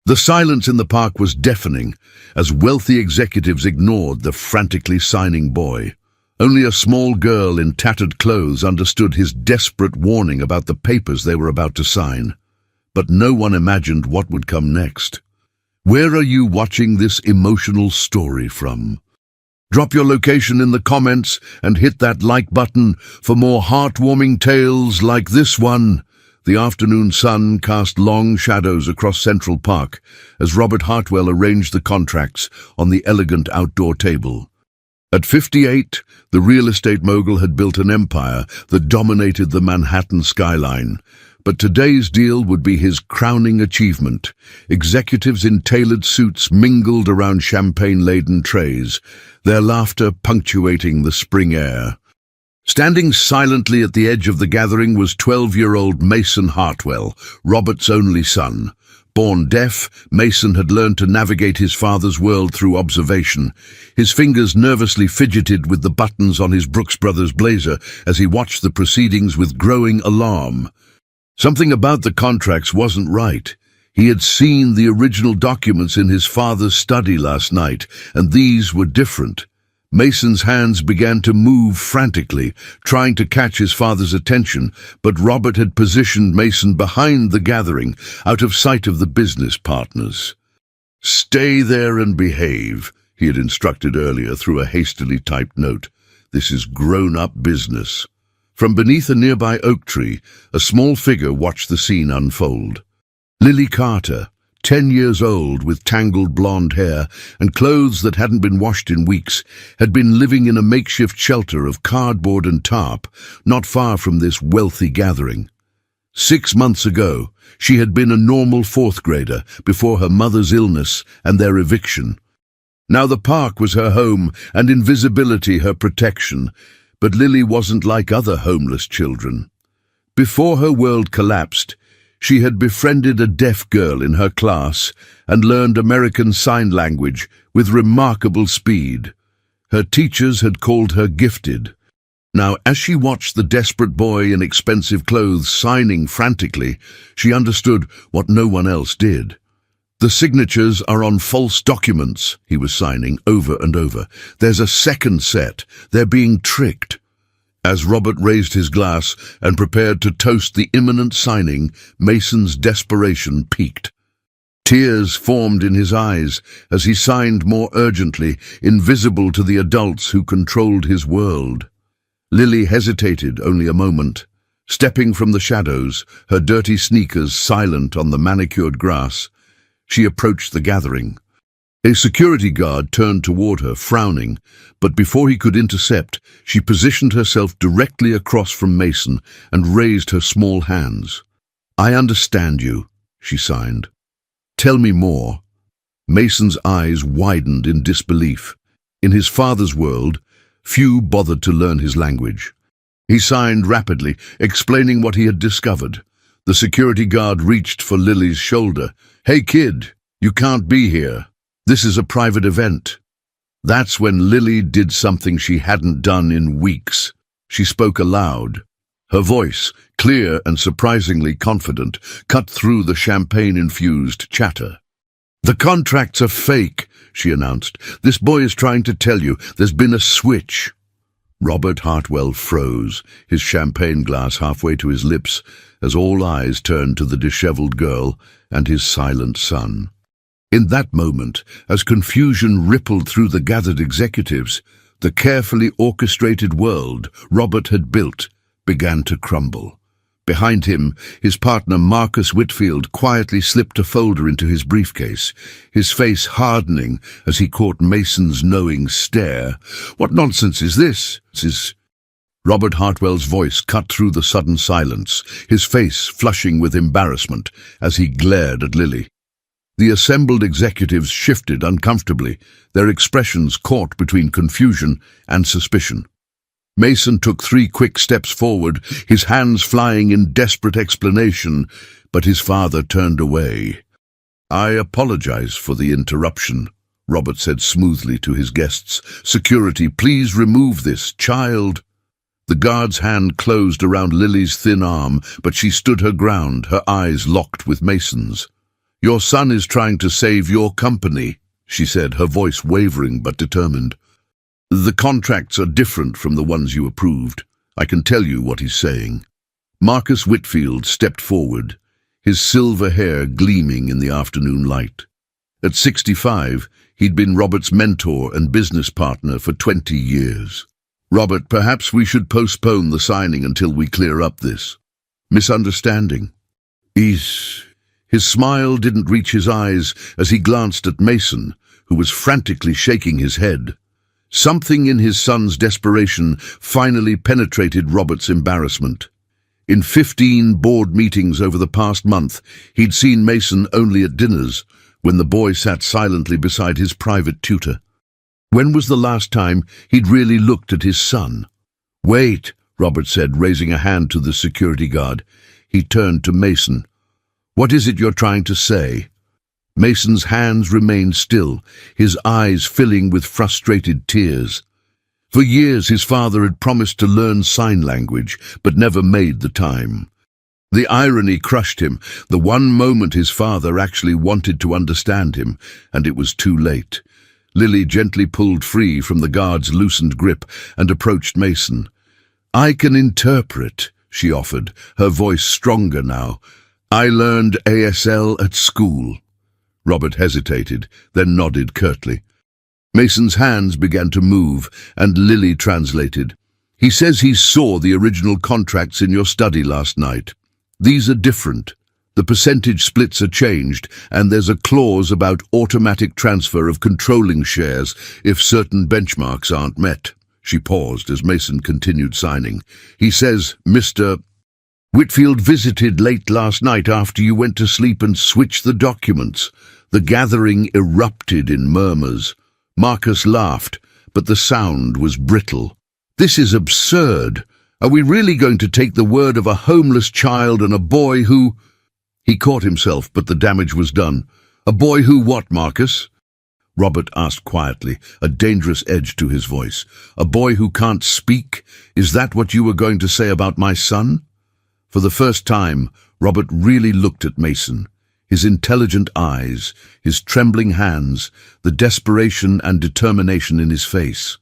The silence in the park was deafening as wealthy executives ignored the frantically signing boy. Only a small girl in tattered clothes understood his desperate warning about the papers they were about to sign. But no one imagined what would come next. Where are you watching this emotional story from? Drop your location in the comments and hit that like button for more heartwarming tales like this one. The afternoon sun cast long shadows across Central Park as Robert Hartwell arranged the contracts on the elegant outdoor table. At 58, the real estate mogul had built an empire that dominated the Manhattan skyline. But today's deal would be his crowning achievement. Executives in tailored suits mingled around champagne-laden trays, their laughter punctuating the spring air. Standing silently at the edge of the gathering was 12-year-old Mason Hartwell, Robert's only son. Born deaf, Mason had learned to navigate his father's world through observation. His fingers nervously fidgeted with the buttons on his Brooks Brothers blazer as he watched the proceedings with growing alarm. Something about the contracts wasn't right. He had seen the original documents in his father's study last night, and these were different. Mason's hands began to move frantically, trying to catch his father's attention, but Robert had positioned Mason behind the gathering, out of sight of the business partners. "Stay there and behave," he had instructed earlier through a hastily typed note. "This is grown-up business." From beneath a nearby oak tree, a small figure watched the scene unfold. Lily Carter, 10 years old with tangled blonde hair and clothes that hadn't been washed in weeks, had been living in a makeshift shelter of cardboard and tarp, not far from this wealthy gathering. 6 months ago, she had been a normal fourth grader before her mother's illness and their eviction. Now the park was her home and invisibility her protection. But Lily wasn't like other homeless children. Before her world collapsed, she had befriended a deaf girl in her class and learned American Sign Language with remarkable speed. Her teachers had called her gifted. Now, as she watched the desperate boy in expensive clothes signing frantically, she understood what no one else did. "The signatures are on false documents," he was signing over and over. "There's a second set. They're being tricked." As Robert raised his glass and prepared to toast the imminent signing, Mason's desperation peaked. Tears formed in his eyes as he signed more urgently, invisible to the adults who controlled his world. Lily hesitated only a moment. Stepping from the shadows, her dirty sneakers silent on the manicured grass, she approached the gathering. A security guard turned toward her, frowning, but before he could intercept, she positioned herself directly across from Mason and raised her small hands. "I understand you," she signed. "Tell me more." Mason's eyes widened in disbelief. In his father's world, few bothered to learn his language. He signed rapidly, explaining what he had discovered. The security guard reached for Lily's shoulder. "Hey kid, you can't be here. This is a private event." That's when Lily did something she hadn't done in weeks. She spoke aloud. Her voice, clear and surprisingly confident, cut through the champagne-infused chatter. "The contracts are fake," she announced. "This boy is trying to tell you there's been a switch." Robert Hartwell froze, his champagne glass halfway to his lips, as all eyes turned to the disheveled girl and his silent son. In that moment, as confusion rippled through the gathered executives, the carefully orchestrated world Robert had built began to crumble. Behind him, his partner Marcus Whitfield quietly slipped a folder into his briefcase, his face hardening as he caught Mason's knowing stare. "What nonsense is this?" Robert Hartwell's voice cut through the sudden silence, his face flushing with embarrassment as he glared at Lily. The assembled executives shifted uncomfortably, their expressions caught between confusion and suspicion. Mason took 3 quick steps forward, his hands flying in desperate explanation, but his father turned away. "I apologize for the interruption," Robert said smoothly to his guests. "Security, please remove this child." The guard's hand closed around Lily's thin arm, but she stood her ground, her eyes locked with Mason's. "Your son is trying to save your company," she said, her voice wavering but determined. "The contracts are different from the ones you approved. I can tell you what he's saying." Marcus Whitfield stepped forward, his silver hair gleaming in the afternoon light. At 65, he'd been Robert's mentor and business partner for 20 years. "Robert, perhaps we should postpone the signing until we clear up this misunderstanding." His smile didn't reach his eyes as he glanced at Mason, who was frantically shaking his head. Something in his son's desperation finally penetrated Robert's embarrassment. In 15 board meetings over the past month, he'd seen Mason only at dinners, when the boy sat silently beside his private tutor. When was the last time he'd really looked at his son? "Wait," Robert said, raising a hand to the security guard. He turned to Mason. "What is it you're trying to say?" Mason's hands remained still, his eyes filling with frustrated tears. For years his father had promised to learn sign language, but never made the time. The irony crushed him, the one moment his father actually wanted to understand him, and it was too late. Lily gently pulled free from the guard's loosened grip and approached Mason. "I can interpret," she offered, her voice stronger now. "I learned ASL at school." Robert hesitated, then nodded curtly. Mason's hands began to move, and Lily translated. "He says he saw the original contracts in your study last night. These are different. The percentage splits are changed, and there's a clause about automatic transfer of controlling shares if certain benchmarks aren't met." She paused as Mason continued signing. "He says, Mr. Whitfield visited late last night after you went to sleep and switched the documents." The gathering erupted in murmurs. Marcus laughed, but the sound was brittle. "This is absurd. Are we really going to take the word of a homeless child and a boy who—" He caught himself, but the damage was done. "A boy who what, Marcus?" Robert asked quietly, a dangerous edge to his voice. "A boy who can't speak? Is that what you were going to say about my son?" For the first time, Robert really looked at Mason. His intelligent eyes, his trembling hands, the desperation and determination in his face.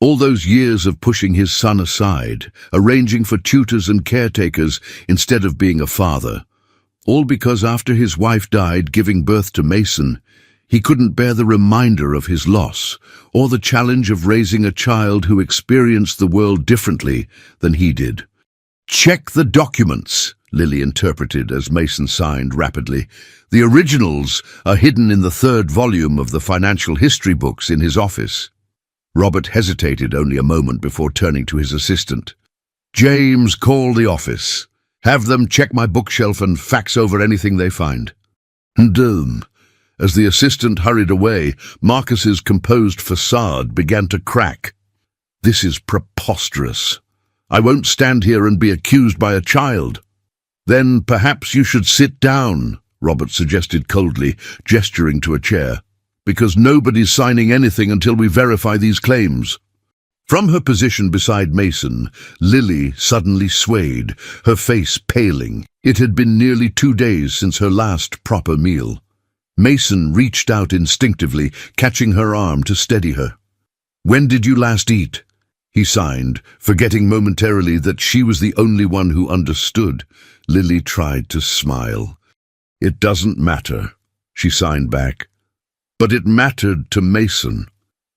All those years of pushing his son aside, arranging for tutors and caretakers instead of being a father. All because after his wife died giving birth to Mason, he couldn't bear the reminder of his loss, or the challenge of raising a child who experienced the world differently than he did. "Check the documents," Lily interpreted as Mason signed rapidly. "The originals are hidden in the 3rd volume of the financial history books in his office." Robert hesitated only a moment before turning to his assistant. "James, call the office. Have them check my bookshelf and fax over anything they find." As the assistant hurried away, Marcus's composed facade began to crack. "This is preposterous. I won't stand here and be accused by a child." "Then perhaps you should sit down," Robert suggested coldly, gesturing to a chair. "Because nobody's signing anything until we verify these claims." From her position beside Mason, Lily suddenly swayed, her face paling. It had been nearly 2 days since her last proper meal. Mason reached out instinctively, catching her arm to steady her. "When did you last eat?" he signed, forgetting momentarily that she was the only one who understood. Lily tried to smile. "It doesn't matter," she signed back. But it mattered to Mason.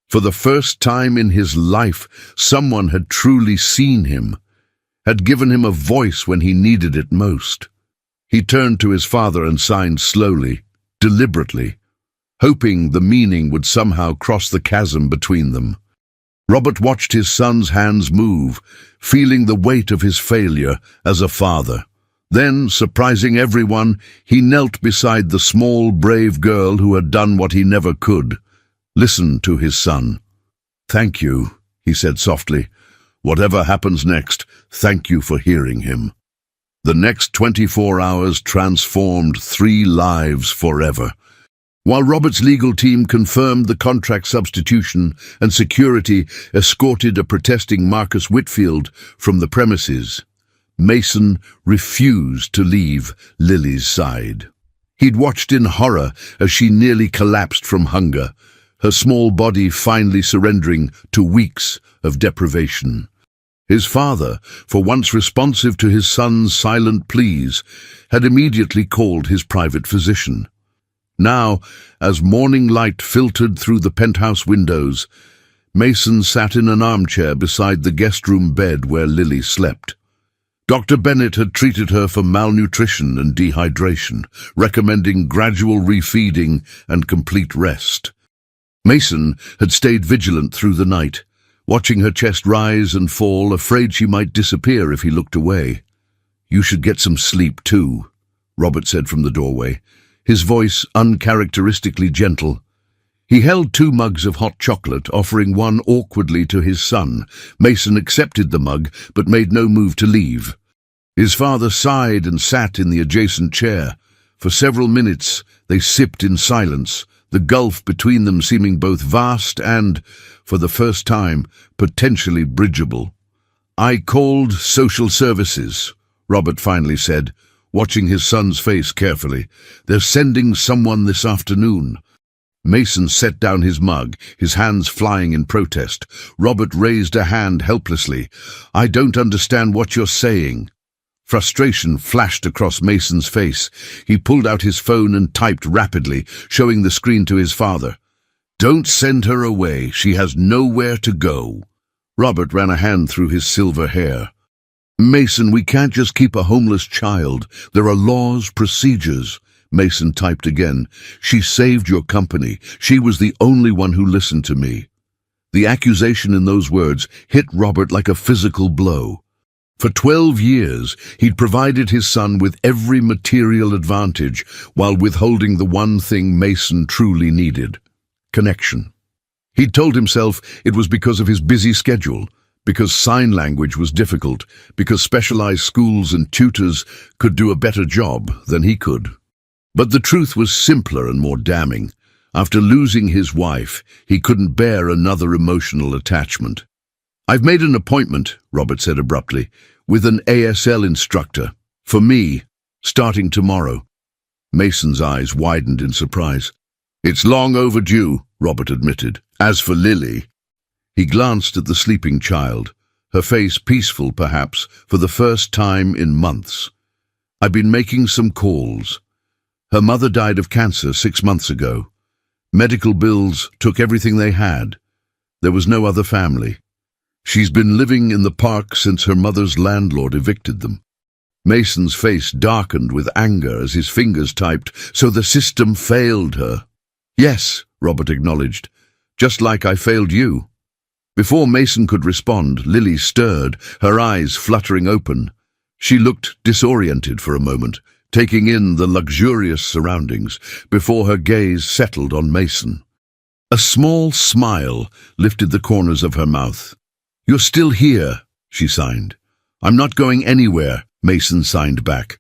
For the first time in his life, someone had truly seen him, had given him a voice when he needed it most. He turned to his father and signed slowly, deliberately, hoping the meaning would somehow cross the chasm between them. Robert watched his son's hands move, feeling the weight of his failure as a father. Then, surprising everyone, he knelt beside the small, brave girl who had done what he never could. Listened to his son. "Thank you," he said softly. "Whatever happens next, thank you for hearing him." The next 24 hours transformed 3 lives forever. While Robert's legal team confirmed the contract substitution and security escorted a protesting Marcus Whitfield from the premises, Mason refused to leave Lily's side. He'd watched in horror as she nearly collapsed from hunger, her small body finally surrendering to weeks of deprivation. His father, for once responsive to his son's silent pleas, had immediately called his private physician. Now, as morning light filtered through the penthouse windows, Mason sat in an armchair beside the guest-room bed where Lily slept. Dr. Bennett had treated her for malnutrition and dehydration, recommending gradual refeeding and complete rest. Mason had stayed vigilant through the night, watching her chest rise and fall, afraid she might disappear if he looked away. "You should get some sleep too," Robert said from the doorway, his voice uncharacteristically gentle. He held 2 mugs of hot chocolate, offering one awkwardly to his son. Mason accepted the mug, but made no move to leave. His father sighed and sat in the adjacent chair. For several minutes they sipped in silence, the gulf between them seeming both vast and, for the first time, potentially bridgeable. "I called social services," Robert finally said, watching his son's face carefully. "They're sending someone this afternoon." Mason set down his mug, his hands flying in protest. Robert raised a hand helplessly. "I don't understand what you're saying." Frustration flashed across Mason's face. He pulled out his phone and typed rapidly, showing the screen to his father. "Don't send her away. She has nowhere to go." Robert ran a hand through his silver hair. "Mason, we can't just keep a homeless child. There are laws, procedures." Mason typed again. "She saved your company. She was the only one who listened to me." The accusation in those words hit Robert like a physical blow. For 12 years, he'd provided his son with every material advantage while withholding the one thing Mason truly needed: connection. He'd told himself it was because of his busy schedule, because sign language was difficult, because specialized schools and tutors could do a better job than he could. But the truth was simpler and more damning. After losing his wife, he couldn't bear another emotional attachment. "I've made an appointment," Robert said abruptly, "with an ASL instructor. For me, starting tomorrow." Mason's eyes widened in surprise. "It's long overdue," Robert admitted. "As for Lily..." He glanced at the sleeping child, her face peaceful perhaps for the first time in months. "I've been making some calls. Her mother died of cancer 6 months ago. Medical bills took everything they had. There was no other family. She's been living in the park since her mother's landlord evicted them." Mason's face darkened with anger as his fingers typed, "So the system failed her." "Yes," Robert acknowledged, "just like I failed you." Before Mason could respond, Lily stirred, her eyes fluttering open. She looked disoriented for a moment, taking in the luxurious surroundings, before her gaze settled on Mason. A small smile lifted the corners of her mouth. "You're still here," she signed. "I'm not going anywhere," Mason signed back.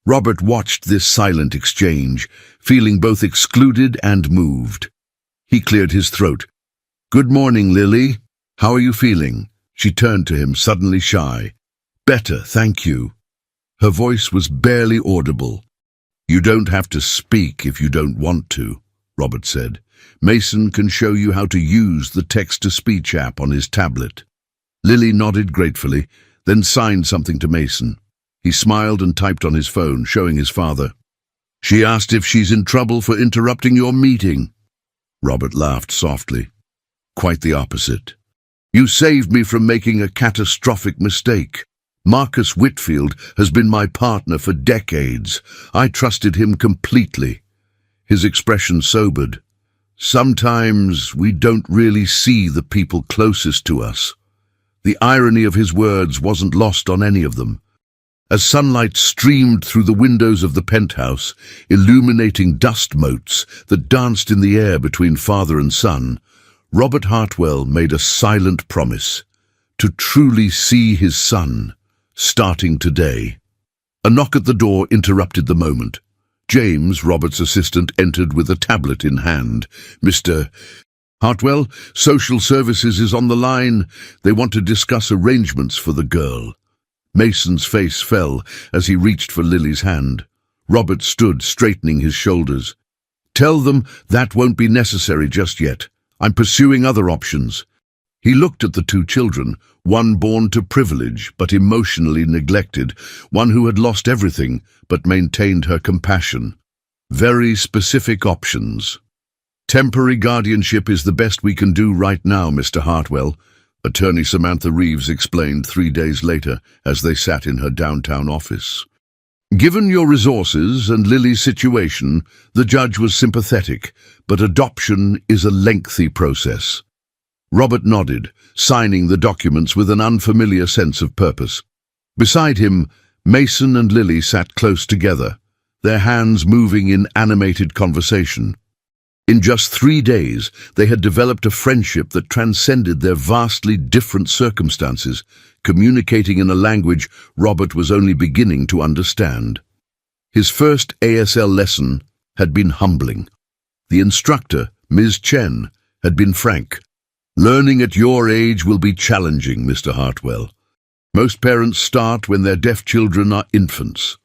Robert watched this silent exchange, feeling both excluded and moved. He cleared his throat. "Good morning, Lily. How are you feeling?" She turned to him, suddenly shy. "Better, thank you." Her voice was barely audible. "You don't have to speak if you don't want to," Robert said. "Mason can show you how to use the text-to-speech app on his tablet." Lily nodded gratefully, then signed something to Mason. He smiled and typed on his phone, showing his father. "She asked if she's in trouble for interrupting your meeting." Robert laughed softly. "Quite the opposite. You saved me from making a catastrophic mistake. Marcus Whitfield has been my partner for decades. I trusted him completely." His expression sobered. "Sometimes we don't really see the people closest to us." The irony of his words wasn't lost on any of them. As sunlight streamed through the windows of the penthouse, illuminating dust motes that danced in the air between father and son, Robert Hartwell made a silent promise: to truly see his son, starting today. A knock at the door interrupted the moment. James, Robert's assistant, entered with a tablet in hand. "Mr. Hartwell, social services is on the line. They want to discuss arrangements for the girl." Mason's face fell as he reached for Lily's hand. Robert stood, straightening his shoulders. "Tell them that won't be necessary just yet. I'm pursuing other options." He looked at the two children, one born to privilege but emotionally neglected, one who had lost everything but maintained her compassion. Very specific options. "Temporary guardianship is the best we can do right now, Mr. Hartwell," Attorney Samantha Reeves explained 3 days later as they sat in her downtown office. Given your resources and Lily's situation, the judge was sympathetic, but adoption is a lengthy process. Robert nodded, signing the documents with an unfamiliar sense of purpose. Beside him, Mason and Lily sat close together, their hands moving in animated conversation. In just 3 days, they had developed a friendship that transcended their vastly different circumstances, communicating in a language Robert was only beginning to understand. His first ASL lesson had been humbling. The instructor, Ms. Chen, had been frank. "Learning at your age will be challenging, Mr. Hartwell. Most parents start when their deaf children are infants."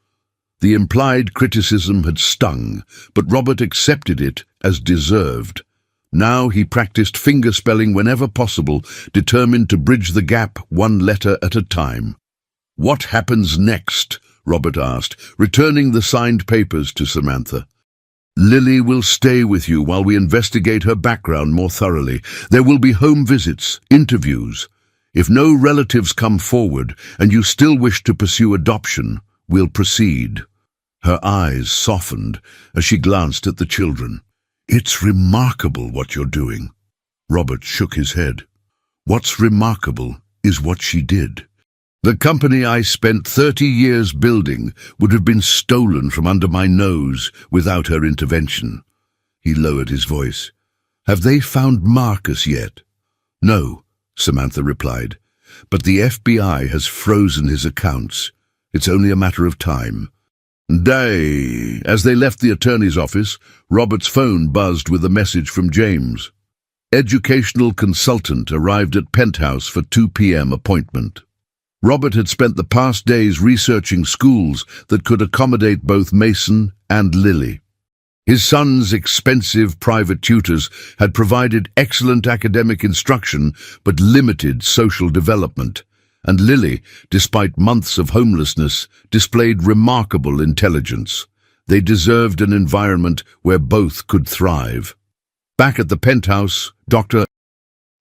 The implied criticism had stung, but Robert accepted it as deserved. Now he practiced fingerspelling whenever possible, determined to bridge the gap one letter at a time. "What happens next?" Robert asked, returning the signed papers to Samantha. "Lily will stay with you while we investigate her background more thoroughly. There will be home visits, interviews. If no relatives come forward and you still wish to pursue adoption, we'll proceed." Her eyes softened as she glanced at the children. "It's remarkable what you're doing." Robert shook his head. "What's remarkable is what she did. The company I spent 30 years building would have been stolen from under my nose without her intervention." He lowered his voice. "Have they found Marcus yet?" "No," Samantha replied, "but the FBI has frozen his accounts. It's only a matter of time." As they left the attorney's office, Robert's phone buzzed with a message from James. Educational consultant arrived at Penthouse for 2 p.m. appointment. Robert had spent the past days researching schools that could accommodate both Mason and Lily. His son's expensive private tutors had provided excellent academic instruction but limited social development. And Lily, despite months of homelessness, displayed remarkable intelligence. They deserved an environment where both could thrive. Back at the Penthouse, Dr.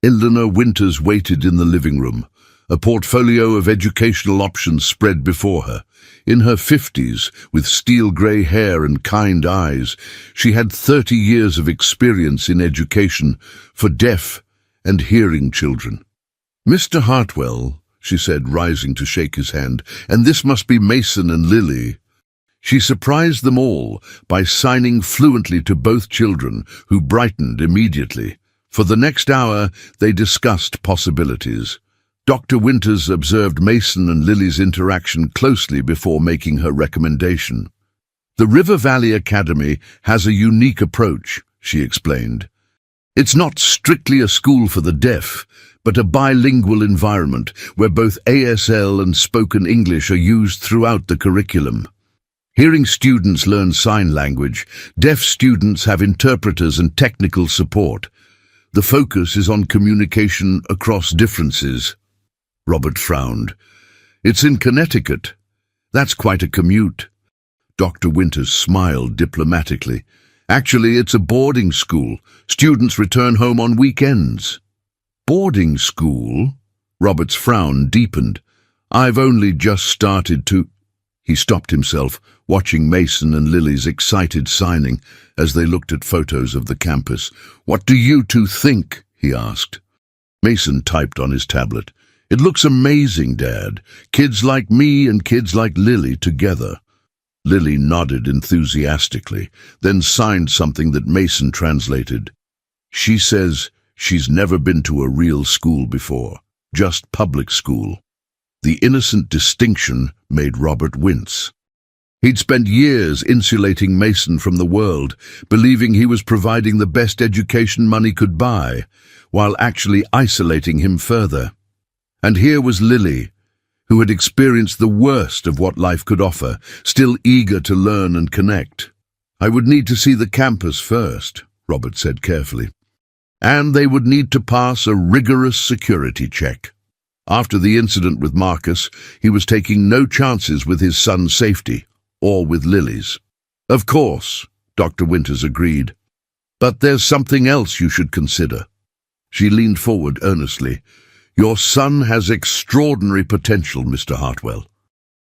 Eleanor Winters waited in the living room. A portfolio of educational options spread before her. In her 50s, with steel-grey hair and kind eyes, she had 30 years of experience in education for deaf and hearing children. "Mr. Hartwell," she said, rising to shake his hand, "and this must be Mason and Lily." She surprised them all by signing fluently to both children, who brightened immediately. For the next hour, they discussed possibilities. Dr. Winters observed Mason and Lily's interaction closely before making her recommendation. "The River Valley Academy has a unique approach," she explained. "It's not strictly a school for the deaf, but a bilingual environment where both ASL and spoken English are used throughout the curriculum. Hearing students learn sign language, deaf students have interpreters and technical support. The focus is on communication across differences." Robert frowned. "It's in Connecticut. That's quite a commute." Dr. Winters smiled diplomatically. "Actually, it's a boarding school. Students return home on weekends." "Boarding school?" Robert's frown deepened. "I've only just started to—" He stopped himself, watching Mason and Lily's excited signing as they looked at photos of the campus. "What do you two think?" he asked. Mason typed on his tablet. "It looks amazing, Dad. Kids like me and kids like Lily together." Lily nodded enthusiastically, then signed something that Mason translated. "She says she's never been to a real school before, just public school." The innocent distinction made Robert wince. He'd spent years insulating Mason from the world, believing he was providing the best education money could buy, while actually isolating him further. And here was Lily, who had experienced the worst of what life could offer, still eager to learn and connect. "I would need to see the campus first," Robert said carefully. "And they would need to pass a rigorous security check." After the incident with Marcus, he was taking no chances with his son's safety, or with Lily's. "Of course," Dr. Winters agreed. "But there's something else you should consider." She leaned forward earnestly. "Your son has extraordinary potential, Mr. Hartwell.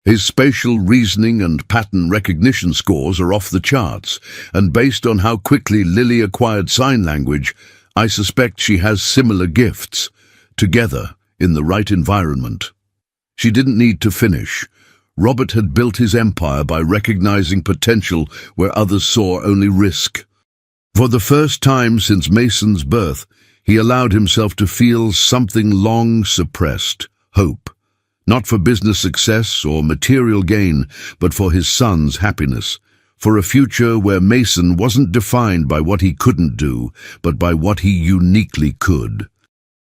His spatial reasoning and pattern recognition scores are off the charts, and based on how quickly Lily acquired sign language, I suspect she has similar gifts. Together, in the right environment." She didn't need to finish. Robert had built his empire by recognizing potential where others saw only risk. For the first time since Mason's birth, he allowed himself to feel something long suppressed: hope. Not for business success or material gain, but for his son's happiness. For a future where Mason wasn't defined by what he couldn't do, but by what he uniquely could.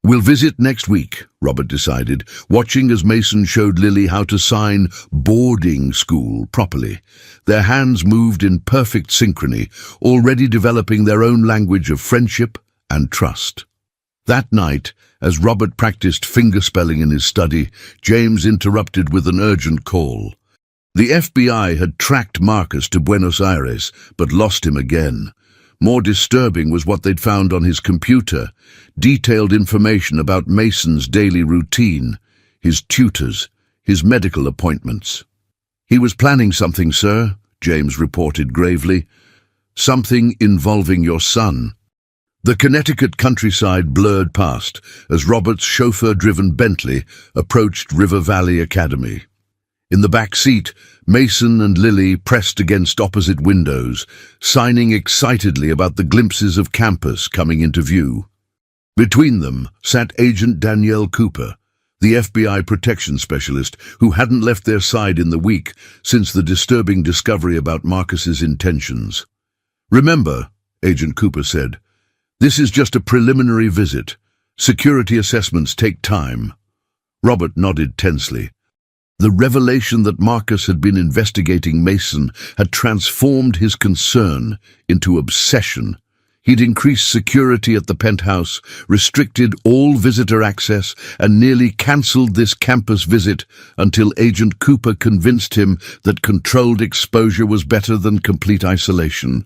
"We'll visit next week," Robert decided, watching as Mason showed Lily how to sign boarding school properly. Their hands moved in perfect synchrony, already developing their own language of friendship and trust. That night, as Robert practiced fingerspelling in his study, James interrupted with an urgent call. The FBI had tracked Marcus to Buenos Aires, but lost him again. More disturbing was what they'd found on his computer: detailed information about Mason's daily routine, his tutors, his medical appointments. "He was planning something, sir," James reported gravely. "Something involving your son." The Connecticut countryside blurred past as Robert's chauffeur-driven Bentley approached River Valley Academy. In the back seat, Mason and Lily pressed against opposite windows, signing excitedly about the glimpses of campus coming into view. Between them sat Agent Danielle Cooper, the FBI protection specialist who hadn't left their side in the week since the disturbing discovery about Marcus's intentions. "Remember," Agent Cooper said, "this is just a preliminary visit. Security assessments take time." Robert nodded tensely. The revelation that Marcus had been investigating Mason had transformed his concern into obsession. He'd increased security at the penthouse, restricted all visitor access, and nearly cancelled this campus visit until Agent Cooper convinced him that controlled exposure was better than complete isolation.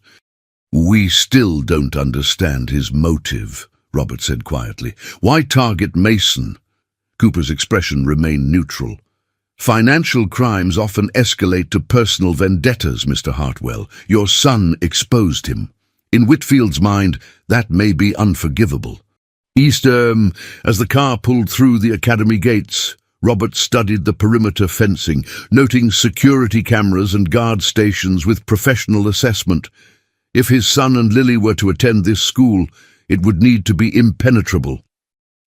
"We still don't understand his motive," Robert said quietly. "Why target Mason?" Cooper's expression remained neutral. "Financial crimes often escalate to personal vendettas, Mr. Hartwell. Your son exposed him. In Whitfield's mind, that may be unforgivable." As the car pulled through the academy gates, Robert studied the perimeter fencing, noting security cameras and guard stations with professional assessment. If his son and Lily were to attend this school, it would need to be impenetrable.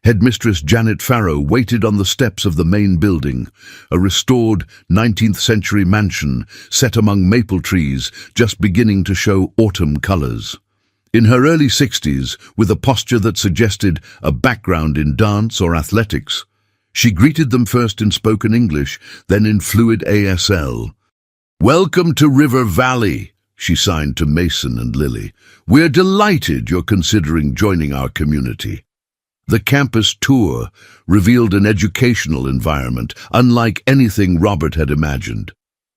Headmistress Janet Farrow waited on the steps of the main building, a restored 19th-century mansion set among maple trees just beginning to show autumn colors. In her early 60s, with a posture that suggested a background in dance or athletics, she greeted them first in spoken English, then in fluid ASL. "Welcome to River Valley," she signed to Mason and Lily. "We're delighted you're considering joining our community." The campus tour revealed an educational environment unlike anything Robert had imagined.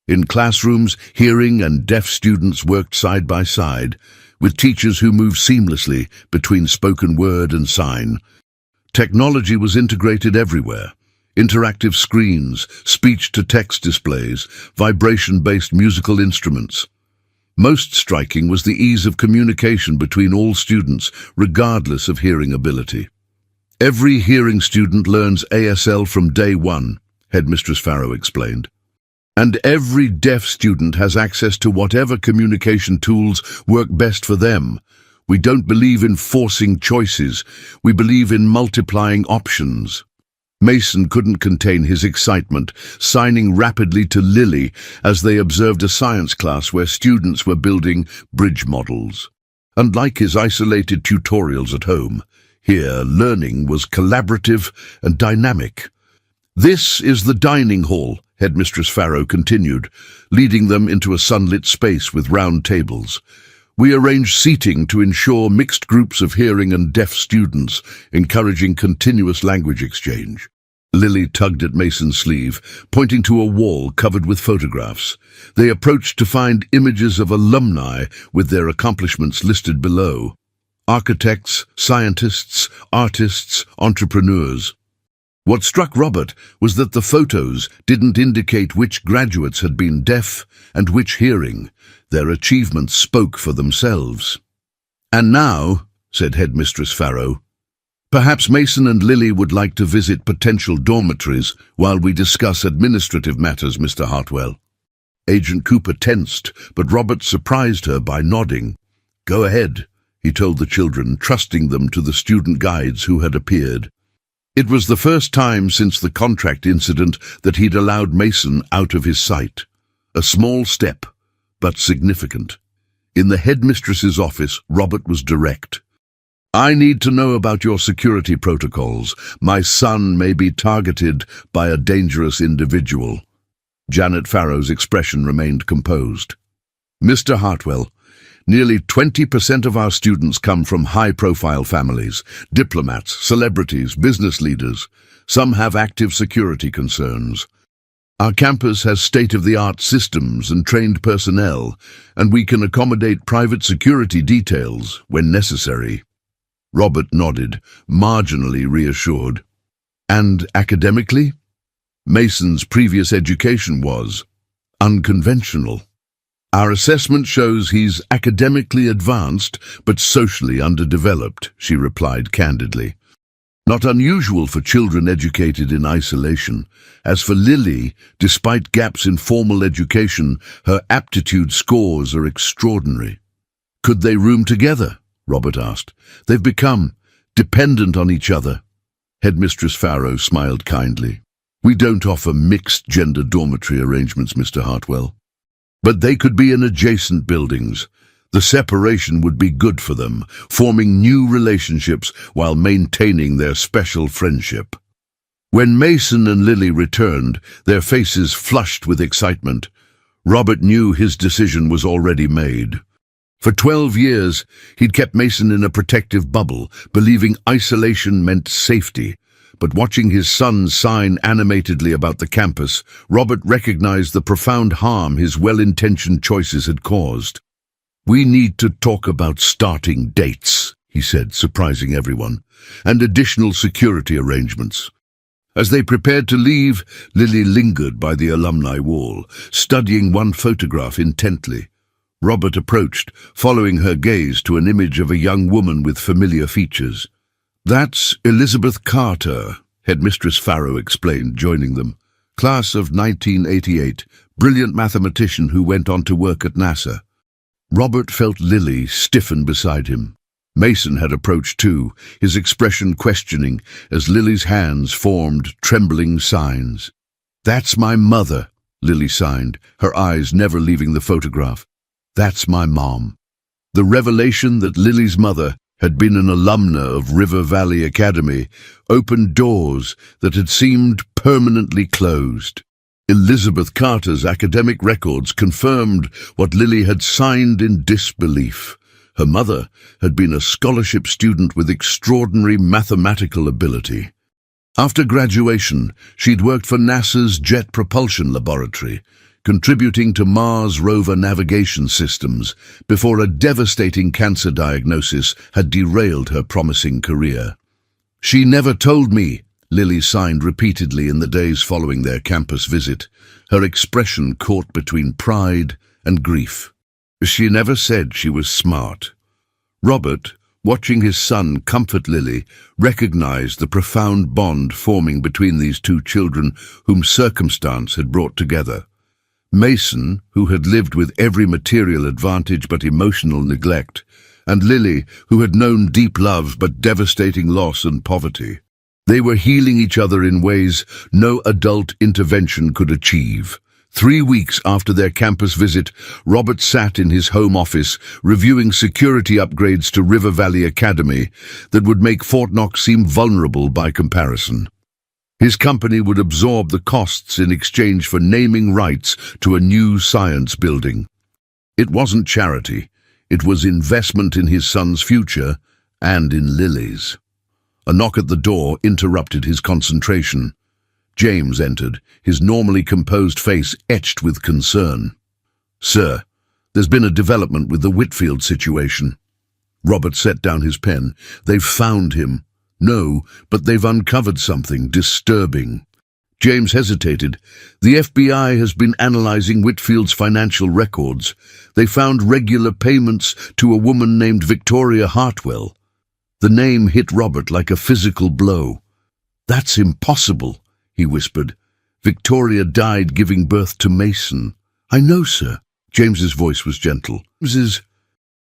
In classrooms, hearing and deaf students worked side by side, with teachers who moved seamlessly between spoken word and sign. Technology was integrated everywhere: interactive screens, speech-to-text displays, vibration-based musical instruments. Most striking was the ease of communication between all students, regardless of hearing ability. "Every hearing student learns ASL from day one," Headmistress Farrow explained. "And every deaf student has access to whatever communication tools work best for them. We don't believe in forcing choices. We believe in multiplying options." Mason couldn't contain his excitement, signing rapidly to Lily as they observed a science class where students were building bridge models. Unlike his isolated tutorials at home, here learning was collaborative and dynamic. "This is the dining hall," Headmistress Farrow continued, leading them into a sunlit space with round tables. "We arrange seating to ensure mixed groups of hearing and deaf students, encouraging continuous language exchange." Lily tugged at Mason's sleeve, pointing to a wall covered with photographs. They approached to find images of alumni with their accomplishments listed below. Architects, scientists, artists, entrepreneurs. What struck Robert was that the photos didn't indicate which graduates had been deaf and which hearing. Their achievements spoke for themselves. "And now," said Headmistress Farrow, "perhaps Mason and Lily would like to visit potential dormitories while we discuss administrative matters, Mr. Hartwell." Agent Cooper tensed, but Robert surprised her by nodding. "Go ahead," he told the children, trusting them to the student guides who had appeared. It was the first time since the contract incident that he'd allowed Mason out of his sight. A small step, but significant. In the headmistress's office, Robert was direct. "I need to know about your security protocols. My son may be targeted by a dangerous individual." Janet Farrow's expression remained composed. "Mr. Hartwell, nearly 20% of our students come from high-profile families, diplomats, celebrities, business leaders. Some have active security concerns. Our campus has state-of-the-art systems and trained personnel, and we can accommodate private security details when necessary." Robert nodded, marginally reassured. "And academically?" Mason's previous education was unconventional. "Our assessment shows he's academically advanced, but socially underdeveloped," she replied candidly. "Not unusual for children educated in isolation. As for Lily, despite gaps in formal education, her aptitude scores are extraordinary." "Could they room together?" Robert asked. "They've become dependent on each other." Headmistress Farrow smiled kindly. "We don't offer mixed-gender dormitory arrangements, Mr. Hartwell. But they could be in adjacent buildings. The separation would be good for them, forming new relationships while maintaining their special friendship." When Mason and Lily returned, their faces flushed with excitement. Robert knew his decision was already made. For 12 years, he'd kept Mason in a protective bubble, believing isolation meant safety. But watching his son sign animatedly about the campus, Robert recognized the profound harm his well-intentioned choices had caused. "We need to talk about starting dates," he said, surprising everyone, "and additional security arrangements." As they prepared to leave, Lily lingered by the alumni wall, studying one photograph intently. Robert approached, following her gaze to an image of a young woman with familiar features. "That's Elizabeth Carter," Headmistress Farrow explained, joining them. "Class of 1988, brilliant mathematician who went on to work at NASA." Robert felt Lily stiffen beside him. Mason had approached too, his expression questioning as Lily's hands formed trembling signs. "That's my mother," Lily signed, her eyes never leaving the photograph. "That's my mom." The revelation that Lily's mother had been an alumna of River Valley Academy opened doors that had seemed permanently closed. Elizabeth Carter's academic records confirmed what Lily had signed in disbelief. Her mother had been a scholarship student with extraordinary mathematical ability. After graduation, she'd worked for NASA's Jet Propulsion Laboratory, contributing to Mars rover navigation systems before a devastating cancer diagnosis had derailed her promising career. "She never told me," Lily signed repeatedly in the days following their campus visit, her expression caught between pride and grief. "She never said she was smart." Robert, watching his son comfort Lily, recognized the profound bond forming between these two children whom circumstance had brought together. Mason, who had lived with every material advantage but emotional neglect, and Lily, who had known deep love but devastating loss and poverty. They were healing each other in ways no adult intervention could achieve. 3 weeks after their campus visit, Robert sat in his home office reviewing security upgrades to River Valley Academy that would make Fort Knox seem vulnerable by comparison. His company would absorb the costs in exchange for naming rights to a new science building. It wasn't charity. It was investment in his son's future and in Lily's. A knock at the door interrupted his concentration. James entered, his normally composed face etched with concern. "Sir, there's been a development with the Whitfield situation." Robert set down his pen. "They've found him." "No, but they've uncovered something disturbing." James hesitated. "The FBI has been analyzing Whitfield's financial records. They found regular payments to a woman named Victoria Hartwell." The name hit Robert like a physical blow. "That's impossible," he whispered. "Victoria died giving birth to Mason." "I know, sir." James's voice was gentle.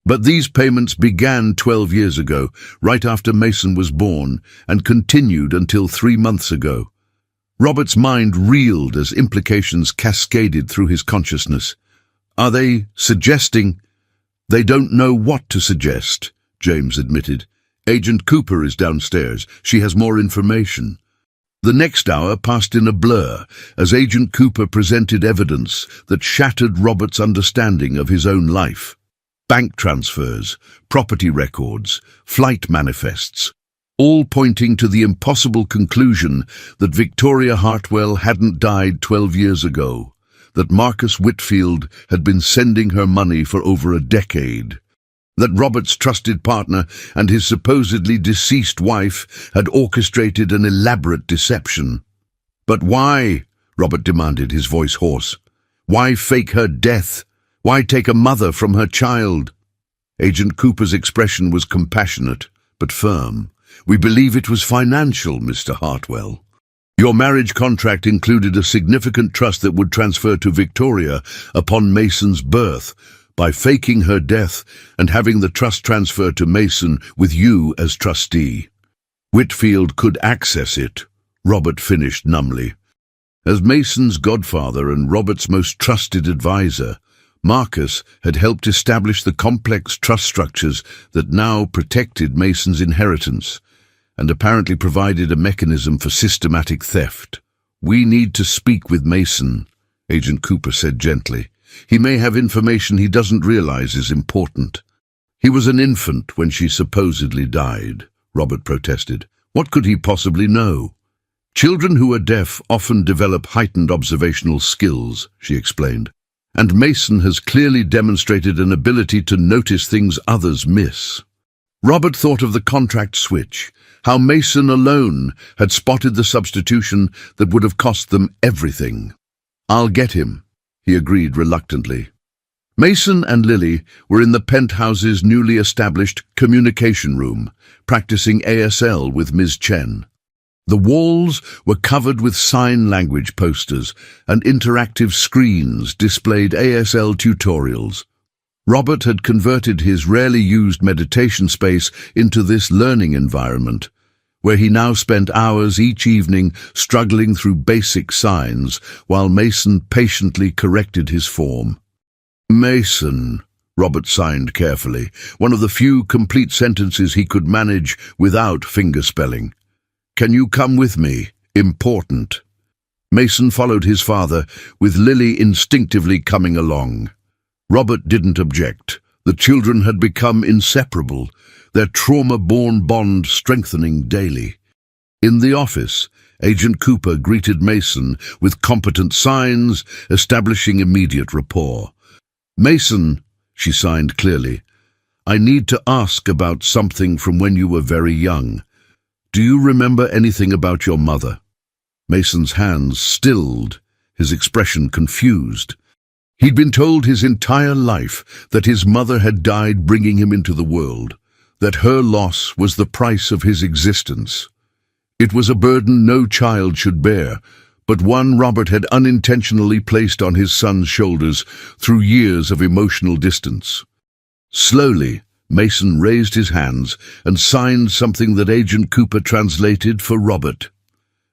"But these payments began 12 years ago, right after Mason was born, and continued until 3 months ago." Robert's mind reeled as implications cascaded through his consciousness. "Are they suggesting—" "They don't know what to suggest," James admitted. "Agent Cooper is downstairs. She has more information." The next hour passed in a blur as Agent Cooper presented evidence that shattered Robert's understanding of his own life. Bank transfers, property records, flight manifests, all pointing to the impossible conclusion that Victoria Hartwell hadn't died 12 years ago, that Marcus Whitfield had been sending her money for over a decade, that Robert's trusted partner and his supposedly deceased wife had orchestrated an elaborate deception. "But why?" Robert demanded, his voice hoarse. "Why fake her death? Why take a mother from her child?" Agent Cooper's expression was compassionate, but firm. "We believe it was financial, Mr. Hartwell. Your marriage contract included a significant trust that would transfer to Victoria upon Mason's birth. By faking her death and having the trust transfer to Mason with you as trustee, Whitfield could access it," Robert finished numbly. As Mason's godfather and Robert's most trusted advisor, Marcus had helped establish the complex trust structures that now protected Mason's inheritance and apparently provided a mechanism for systematic theft. "We need to speak with Mason," Agent Cooper said gently. "He may have information he doesn't realize is important." "He was an infant when she supposedly died," Robert protested. "What could he possibly know?" "Children who are deaf often develop heightened observational skills," she explained. "And Mason has clearly demonstrated an ability to notice things others miss." Robert thought of the contract switch, how Mason alone had spotted the substitution that would have cost them everything. "I'll get him," he agreed reluctantly. Mason and Lily were in the penthouse's newly established communication room, practicing ASL with Ms. Chen. The walls were covered with sign language posters, and interactive screens displayed ASL tutorials. Robert had converted his rarely used meditation space into this learning environment, where he now spent hours each evening struggling through basic signs while Mason patiently corrected his form. "Mason," Robert signed carefully, one of the few complete sentences he could manage without fingerspelling. "Can you come with me? Important." Mason followed his father, with Lily instinctively coming along. Robert didn't object. The children had become inseparable, their trauma-born bond strengthening daily. In the office, Agent Cooper greeted Mason with competent signs, establishing immediate rapport. "Mason," she signed clearly, "I need to ask about something from when you were very young. Do you remember anything about your mother?" Mason's hands stilled, his expression confused. He'd been told his entire life that his mother had died bringing him into the world, that her loss was the price of his existence. It was a burden no child should bear, but one Robert had unintentionally placed on his son's shoulders through years of emotional distance. Slowly, Mason raised his hands and signed something that Agent Cooper translated for Robert.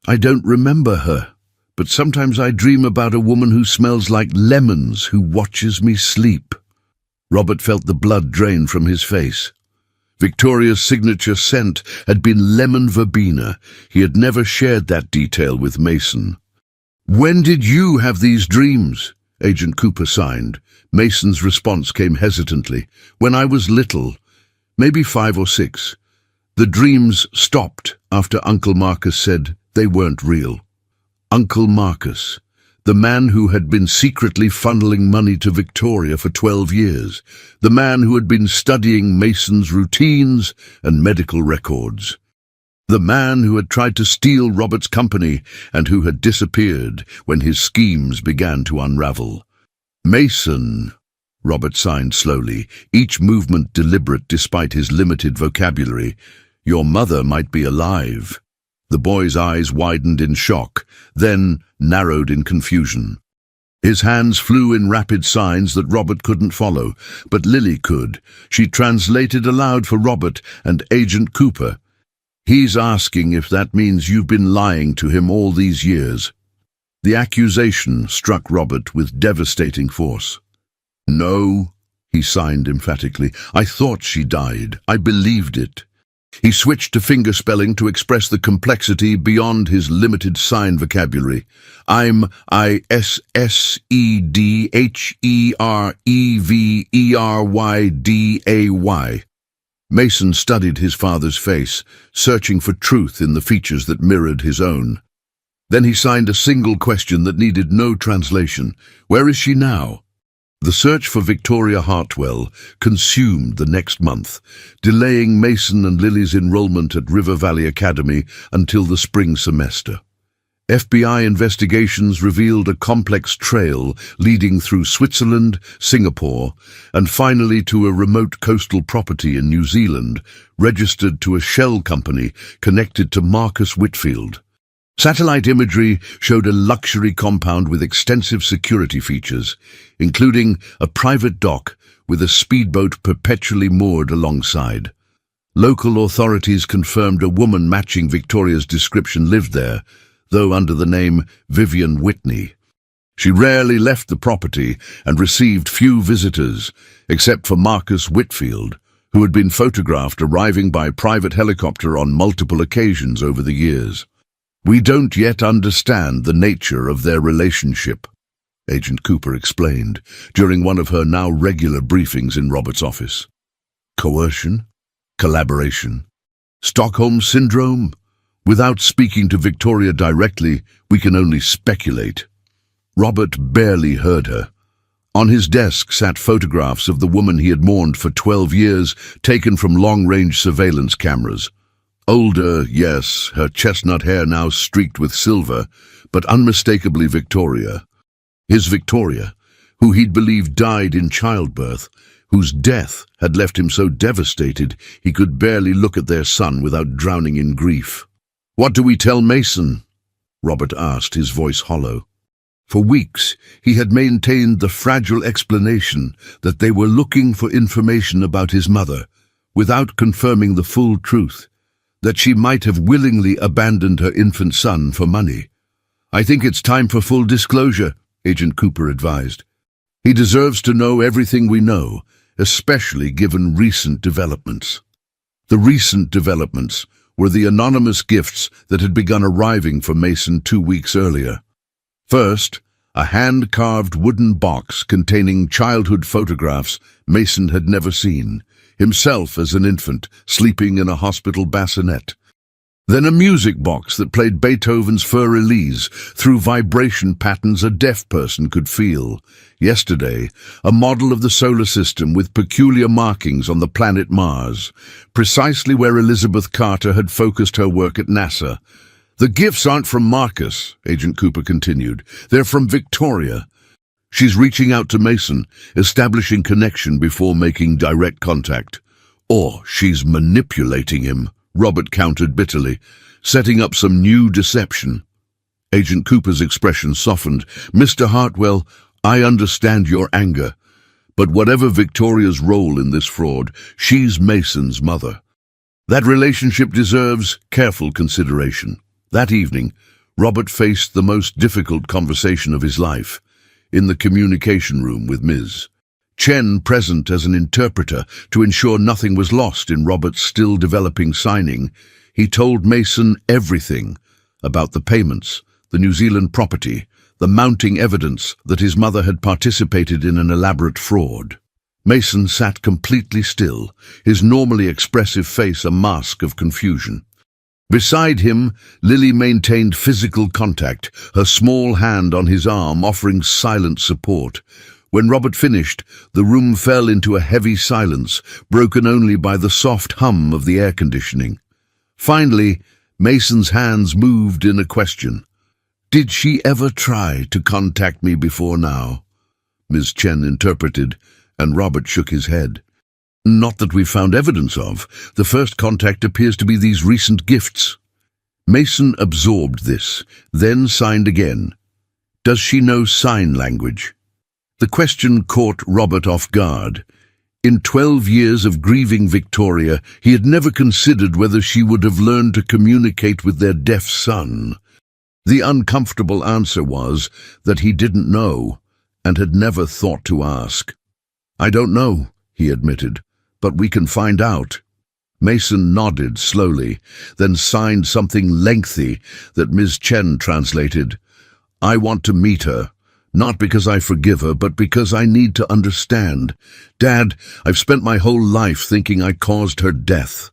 "I don't remember her, but sometimes I dream about a woman who smells like lemons who watches me sleep." Robert felt the blood drain from his face. Victoria's signature scent had been lemon verbena. He had never shared that detail with Mason. "When did you have these dreams?" Agent Cooper signed. Mason's response came hesitantly. "When I was little, maybe 5 or 6. The dreams stopped after Uncle Marcus said they weren't real." Uncle Marcus, the man who had been secretly funneling money to Victoria for 12 years, the man who had been studying Mason's routines and medical records, the man who had tried to steal Robert's company and who had disappeared when his schemes began to unravel. "Mason," Robert signed slowly, each movement deliberate despite his limited vocabulary, "your mother might be alive." The boy's eyes widened in shock, then narrowed in confusion. His hands flew in rapid signs that Robert couldn't follow, but Lily could. She translated aloud for Robert and Agent Cooper. "He's asking if that means you've been lying to him all these years." The accusation struck Robert with devastating force. "No," he signed emphatically. "I thought she died. I believed it." He switched to fingerspelling to express the complexity beyond his limited sign vocabulary. "I'm ISSEDHEREVERYDAY. Mason studied his father's face, searching for truth in the features that mirrored his own. Then he signed a single question that needed no translation. "Where is she now?" The search for Victoria Hartwell consumed the next month, delaying Mason and Lily's enrollment at River Valley Academy until the spring semester. FBI investigations revealed a complex trail leading through Switzerland, Singapore, and finally to a remote coastal property in New Zealand, registered to a shell company connected to Marcus Whitfield. Satellite imagery showed a luxury compound with extensive security features, including a private dock with a speedboat perpetually moored alongside. Local authorities confirmed a woman matching Victoria's description lived there, though under the name Vivian Whitney. She rarely left the property and received few visitors, except for Marcus Whitfield, who had been photographed arriving by private helicopter on multiple occasions over the years. "We don't yet understand the nature of their relationship," Agent Cooper explained during one of her now regular briefings in Robert's office. "Coercion? Collaboration? Stockholm Syndrome? Without speaking to Victoria directly, we can only speculate." Robert barely heard her. On his desk sat photographs of the woman he had mourned for 12 years, taken from long-range surveillance cameras. Older, yes, her chestnut hair now streaked with silver, but unmistakably Victoria. His Victoria, who he'd believed died in childbirth, whose death had left him so devastated he could barely look at their son without drowning in grief. "What do we tell Mason?" Robert asked, his voice hollow. For weeks, he had maintained the fragile explanation that they were looking for information about his mother, without confirming the full truth, that she might have willingly abandoned her infant son for money. "I think it's time for full disclosure," Agent Cooper advised. "He deserves to know everything we know, especially given recent developments." The recent developments were the anonymous gifts that had begun arriving for Mason 2 weeks earlier. First, a hand-carved wooden box containing childhood photographs Mason had never seen, himself as an infant, sleeping in a hospital bassinet. Then a music box that played Beethoven's Für Elise through vibration patterns a deaf person could feel. Yesterday, a model of the solar system with peculiar markings on the planet Mars, precisely where Elizabeth Carter had focused her work at NASA. "The gifts aren't from Marcus," Agent Cooper continued. "They're from Victoria. She's reaching out to Mason, establishing connection before making direct contact. Or she's manipulating him," Robert countered bitterly, "setting up some new deception." Agent Cooper's expression softened. "Mr. Hartwell, I understand your anger, but whatever Victoria's role in this fraud, she's Mason's mother. That relationship deserves careful consideration." That evening, Robert faced the most difficult conversation of his life, in the communication room with Ms. Chen present as an interpreter to ensure nothing was lost in Robert's still-developing signing. He told Mason everything about the payments, the New Zealand property, the mounting evidence that his mother had participated in an elaborate fraud. Mason sat completely still, his normally expressive face a mask of confusion. Beside him, Lily maintained physical contact, her small hand on his arm offering silent support. When Robert finished, the room fell into a heavy silence, broken only by the soft hum of the air conditioning. Finally, Mason's hands moved in a question. "Did she ever try to contact me before now?" Ms. Chen interpreted, and Robert shook his head. "Not that we've found evidence of. The first contact appears to be these recent gifts." Mason absorbed this, then signed again. "Does she know sign language?" The question caught Robert off guard. In 12 years of grieving Victoria, he had never considered whether she would have learned to communicate with their deaf son. The uncomfortable answer was that he didn't know, and had never thought to ask. "I don't know," he admitted, "but we can find out." Mason nodded slowly, then signed something lengthy that Ms. Chen translated. "I want to meet her. Not because I forgive her, but because I need to understand. Dad, I've spent my whole life thinking I caused her death.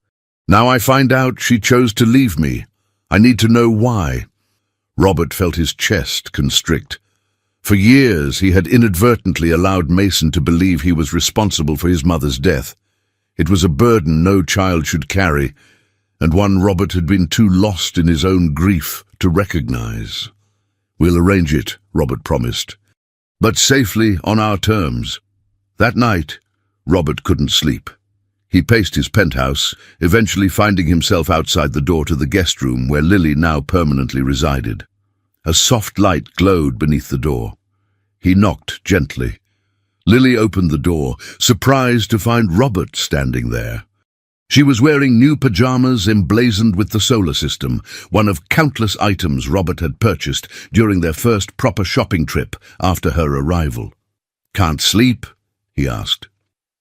Now I find out she chose to leave me. I need to know why." Robert felt his chest constrict. For years he had inadvertently allowed Mason to believe he was responsible for his mother's death. It was a burden no child should carry, and one Robert had been too lost in his own grief to recognize. "We'll arrange it," Robert promised, "but safely on our terms." That night, Robert couldn't sleep. He paced his penthouse, eventually finding himself outside the door to the guest room where Lily now permanently resided. A soft light glowed beneath the door. He knocked gently. Lily opened the door, surprised to find Robert standing there. She was wearing new pajamas emblazoned with the solar system, one of countless items Robert had purchased during their first proper shopping trip after her arrival. "Can't sleep?" he asked.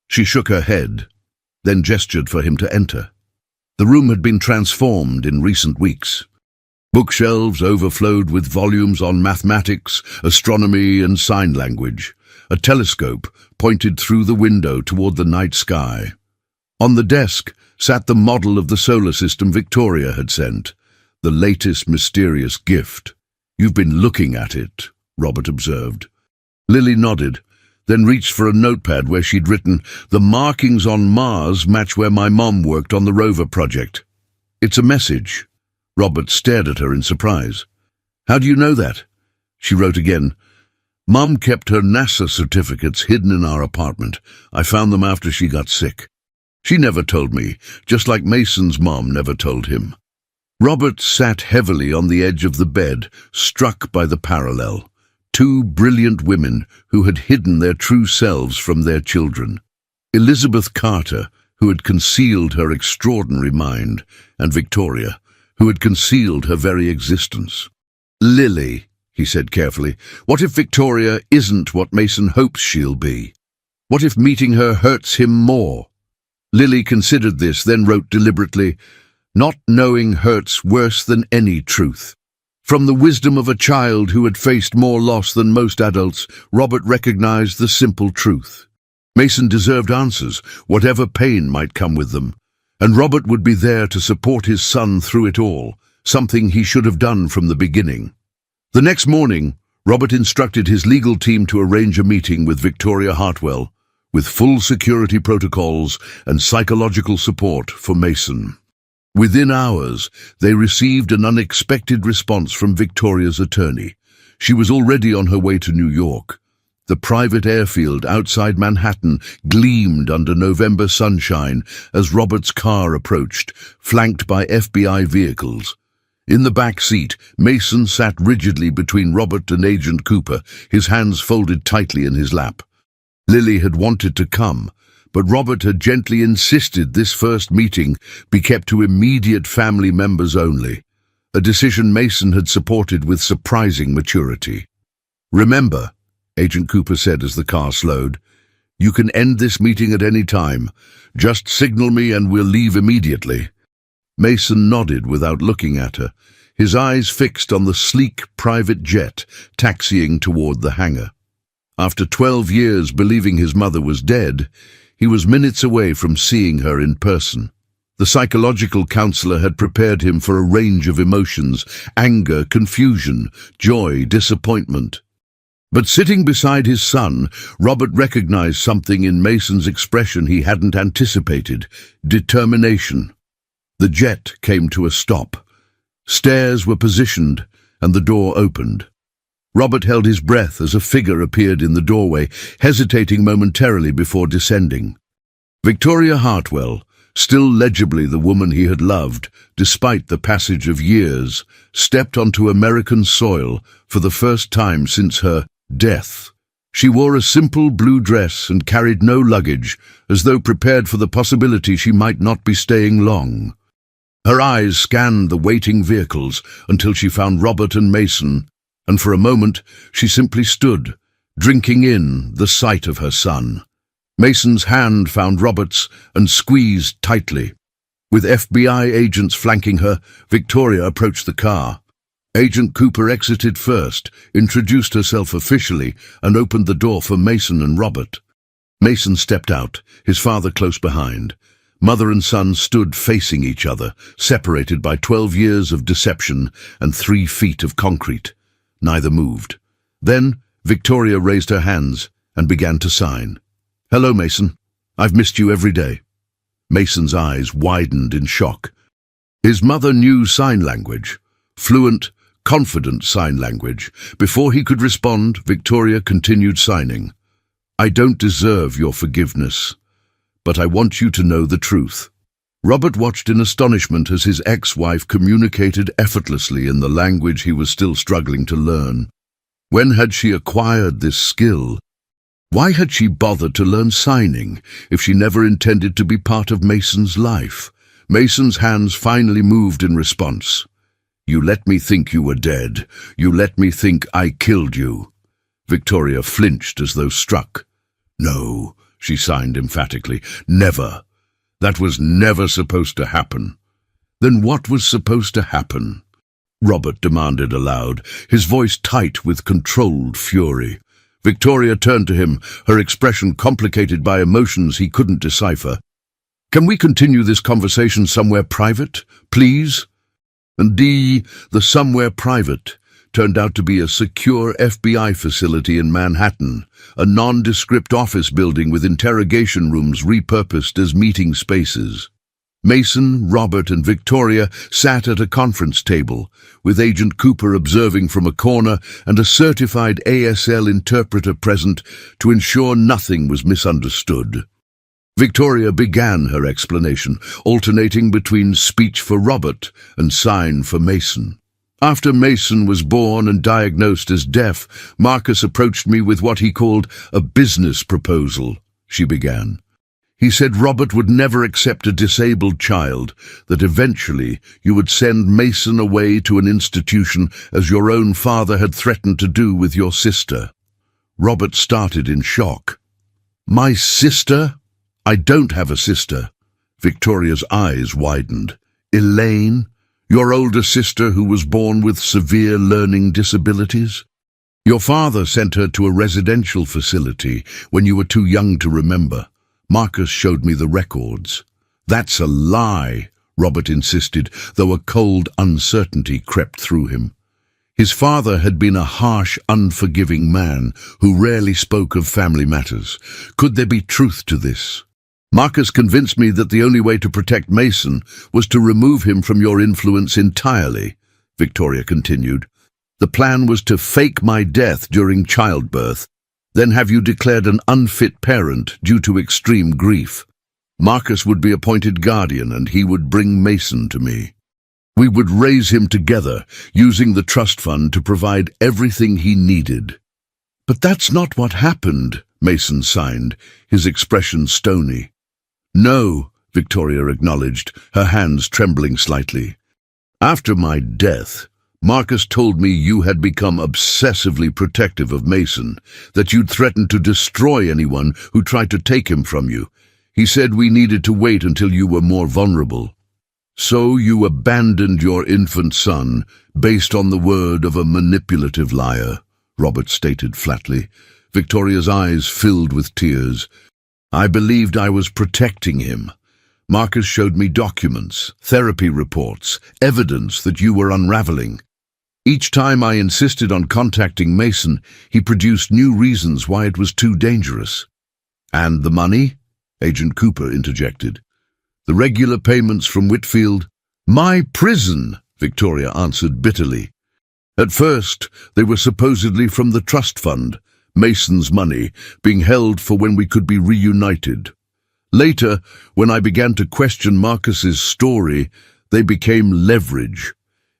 She shook her head, then gestured for him to enter. The room had been transformed in recent weeks. Bookshelves overflowed with volumes on mathematics, astronomy, and sign language. A telescope pointed through the window toward the night sky. On the desk sat the model of the solar system Victoria had sent, the latest mysterious gift. "You've been looking at it," Robert observed. Lily nodded, then reached for a notepad where she'd written, "The markings on Mars match where my mom worked on the rover project." "It's a message." Robert stared at her in surprise. "How do you know that?" She wrote again, "Mom kept her NASA certificates hidden in our apartment. I found them after she got sick. She never told me, just like Mason's mom never told him." Robert sat heavily on the edge of the bed, struck by the parallel. Two brilliant women who had hidden their true selves from their children. Elizabeth Carter, who had concealed her extraordinary mind, and Victoria, who had concealed her very existence. "Lily," he said carefully, "what if Victoria isn't what Mason hopes she'll be? What if meeting her hurts him more?" Lily considered this, then wrote deliberately, "Not knowing hurts worse than any truth." From the wisdom of a child who had faced more loss than most adults, Robert recognized the simple truth. Mason deserved answers, whatever pain might come with them, and Robert would be there to support his son through it all, something he should have done from the beginning. The next morning, Robert instructed his legal team to arrange a meeting with Victoria Hartwell, with full security protocols and psychological support for Mason. Within hours, they received an unexpected response from Victoria's attorney. She was already on her way to New York. The private airfield outside Manhattan gleamed under November sunshine as Robert's car approached, flanked by FBI vehicles. In the back seat, Mason sat rigidly between Robert and Agent Cooper, his hands folded tightly in his lap. Lily had wanted to come, but Robert had gently insisted this first meeting be kept to immediate family members only, a decision Mason had supported with surprising maturity. "Remember," Agent Cooper said as the car slowed, You can end this meeting at any time. Just signal me and we'll leave immediately." Mason nodded without looking at her, his eyes fixed on the sleek private jet taxiing toward the hangar. After 12 years believing his mother was dead, he was minutes away from seeing her in person. The psychological counselor had prepared him for a range of emotions: anger, confusion, joy, disappointment. But sitting beside his son, Robert recognized something in Mason's expression he hadn't anticipated: determination. The jet came to a stop. Stairs were positioned, and the door opened. Robert held his breath as a figure appeared in the doorway, hesitating momentarily before descending. Victoria Hartwell, still legibly the woman he had loved, despite the passage of years, stepped onto American soil for the first time since her death. She wore a simple blue dress and carried no luggage, as though prepared for the possibility she might not be staying long. Her eyes scanned the waiting vehicles until she found Robert and Mason, and for a moment she simply stood, drinking in the sight of her son. Mason's hand found Robert's and squeezed tightly. With FBI agents flanking her, Victoria approached the car. Agent Cooper exited first, introduced herself officially, and opened the door for Mason and Robert. Mason stepped out, his father close behind. Mother and son stood facing each other, separated by 12 years of deception and 3 feet of concrete. Neither moved. Then Victoria raised her hands and began to sign. "Hello, Mason. I've missed you every day." Mason's eyes widened in shock. His mother knew sign language, fluent, confident sign language. Before he could respond, Victoria continued signing. "I don't deserve your forgiveness, but I want you to know the truth." Robert watched in astonishment as his ex-wife communicated effortlessly in the language he was still struggling to learn. When had she acquired this skill? Why had she bothered to learn signing if she never intended to be part of Mason's life? Mason's hands finally moved in response. "You let me think you were dead. You let me think I killed you." Victoria flinched as though struck. "No," she signed emphatically. "Never. That was never supposed to happen." "Then what was supposed to happen?" Robert demanded aloud, his voice tight with controlled fury. Victoria turned to him, her expression complicated by emotions he couldn't decipher. "Can we continue this conversation somewhere private, please?" And the somewhere private turned out to be a secure FBI facility in Manhattan, a nondescript office building with interrogation rooms repurposed as meeting spaces. Mason, Robert, and Victoria sat at a conference table, with Agent Cooper observing from a corner and a certified ASL interpreter present to ensure nothing was misunderstood. Victoria began her explanation, alternating between speech for Robert and sign for Mason. "After Mason was born and diagnosed as deaf, Marcus approached me with what he called a business proposal," she began. "He said Robert would never accept a disabled child, that eventually you would send Mason away to an institution as your own father had threatened to do with your sister." Robert started in shock. "My sister? I don't have a sister." Victoria's eyes widened. "Elaine? Your older sister who was born with severe learning disabilities? Your father sent her to a residential facility when you were too young to remember. Marcus showed me the records." "That's a lie," Robert insisted, though a cold uncertainty crept through him. His father had been a harsh, unforgiving man who rarely spoke of family matters. Could there be truth to this? "Marcus convinced me that the only way to protect Mason was to remove him from your influence entirely," Victoria continued. "The plan was to fake my death during childbirth, then have you declared an unfit parent due to extreme grief. Marcus would be appointed guardian and he would bring Mason to me. We would raise him together, using the trust fund to provide everything he needed." "But that's not what happened," Mason signed, his expression stony. "No," Victoria acknowledged, her hands trembling slightly. "After my death, Marcus told me you had become obsessively protective of Mason, that you'd threatened to destroy anyone who tried to take him from you. He said we needed to wait until you were more vulnerable. So you abandoned your infant son based on the word of a manipulative liar, Robert stated flatly. Victoria's eyes filled with tears. I believed I was protecting him. Marcus showed me documents, therapy reports, evidence that you were unraveling. Each time I insisted on contacting Mason, he produced new reasons why it was too dangerous. And the money? Agent Cooper interjected. The regular payments from Whitfield? My prison, Victoria answered bitterly. At first, they were supposedly from the trust fund, Mason's money, being held for when we could be reunited. Later, when I began to question Marcus's story, they became leverage.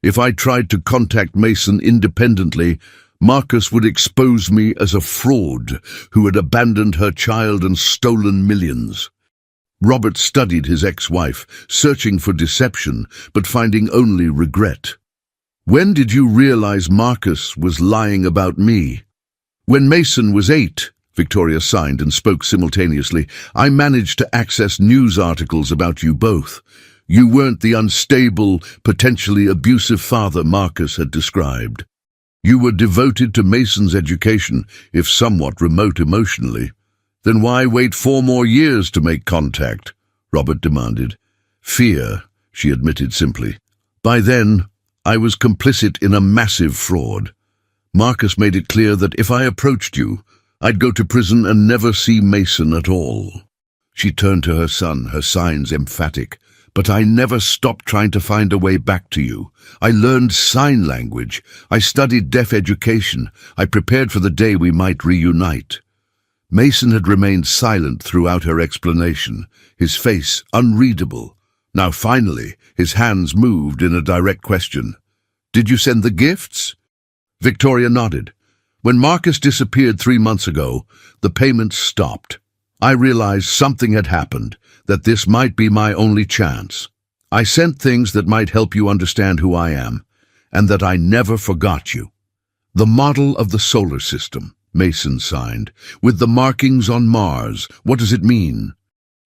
If I tried to contact Mason independently, Marcus would expose me as a fraud who had abandoned her child and stolen millions. Robert studied his ex-wife, searching for deception, but finding only regret. When did you realize Marcus was lying about me? When Mason was 8, Victoria signed and spoke simultaneously. I managed to access news articles about you both. You weren't the unstable, potentially abusive father Marcus had described. You were devoted to Mason's education, if somewhat remote emotionally. Then why wait 4 more years to make contact? Robert demanded. Fear, she admitted simply. By then, I was complicit in a massive fraud. Marcus made it clear that if I approached you, I'd go to prison and never see Mason at all. She turned to her son, her signs emphatic. But I never stopped trying to find a way back to you. I learned sign language. I studied deaf education. I prepared for the day we might reunite. Mason had remained silent throughout her explanation, his face unreadable. Now finally, his hands moved in a direct question. Did you send the gifts? Victoria nodded. When Marcus disappeared 3 months ago, the payments stopped. I realized something had happened, that this might be my only chance. I sent things that might help you understand who I am, and that I never forgot you. The model of the solar system, Mason signed, with the markings on Mars. What does it mean?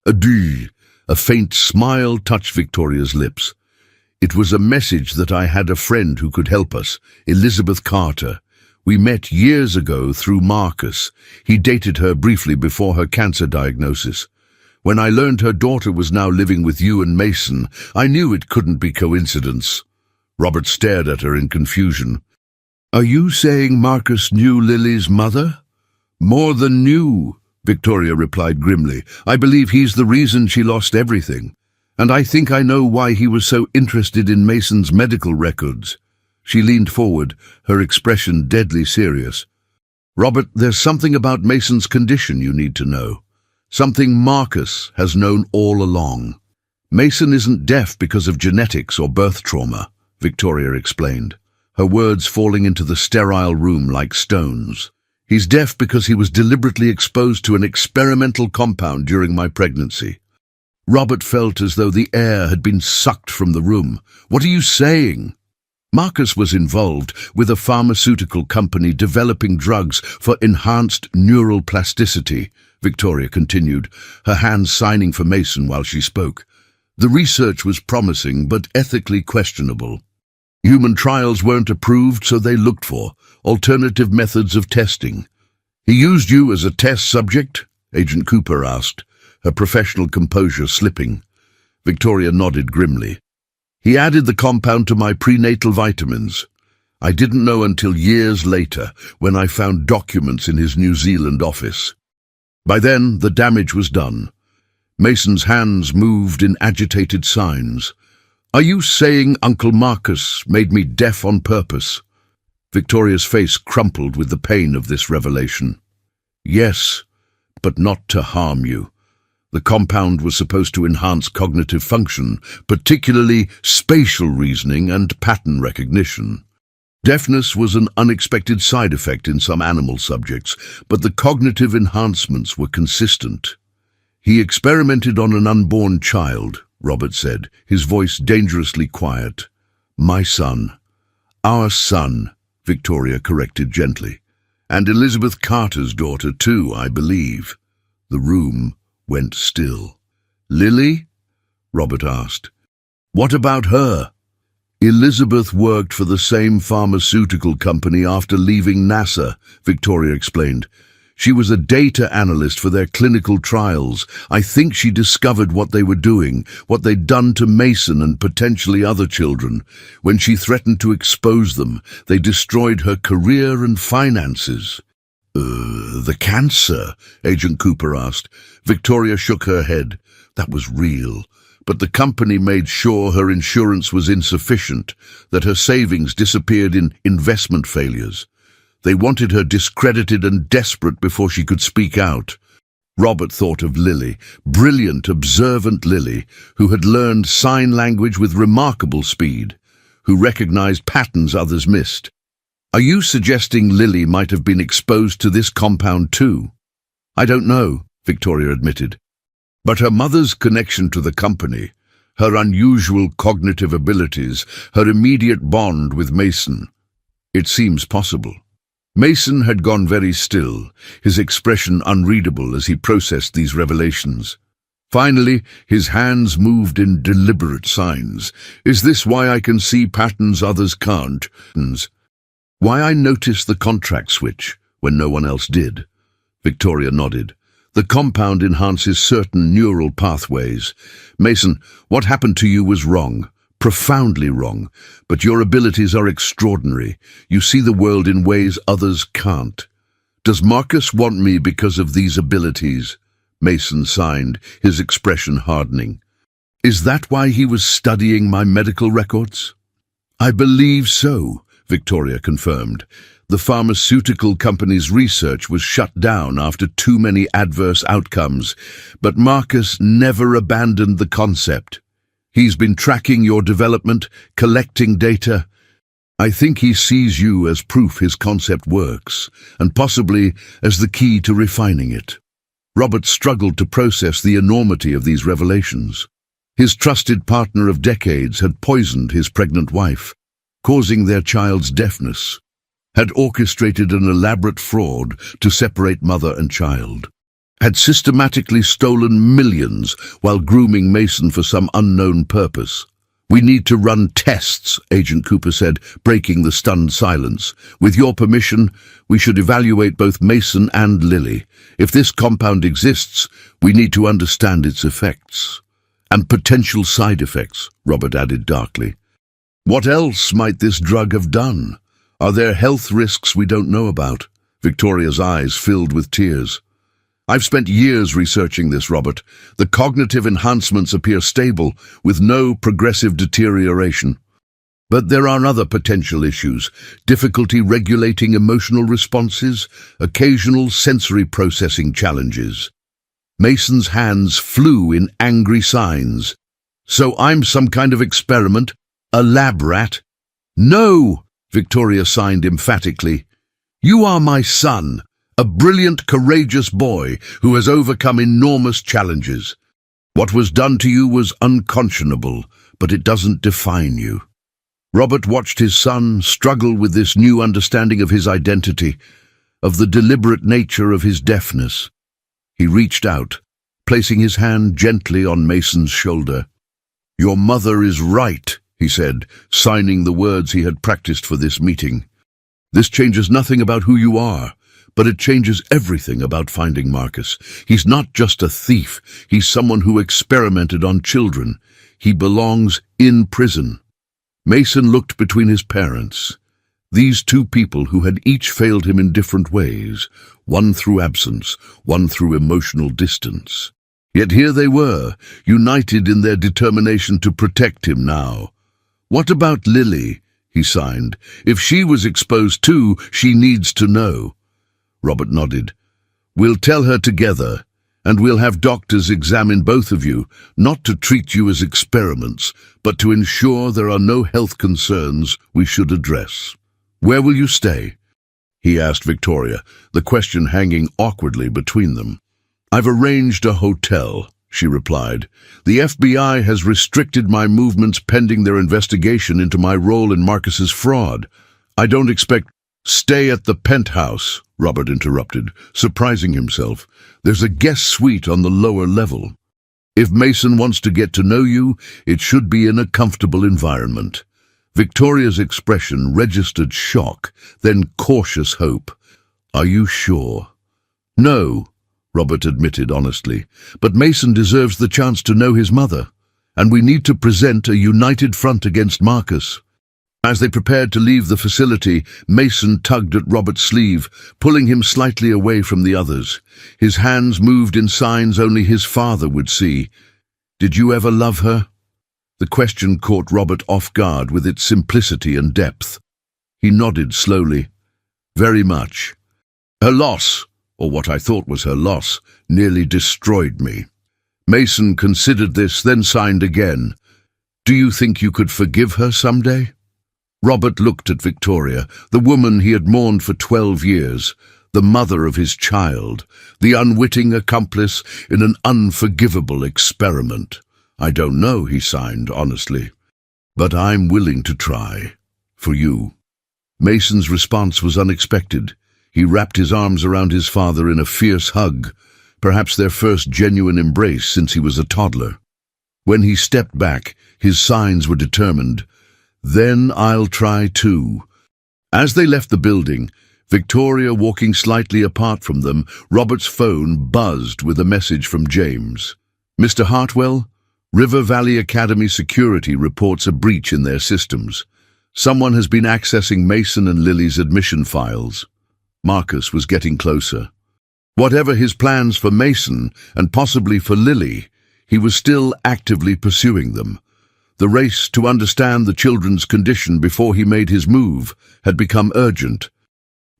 Adieu. A faint smile touched Victoria's lips. It was a message that I had a friend who could help us, Elizabeth Carter. We met years ago through Marcus. He dated her briefly before her cancer diagnosis. When I learned her daughter was now living with you and Mason, I knew it couldn't be coincidence. Robert stared at her in confusion. Are you saying Marcus knew Lily's mother? More than knew, Victoria replied grimly. I believe he's the reason she lost everything. And I think I know why he was so interested in Mason's medical records. She leaned forward, her expression deadly serious. Robert, there's something about Mason's condition you need to know. Something Marcus has known all along. Mason isn't deaf because of genetics or birth trauma, Victoria explained, her words falling into the sterile room like stones. He's deaf because he was deliberately exposed to an experimental compound during my pregnancy. Robert felt as though the air had been sucked from the room. What are you saying? Marcus was involved with a pharmaceutical company developing drugs for enhanced neural plasticity, Victoria continued, her hands signing for Mason while she spoke. The research was promising but ethically questionable. Human trials weren't approved, so they looked for alternative methods of testing. He used you as a test subject? Agent Cooper asked, her professional composure slipping. Victoria nodded grimly. He added the compound to my prenatal vitamins. I didn't know until years later, when I found documents in his New Zealand office. By then, the damage was done. Mason's hands moved in agitated signs. Are you saying Uncle Marcus made me deaf on purpose? Victoria's face crumpled with the pain of this revelation. Yes, but not to harm you. The compound was supposed to enhance cognitive function, particularly spatial reasoning and pattern recognition. Deafness was an unexpected side effect in some animal subjects, but the cognitive enhancements were consistent. He experimented on an unborn child, Robert said, his voice dangerously quiet. My son. Our son, Victoria corrected gently. And Elizabeth Carter's daughter too, I believe. The room went still. Lily? Robert asked. What about her? Elizabeth worked for the same pharmaceutical company after leaving NASA, Victoria explained. She was a data analyst for their clinical trials. I think she discovered what they were doing, what they'd done to Mason and potentially other children. When she threatened to expose them, they destroyed her career and finances. The cancer? Agent Cooper asked. Victoria shook her head. That was real. But the company made sure her insurance was insufficient, that her savings disappeared in investment failures. They wanted her discredited and desperate before she could speak out. Robert thought of Lily, brilliant, observant Lily, who had learned sign language with remarkable speed, who recognized patterns others missed. Are you suggesting Lily might have been exposed to this compound too? I don't know, Victoria admitted. But her mother's connection to the company, her unusual cognitive abilities, her immediate bond with Mason, it seems possible. Mason had gone very still, his expression unreadable as he processed these revelations. Finally, his hands moved in deliberate signs. Is this why I can see patterns others can't? Why I noticed the contract switch when no one else did? Victoria nodded. The compound enhances certain neural pathways. Mason, what happened to you was wrong. Profoundly wrong, but your abilities are extraordinary. You see the world in ways others can't. Does Marcus want me because of these abilities? Mason signed, his expression hardening. Is that why he was studying my medical records? I believe so, Victoria confirmed. The pharmaceutical company's research was shut down after too many adverse outcomes, but Marcus never abandoned the concept. He's been tracking your development, collecting data. I think he sees you as proof his concept works, and possibly as the key to refining it. Robert struggled to process the enormity of these revelations. His trusted partner of decades had poisoned his pregnant wife, causing their child's deafness, had orchestrated an elaborate fraud to separate mother and child, had systematically stolen millions while grooming Mason for some unknown purpose. We need to run tests, Agent Cooper said, breaking the stunned silence. With your permission, we should evaluate both Mason and Lily. If this compound exists, we need to understand its effects. And potential side effects, Robert added darkly. What else might this drug have done? Are there health risks we don't know about? Victoria's eyes filled with tears. I've spent years researching this, Robert. The cognitive enhancements appear stable, with no progressive deterioration. But there are other potential issues: difficulty regulating emotional responses, occasional sensory processing challenges. Mason's hands flew in angry signs. So I'm some kind of experiment? A lab rat? No, Victoria signed emphatically. You are my son. A brilliant, courageous boy who has overcome enormous challenges. What was done to you was unconscionable, but it doesn't define you. Robert watched his son struggle with this new understanding of his identity, of the deliberate nature of his deafness. He reached out, placing his hand gently on Mason's shoulder. Your mother is right, he said, signing the words he had practiced for this meeting. This changes nothing about who you are. But it changes everything about finding Marcus. He's not just a thief. He's someone who experimented on children. He belongs in prison. Mason looked between his parents. These two people who had each failed him in different ways, one through absence, one through emotional distance. Yet here they were, united in their determination to protect him now. What about Lily? He signed. If she was exposed too, she needs to know. Robert nodded. We'll tell her together, and we'll have doctors examine both of you, not to treat you as experiments, but to ensure there are no health concerns we should address. Where will you stay? He asked Victoria, the question hanging awkwardly between them. I've arranged a hotel, she replied. The FBI has restricted my movements pending their investigation into my role in Marcus's fraud. I don't expect— Stay at the penthouse, Robert interrupted, surprising himself. There's a guest suite on the lower level. If Mason wants to get to know you, it should be in a comfortable environment. Victoria's expression registered shock, then cautious hope. Are you sure? No, Robert admitted honestly, but Mason deserves the chance to know his mother, and we need to present a united front against Marcus. As they prepared to leave the facility, Mason tugged at Robert's sleeve, pulling him slightly away from the others. His hands moved in signs only his father would see. Did you ever love her? The question caught Robert off guard with its simplicity and depth. He nodded slowly. Very much. Her loss, or what I thought was her loss, nearly destroyed me. Mason considered this, then signed again. Do you think you could forgive her someday? Robert looked at Victoria, the woman he had mourned for 12 years, the mother of his child, the unwitting accomplice in an unforgivable experiment. I don't know, he signed honestly, but I'm willing to try. For you. Mason's response was unexpected. He wrapped his arms around his father in a fierce hug, perhaps their first genuine embrace since he was a toddler. When he stepped back, his signs were determined. Then I'll try too. As they left the building, Victoria walking slightly apart from them, Robert's phone buzzed with a message from James. Mr. Hartwell, River Valley Academy Security reports a breach in their systems. Someone has been accessing Mason and Lily's admission files. Marcus was getting closer. Whatever his plans for Mason, and possibly for Lily, he was still actively pursuing them. The race to understand the children's condition before he made his move had become urgent.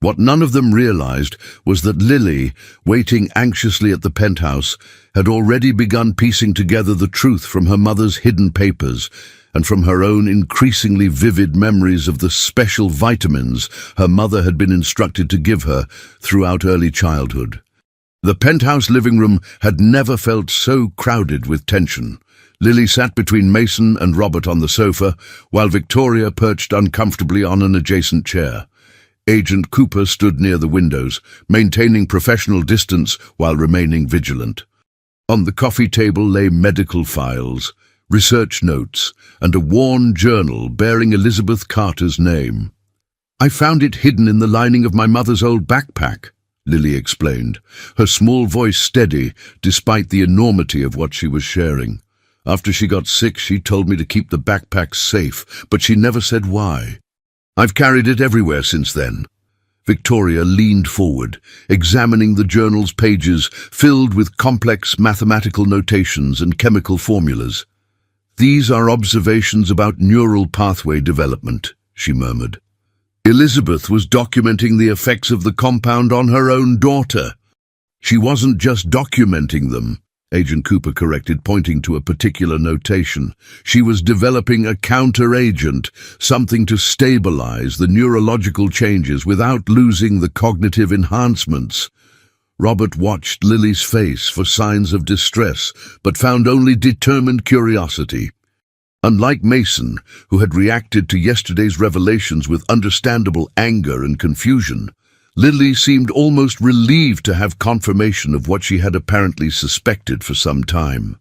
What none of them realized was that Lily, waiting anxiously at the penthouse, had already begun piecing together the truth from her mother's hidden papers and from her own increasingly vivid memories of the special vitamins her mother had been instructed to give her throughout early childhood. The penthouse living room had never felt so crowded with tension. Lily sat between Mason and Robert on the sofa, while Victoria perched uncomfortably on an adjacent chair. Agent Cooper stood near the windows, maintaining professional distance while remaining vigilant. On the coffee table lay medical files, research notes, and a worn journal bearing Elizabeth Carter's name. I found it hidden in the lining of my mother's old backpack, Lily explained, her small voice steady despite the enormity of what she was sharing. After she got sick, she told me to keep the backpack safe, but she never said why. I've carried it everywhere since then. Victoria leaned forward, examining the journal's pages filled with complex mathematical notations and chemical formulas. These are observations about neural pathway development, she murmured. Elizabeth was documenting the effects of the compound on her own daughter. She wasn't just documenting them, Agent Cooper corrected, pointing to a particular notation. She was developing a counter-agent, something to stabilize the neurological changes without losing the cognitive enhancements. Robert watched Lily's face for signs of distress, but found only determined curiosity. Unlike Mason, who had reacted to yesterday's revelations with understandable anger and confusion, Lily seemed almost relieved to have confirmation of what she had apparently suspected for some time.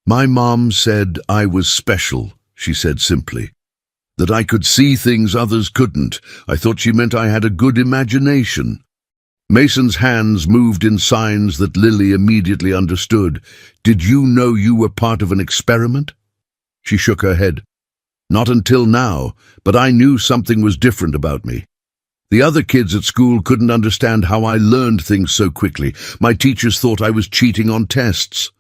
My mom said I was special, she said simply. That I could see things others couldn't. I thought she meant I had a good imagination. Mason's hands moved in signs that Lily immediately understood. Did you know you were part of an experiment? She shook her head. Not until now, but I knew something was different about me. The other kids at school couldn't understand how I learned things so quickly. My teachers thought I was cheating on tests.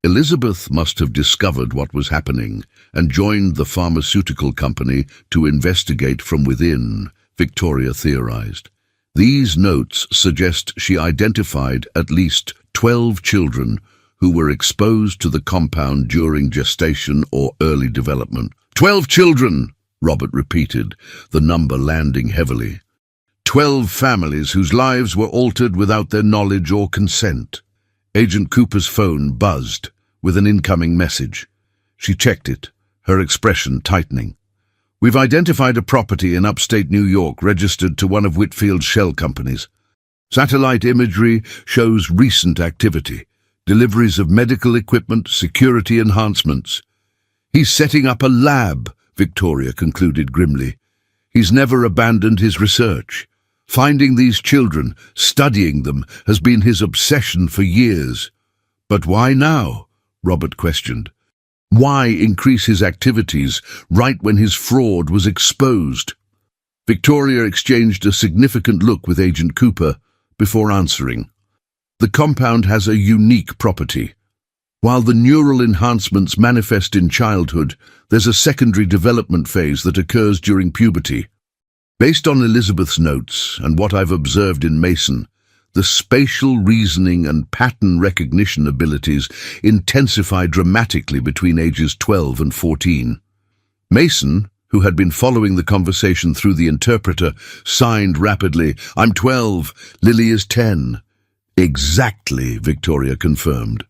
Elizabeth must have discovered what was happening and joined the pharmaceutical company to investigate from within, Victoria theorized. These notes suggest she identified at least 12 children who were exposed to the compound during gestation or early development. 12 children, Robert repeated, the number landing heavily. 12 families whose lives were altered without their knowledge or consent. Agent Cooper's phone buzzed. with an incoming message. She checked it, her expression tightening. "We've identified a property in upstate New York registered to one of Whitfield's shell companies. Satellite imagery shows recent activity, deliveries of medical equipment, security enhancements. He's setting up a lab," Victoria concluded grimly. "He's never abandoned his research. Finding these children, studying them, has been his obsession for years." "But why now?" Robert questioned. "Why increase his activities right when his fraud was exposed?" Victoria exchanged a significant look with Agent Cooper before answering. "The compound has a unique property. While the neural enhancements manifest in childhood, there's a secondary development phase that occurs during puberty. Based on Elizabeth's notes and what I've observed in Mason, the spatial reasoning and pattern recognition abilities intensify dramatically between ages 12 and 14. Mason, who had been following the conversation through the interpreter, signed rapidly, "I'm 12, Lily is 10. "Exactly," Victoria confirmed.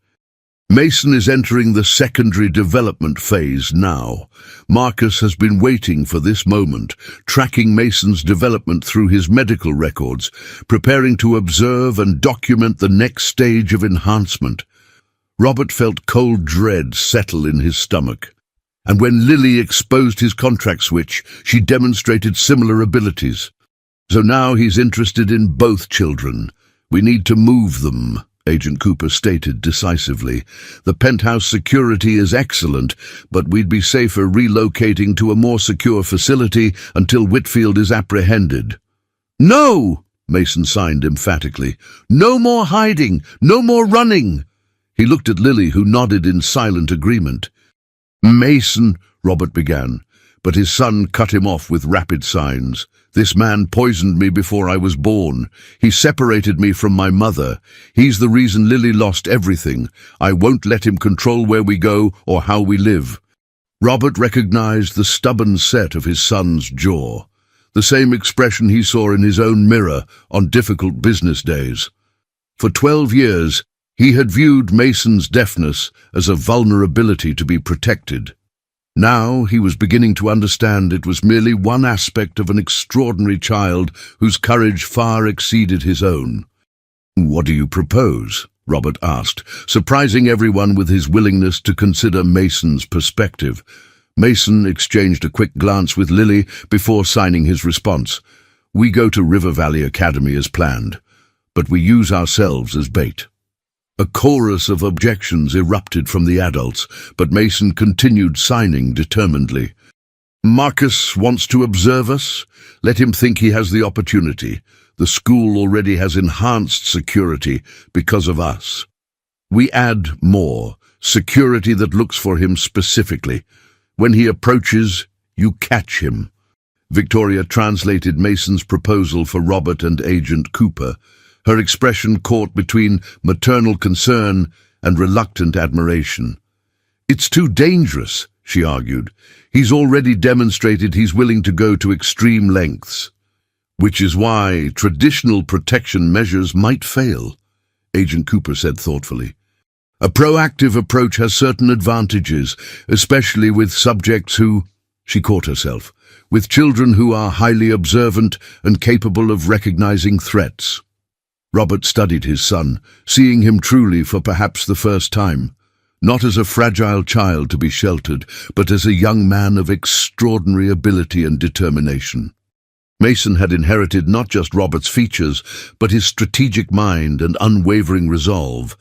"Mason is entering the secondary development phase now. Marcus has been waiting for this moment, tracking Mason's development through his medical records, preparing to observe and document the next stage of enhancement." Robert felt cold dread settle in his stomach. And when Lily exposed his contract switch, she demonstrated similar abilities. So now he's interested in both children. "We need to move them," Agent Cooper stated decisively. "The penthouse security is excellent, but we'd be safer relocating to a more secure facility until Whitfield is apprehended." "No!" Mason signed emphatically. "No more hiding, no more running." He looked at Lily, who nodded in silent agreement. "Mason," Robert began, but his son cut him off with rapid signs. "This man poisoned me before I was born. He separated me from my mother. He's the reason Lily lost everything. I won't let him control where we go or how we live." Robert recognized the stubborn set of his son's jaw, the same expression he saw in his own mirror on difficult business days. For 12 years, he had viewed Mason's deafness as a vulnerability to be protected. Now he was beginning to understand it was merely one aspect of an extraordinary child whose courage far exceeded his own. "What do you propose?" Robert asked, surprising everyone with his willingness to consider Mason's perspective. Mason exchanged a quick glance with Lily before signing his response. "We go to River Valley Academy as planned, but we use ourselves as bait." A chorus of objections erupted from the adults, but Mason continued signing determinedly. "Marcus wants to observe us? Let him think he has the opportunity. The school already has enhanced security because of us. We add more, security that looks for him specifically. When he approaches, you catch him." Victoria translated Mason's proposal for Robert and Agent Cooper, her expression caught between maternal concern and reluctant admiration. "It's too dangerous," she argued. "He's already demonstrated he's willing to go to extreme lengths." "Which is why traditional protection measures might fail," Agent Cooper said thoughtfully. "A proactive approach has certain advantages, especially with subjects who—" She caught herself. "With children who are highly observant and capable of recognizing threats." Robert studied his son, seeing him truly for perhaps the first time, not as a fragile child to be sheltered, but as a young man of extraordinary ability and determination. Mason had inherited not just Robert's features, but his strategic mind and unwavering resolve.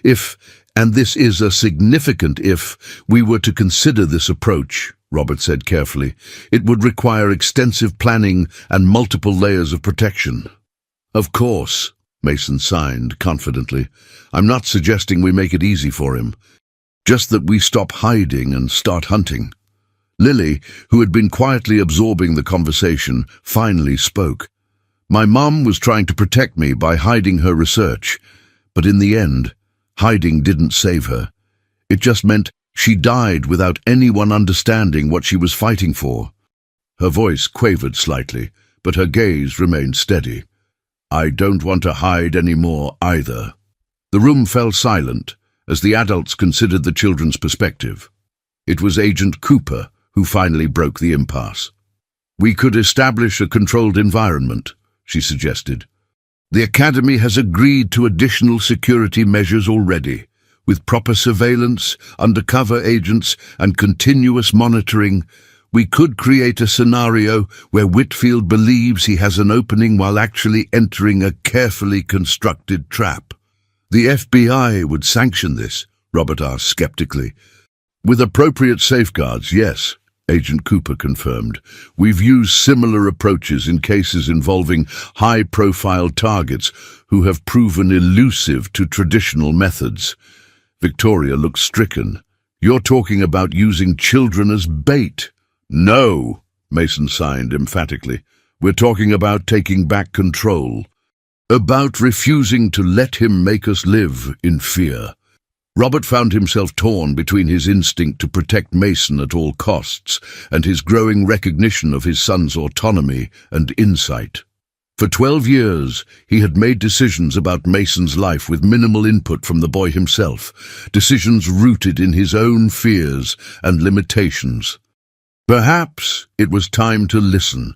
If, and this is a significant if, we were to consider this approach, Robert said carefully, it would require extensive planning and multiple layers of protection. "Of course," Mason signed confidently. "I'm not suggesting we make it easy for him, just that we stop hiding and start hunting." Lily, who had been quietly absorbing the conversation, finally spoke. "My mom was trying to protect me by hiding her research, but in the end, hiding didn't save her. It just meant she died without anyone understanding what she was fighting for." Her voice quavered slightly, but her gaze remained steady. "I don't want to hide anymore either." The room fell silent, as the adults considered the children's perspective. It was Agent Cooper who finally broke the impasse. "We could establish a controlled environment," she suggested. "The Academy has agreed to additional security measures already. With proper surveillance, undercover agents, and continuous monitoring, we could create a scenario where Whitfield believes he has an opening while actually entering a carefully constructed trap." "The FBI would sanction this?" Robert asked skeptically. "With appropriate safeguards, yes," Agent Cooper confirmed. "We've used similar approaches in cases involving high-profile targets who have proven elusive to traditional methods." Victoria looked stricken. "You're talking about using children as bait." "No," Mason signed emphatically. "We're talking about taking back control. About refusing to let him make us live in fear." Robert found himself torn between his instinct to protect Mason at all costs and his growing recognition of his son's autonomy and insight. For 12 years, he had made decisions about Mason's life with minimal input from the boy himself, decisions rooted in his own fears and limitations. "Perhaps it was time to listen.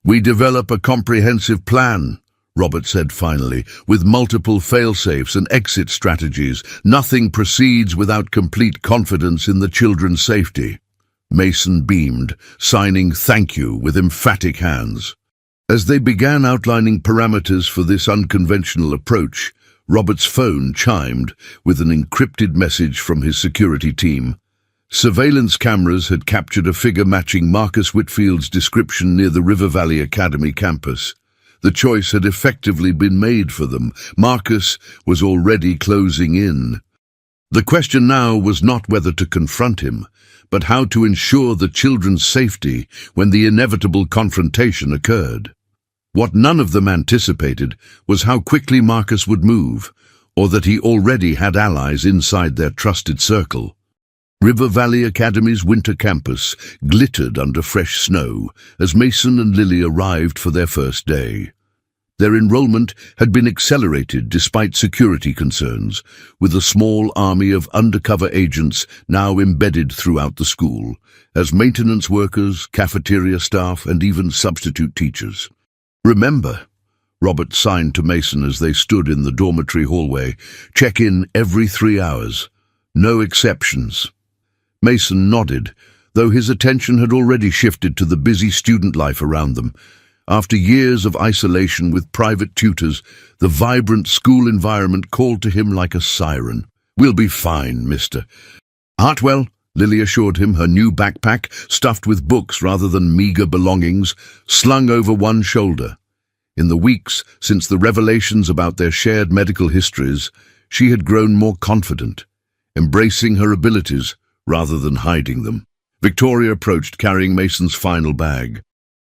We develop a comprehensive plan," Robert said finally, "with multiple fail-safes and exit strategies. Nothing proceeds without complete confidence in the children's safety." Mason beamed, signing "thank you" with emphatic hands. As they began outlining parameters for this unconventional approach, Robert's phone chimed with an encrypted message from his security team. Surveillance cameras had captured a figure matching Marcus Whitfield's description near the River Valley Academy campus. The choice had effectively been made for them. Marcus was already closing in. The question now was not whether to confront him, but how to ensure the children's safety when the inevitable confrontation occurred. What none of them anticipated was how quickly Marcus would move, or that he already had allies inside their trusted circle. River Valley Academy's winter campus glittered under fresh snow as Mason and Lily arrived for their first day. Their enrollment had been accelerated despite security concerns, with a small army of undercover agents now embedded throughout the school, as maintenance workers, cafeteria staff, and even substitute teachers. "Remember," Robert signed to Mason as they stood in the dormitory hallway, "check in every 3 hours. No exceptions." Mason nodded, though his attention had already shifted to the busy student life around them. After years of isolation with private tutors, the vibrant school environment called to him like a siren. "We'll be fine, mister." "Hartwell," Lily assured him, her new backpack, stuffed with books rather than meager belongings, slung over one shoulder. In the weeks since the revelations about their shared medical histories, she had grown more confident, embracing her abilities rather than hiding them. Victoria approached, carrying Mason's final bag.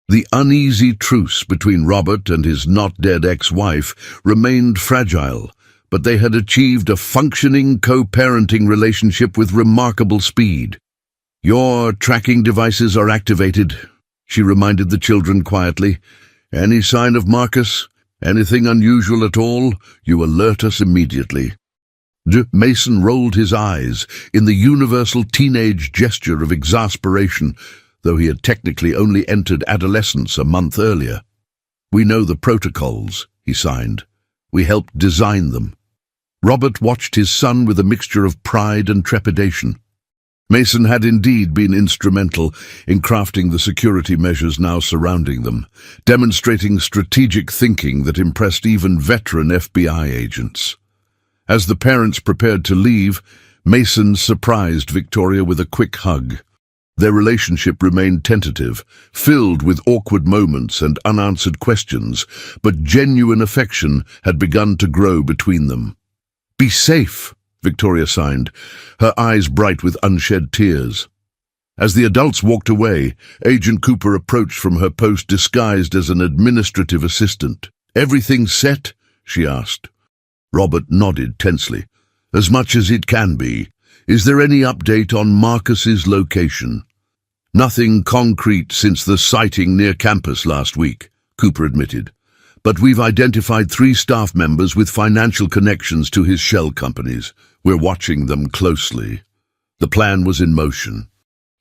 The uneasy truce between Robert and his not-dead ex-wife remained fragile, but they had achieved a functioning co-parenting relationship with remarkable speed. "Your tracking devices are activated," she reminded the children quietly. "Any sign of Marcus? Anything unusual at all? You alert us immediately." Mason rolled his eyes in the universal teenage gesture of exasperation, though he had technically only entered adolescence a month earlier. "We know the protocols," he signed. "We helped design them." Robert watched his son with a mixture of pride and trepidation. Mason had indeed been instrumental in crafting the security measures now surrounding them, demonstrating strategic thinking that impressed even veteran FBI agents. As the parents prepared to leave, Mason surprised Victoria with a quick hug. Their relationship remained tentative, filled with awkward moments and unanswered questions, but genuine affection had begun to grow between them. "Be safe," Victoria signed, her eyes bright with unshed tears. As the adults walked away, Agent Cooper approached from her post disguised as an administrative assistant. "Everything set?" she asked. Robert nodded tensely. "As much as it can be. Is there any update on Marcus's location?" "Nothing concrete since the sighting near campus last week," Cooper admitted. But we've identified 3 staff members with financial connections to his shell companies. We're watching them closely. The plan was in motion.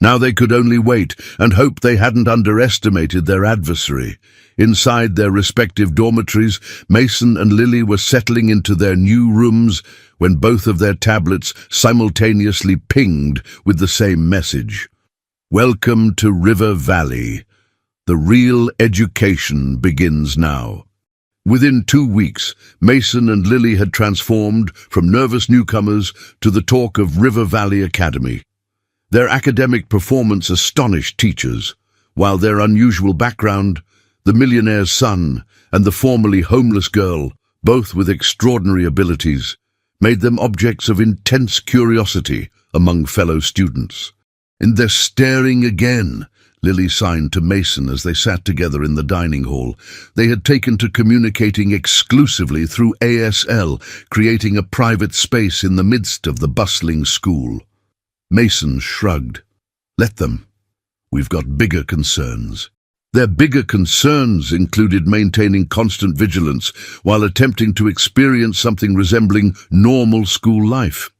Now they could only wait and hope they hadn't underestimated their adversary. Inside their respective dormitories, Mason and Lily were settling into their new rooms when both of their tablets simultaneously pinged with the same message. Welcome to River Valley. The real education begins now. Within 2 weeks, Mason and Lily had transformed from nervous newcomers to the talk of River Valley Academy. Their academic performance astonished teachers, while their unusual background, the millionaire's son and the formerly homeless girl, both with extraordinary abilities, made them objects of intense curiosity among fellow students. "And they're staring again," Lily signed to Mason as they sat together in the dining hall. They had taken to communicating exclusively through ASL, creating a private space in the midst of the bustling school. Mason shrugged. "Let them. We've got bigger concerns." Their bigger concerns included maintaining constant vigilance while attempting to experience something resembling normal school life.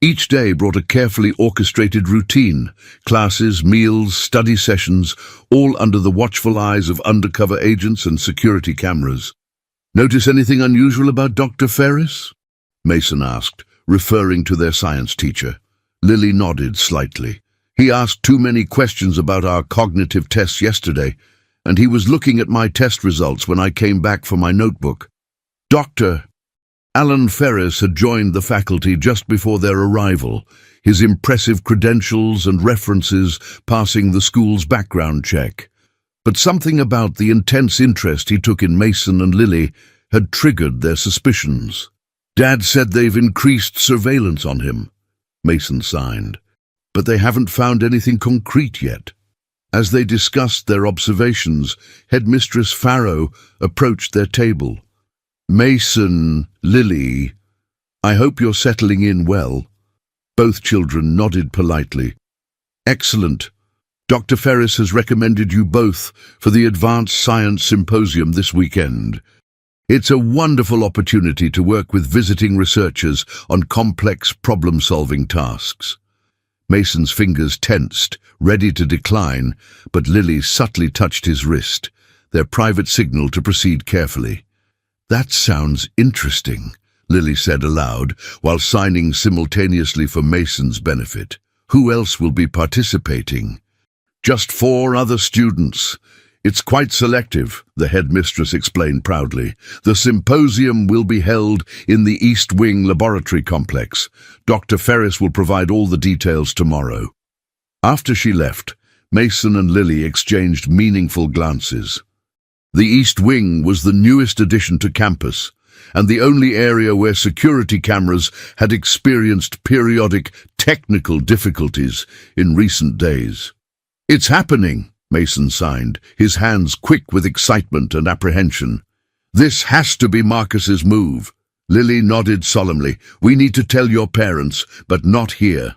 Each day brought a carefully orchestrated routine: classes, meals, study sessions, all under the watchful eyes of undercover agents and security cameras. "Notice anything unusual about Dr. Ferris?" Mason asked, referring to their science teacher. Lily nodded slightly. "He asked too many questions about our cognitive tests yesterday, and he was looking at my test results when I came back for my notebook." Dr. Alan Ferris had joined the faculty just before their arrival, his impressive credentials and references passing the school's background check. But something about the intense interest he took in Mason and Lily had triggered their suspicions. "Dad said they've increased surveillance on him," Mason signed, "but they haven't found anything concrete yet." As they discussed their observations, Headmistress Farrow approached their table. "Mason, Lily, I hope you're settling in well." Both children nodded politely. "Excellent. Dr. Ferris has recommended you both for the Advanced Science Symposium this weekend. It's a wonderful opportunity to work with visiting researchers on complex problem-solving tasks." Mason's fingers tensed, ready to decline, but Lily subtly touched his wrist, their private signal to proceed carefully. "That sounds interesting," Lily said aloud, while signing simultaneously for Mason's benefit. "Who else will be participating?" "Just 4 other students. It's quite selective," the headmistress explained proudly. "The symposium will be held in the East Wing Laboratory Complex. Dr. Ferris will provide all the details tomorrow." After she left, Mason and Lily exchanged meaningful glances. The East Wing was the newest addition to campus, and the only area where security cameras had experienced periodic technical difficulties in recent days. "It's happening," Mason signed, his hands quick with excitement and apprehension. "This has to be Marcus's move." Lily nodded solemnly. "We need to tell your parents, but not here."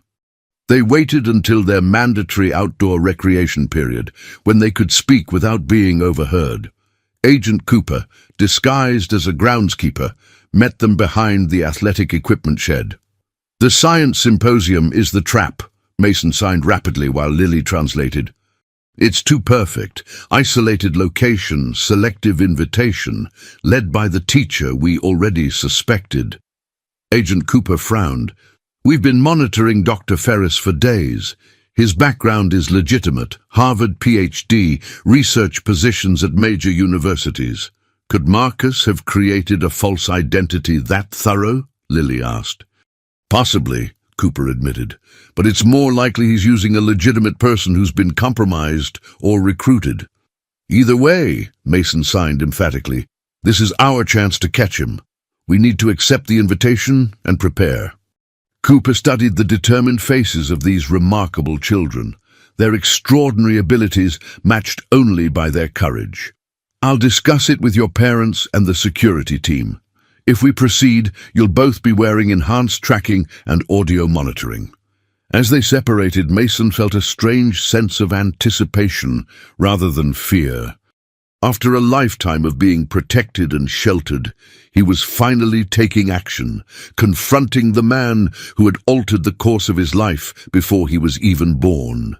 They waited until their mandatory outdoor recreation period, when they could speak without being overheard. Agent Cooper, disguised as a groundskeeper, met them behind the athletic equipment shed. "The science symposium is the trap," Mason signed rapidly while Lily translated. "It's too perfect. Isolated location, selective invitation, led by the teacher we already suspected." Agent Cooper frowned. "We've been monitoring Dr. Ferris for days. His background is legitimate, Harvard PhD, research positions at major universities. Could Marcus have created a false identity that thorough?" Lily asked. "Possibly," Cooper admitted, "but it's more likely he's using a legitimate person who's been compromised or recruited." "Either way," Mason signed emphatically, "this is our chance to catch him. We need to accept the invitation and prepare." Cooper studied the determined faces of these remarkable children, their extraordinary abilities matched only by their courage. "I'll discuss it with your parents and the security team. If we proceed, you'll both be wearing enhanced tracking and audio monitoring." As they separated, Mason felt a strange sense of anticipation rather than fear. After a lifetime of being protected and sheltered, he was finally taking action, confronting the man who had altered the course of his life before he was even born.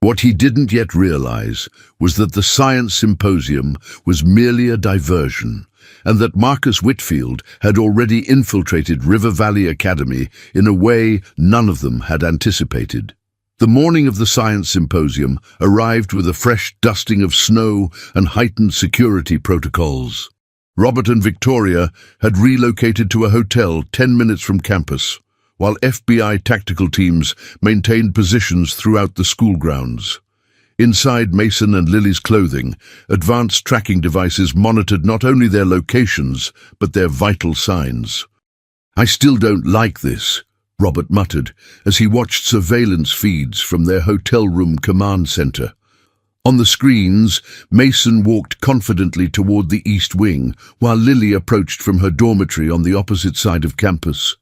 What he didn't yet realize was that the science symposium was merely a diversion, and that Marcus Whitfield had already infiltrated River Valley Academy in a way none of them had anticipated. The morning of the science symposium arrived with a fresh dusting of snow and heightened security protocols. Robert and Victoria had relocated to a hotel 10 minutes from campus, while FBI tactical teams maintained positions throughout the school grounds. Inside Mason and Lily's clothing, advanced tracking devices monitored not only their locations, but their vital signs. "I still don't like this," Robert muttered as he watched surveillance feeds from their hotel room command center. On the screens, Mason walked confidently toward the east wing, while Lily approached from her dormitory on the opposite side of campus.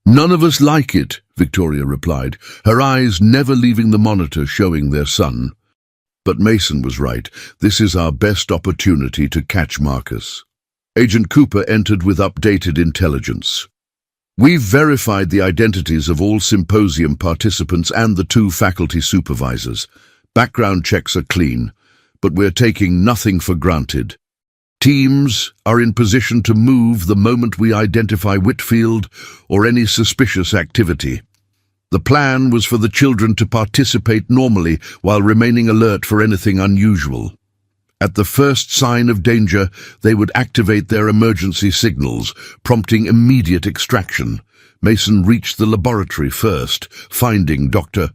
"None of us like it," Victoria replied, her eyes never leaving the monitor showing their son. But Mason was right. This is our best opportunity to catch Marcus. Agent Cooper entered with updated intelligence. "We've verified the identities of all symposium participants and the 2 faculty supervisors. Background checks are clean, but we're taking nothing for granted. Teams are in position to move the moment we identify Whitfield or any suspicious activity. The plan was for the children to participate normally while remaining alert for anything unusual. At the first sign of danger, they would activate their emergency signals, prompting immediate extraction. Mason reached the laboratory first, finding Dr.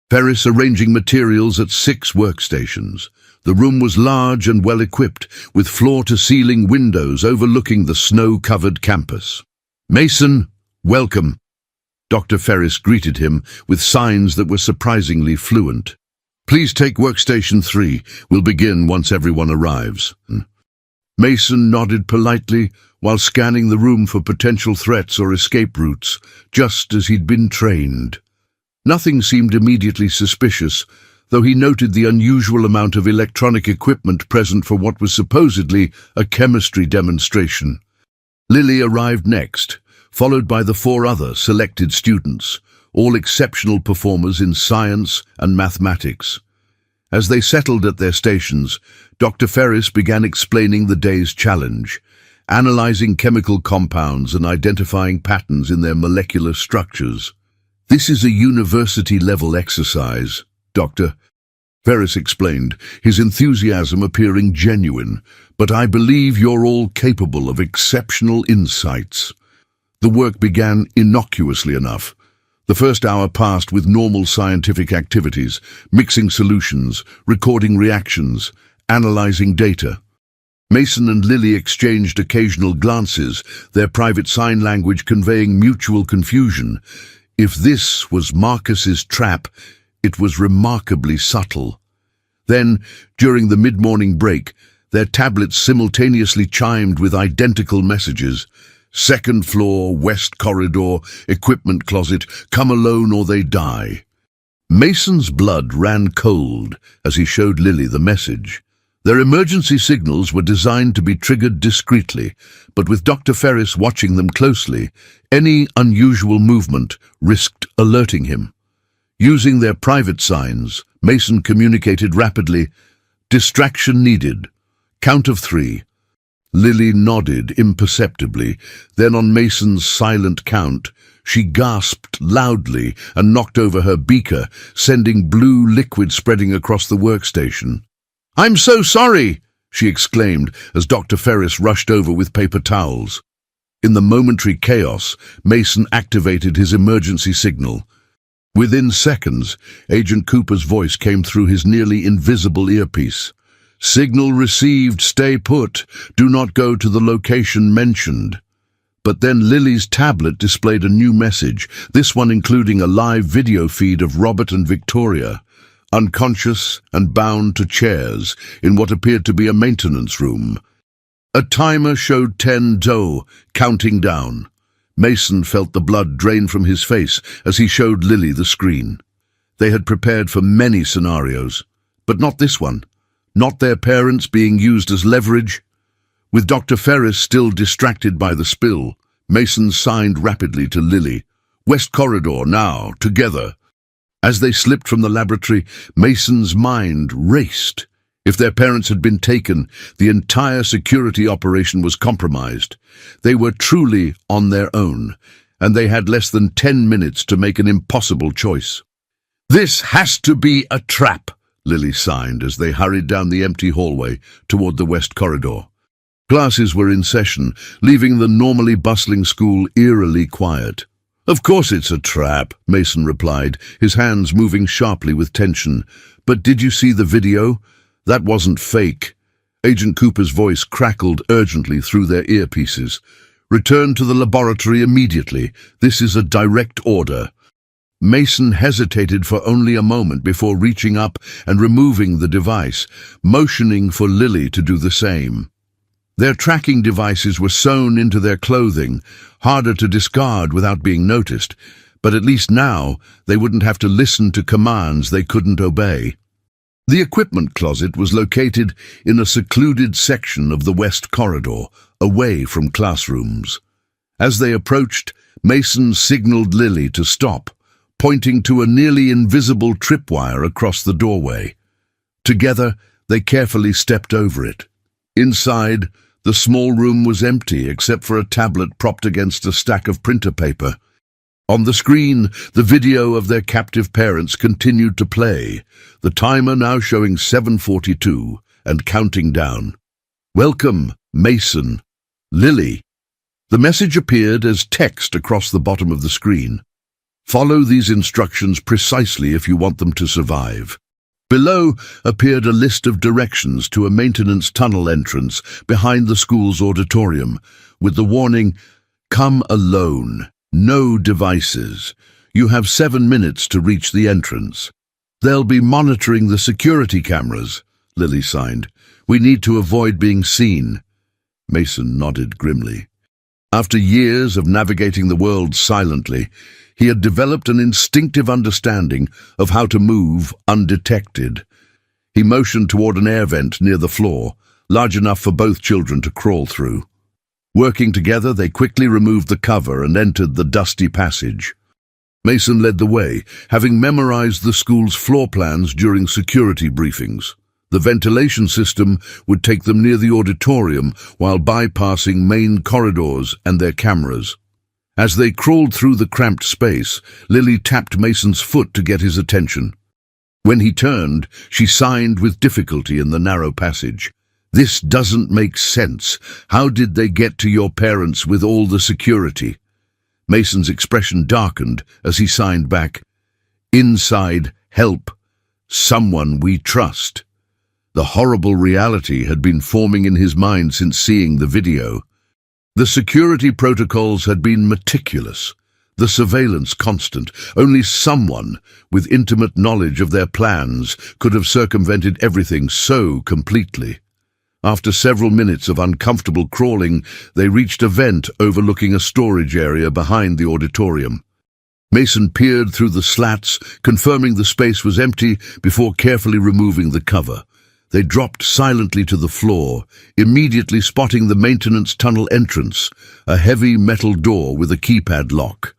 Ferris arranging materials at 6 workstations. The room was large and well-equipped, with floor-to-ceiling windows overlooking the snow-covered campus. "Mason, welcome." Dr. Ferris greeted him with signs that were surprisingly fluent. "Please take workstation 3. We'll begin once everyone arrives." Mason nodded politely while scanning the room for potential threats or escape routes, just as he'd been trained. Nothing seemed immediately suspicious, though he noted the unusual amount of electronic equipment present for what was supposedly a chemistry demonstration. Lily arrived next, followed by the 4 other selected students, all exceptional performers in science and mathematics. As they settled at their stations, Dr. Ferris began explaining the day's challenge, analyzing chemical compounds and identifying patterns in their molecular structures. "This is a university-level exercise, Dr. Ferris explained, his enthusiasm appearing genuine, "but I believe you're all capable of exceptional insights." The work began innocuously enough. The first hour passed with normal scientific activities, mixing solutions, recording reactions, analyzing data. Mason and Lily exchanged occasional glances, their private sign language conveying mutual confusion. If this was Marcus's trap, it was remarkably subtle. Then, during the mid-morning break, their tablets simultaneously chimed with identical messages. "Second floor, west corridor, equipment closet, come alone or they die." Mason's blood ran cold as he showed Lily the message. Their emergency signals were designed to be triggered discreetly, but with Dr. Ferris watching them closely, any unusual movement risked alerting him. Using their private signs, Mason communicated rapidly, "Distraction needed. Count of 3. Lily nodded imperceptibly. Then on Mason's silent count, she gasped loudly and knocked over her beaker, sending blue liquid spreading across the workstation. "I'm so sorry!" she exclaimed as Dr. Ferris rushed over with paper towels. In the momentary chaos, Mason activated his emergency signal. Within seconds, Agent Cooper's voice came through his nearly invisible earpiece. "Signal received, stay put. Do not go to the location mentioned." But then Lily's tablet displayed a new message, this one including a live video feed of Robert and Victoria, unconscious and bound to chairs in what appeared to be a maintenance room. A timer showed 10 counting down. Mason felt the blood drain from his face as he showed Lily the screen. They had prepared for many scenarios, but not this one. not their parents being used as leverage. With Dr. Ferris still distracted by the spill, Mason signed rapidly to Lily. "West Corridor now, together." As they slipped from the laboratory, Mason's mind raced. If their parents had been taken, the entire security operation was compromised. They were truly on their own, and they had less than 10 minutes to make an impossible choice. "This has to be a trap," Lily signed as they hurried down the empty hallway toward the West Corridor. Classes were in session, leaving the normally bustling school eerily quiet. "Of course it's a trap," Mason replied, his hands moving sharply with tension. "But did you see the video? That wasn't fake." Agent Cooper's voice crackled urgently through their earpieces. "Return to the laboratory immediately. This is a direct order." Mason hesitated for only a moment before reaching up and removing the device, motioning for Lily to do the same. Their tracking devices were sewn into their clothing, harder to discard without being noticed, but at least now they wouldn't have to listen to commands they couldn't obey. The equipment closet was located in a secluded section of the West Corridor, away from classrooms. As they approached, Mason signaled Lily to stop, pointing to a nearly invisible tripwire across the doorway. Together, they carefully stepped over it. Inside, the small room was empty except for a tablet propped against a stack of printer paper. On the screen, the video of their captive parents continued to play, the timer now showing 7:42 and counting down. "Welcome, Mason. Lily." The message appeared as text across the bottom of the screen. "Follow these instructions precisely if you want them to survive." Below appeared a list of directions to a maintenance tunnel entrance behind the school's auditorium, with the warning, "Come alone. No devices. You have 7 minutes to reach the entrance." "They'll be monitoring the security cameras," Lily signed. "We need to avoid being seen." Mason nodded grimly. After years of navigating the world silently, he had developed an instinctive understanding of how to move undetected. He motioned toward an air vent near the floor, large enough for both children to crawl through. Working together, they quickly removed the cover and entered the dusty passage. Mason led the way, having memorized the school's floor plans during security briefings. The ventilation system would take them near the auditorium while bypassing main corridors and their cameras. As they crawled through the cramped space, Lily tapped Mason's foot to get his attention. When he turned, she signed with difficulty in the narrow passage. "This doesn't make sense. How did they get to your parents with all the security?" Mason's expression darkened as he signed back, "Inside help. Someone we trust." The horrible reality had been forming in his mind since seeing the video. The security protocols had been meticulous, the surveillance constant. Only someone with intimate knowledge of their plans could have circumvented everything so completely. After several minutes of uncomfortable crawling, they reached a vent overlooking a storage area behind the auditorium. Mason peered through the slats, confirming the space was empty before carefully removing the cover. They dropped silently to the floor, immediately spotting the maintenance tunnel entrance, a heavy metal door with a keypad lock.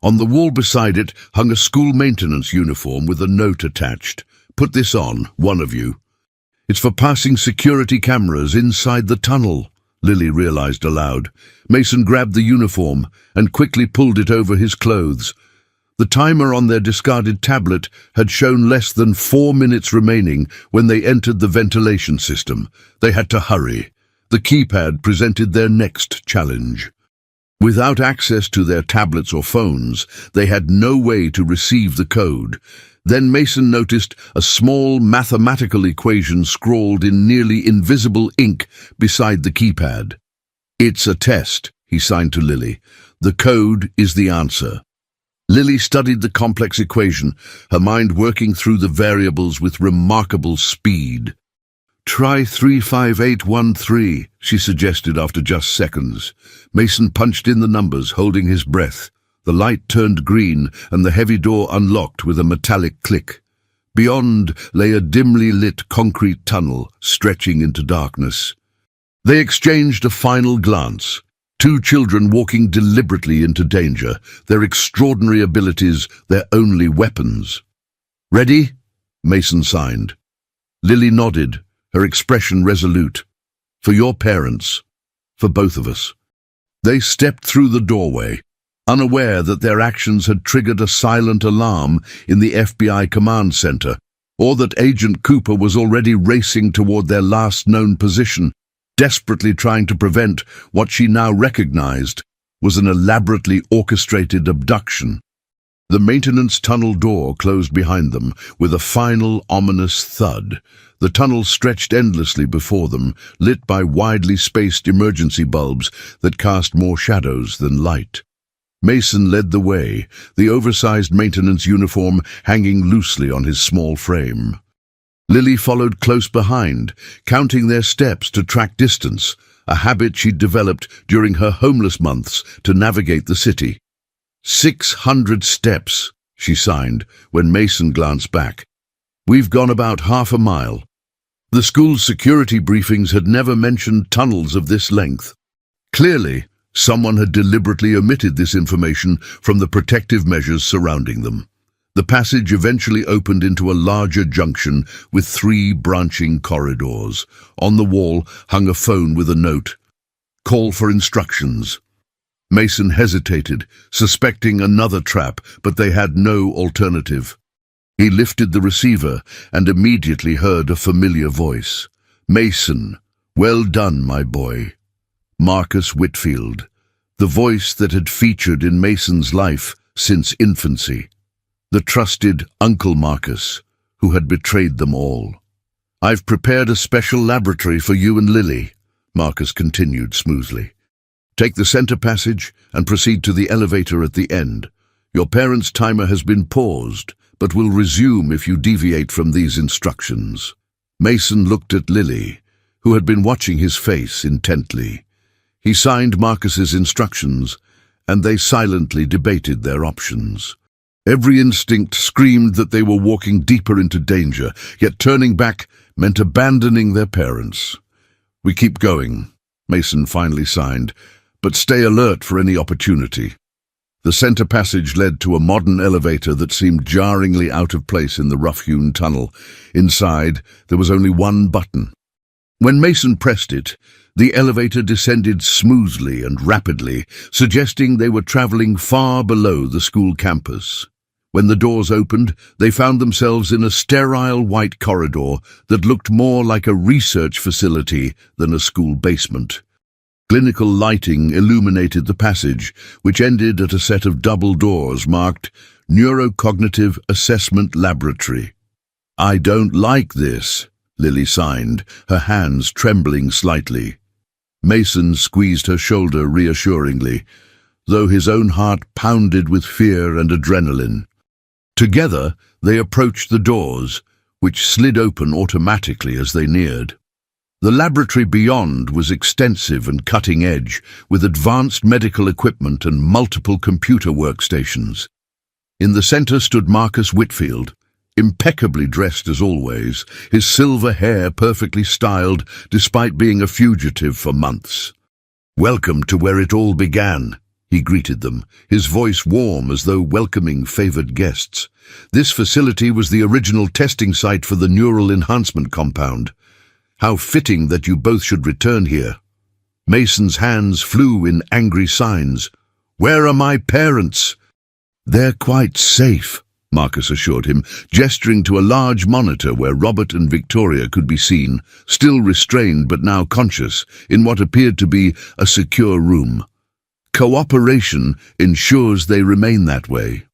On the wall beside it hung a school maintenance uniform with a note attached. "Put this on, one of you. It's for passing security cameras inside the tunnel," Lily realized aloud. Mason grabbed the uniform and quickly pulled it over his clothes. The timer on their discarded tablet had shown less than 4 minutes remaining when they entered the ventilation system. They had to hurry. The keypad presented their next challenge. Without access to their tablets or phones, they had no way to receive the code. Then Mason noticed a small mathematical equation scrawled in nearly invisible ink beside the keypad. "It's a test," he signed to Lily. "The code is the answer." Lily studied the complex equation, her mind working through the variables with remarkable speed. "Try 35813, she suggested after just seconds. Mason punched in the numbers, holding his breath. The light turned green, and the heavy door unlocked with a metallic click. Beyond lay a dimly lit concrete tunnel stretching into darkness. They exchanged a final glance. Two children walking deliberately into danger, their extraordinary abilities their only weapons. "Ready?" Mason signed. Lily nodded, her expression resolute. "For your parents. For both of us." They stepped through the doorway, unaware that their actions had triggered a silent alarm in the FBI command center, or that Agent Cooper was already racing toward their last known position, desperately trying to prevent what she now recognized was an elaborately orchestrated abduction. The maintenance tunnel door closed behind them with a final ominous thud. The tunnel stretched endlessly before them, lit by widely spaced emergency bulbs that cast more shadows than light. Mason led the way, the oversized maintenance uniform hanging loosely on his small frame. Lily followed close behind, counting their steps to track distance, a habit she'd developed during her homeless months to navigate the city. 600 steps, she signed when Mason glanced back. "We've gone about half a mile." The school's security briefings had never mentioned tunnels of this length. Clearly, someone had deliberately omitted this information from the protective measures surrounding them. The passage eventually opened into a larger junction with 3 branching corridors. On the wall hung a phone with a note, "Call for instructions." Mason hesitated, suspecting another trap, but they had no alternative. He lifted the receiver and immediately heard a familiar voice. "Mason, well done, my boy." Marcus Whitfield, the voice that had featured in Mason's life since infancy. The trusted Uncle Marcus, who had betrayed them all. "I've prepared a special laboratory for you and Lily," Marcus continued smoothly. "Take the center passage and proceed to the elevator at the end. Your parents' timer has been paused, but will resume if you deviate from these instructions." Mason looked at Lily, who had been watching his face intently. He signed Marcus's instructions, and they silently debated their options. Every instinct screamed that they were walking deeper into danger, yet turning back meant abandoning their parents. "We keep going," Mason finally signed, "but stay alert for any opportunity." The center passage led to a modern elevator that seemed jarringly out of place in the rough-hewn tunnel. Inside, there was only one button. When Mason pressed it, the elevator descended smoothly and rapidly, suggesting they were traveling far below the school campus. When the doors opened, they found themselves in a sterile white corridor that looked more like a research facility than a school basement. Clinical lighting illuminated the passage, which ended at a set of double doors marked Neurocognitive Assessment Laboratory. "I don't like this," Lily signed, her hands trembling slightly. Mason squeezed her shoulder reassuringly, though his own heart pounded with fear and adrenaline. Together, they approached the doors, which slid open automatically as they neared. The laboratory beyond was extensive and cutting-edge, with advanced medical equipment and multiple computer workstations. In the center stood Marcus Whitfield, impeccably dressed as always, his silver hair perfectly styled despite being a fugitive for months. "Welcome to where it all began," he greeted them, his voice warm as though welcoming favored guests. "This facility was the original testing site for the neural enhancement compound. How fitting that you both should return here." Mason's hands flew in angry signs. "Where are my parents?" "They're quite safe," Marcus assured him, gesturing to a large monitor where Robert and Victoria could be seen, still restrained but now conscious, in what appeared to be a secure room. "Cooperation ensures they remain that way."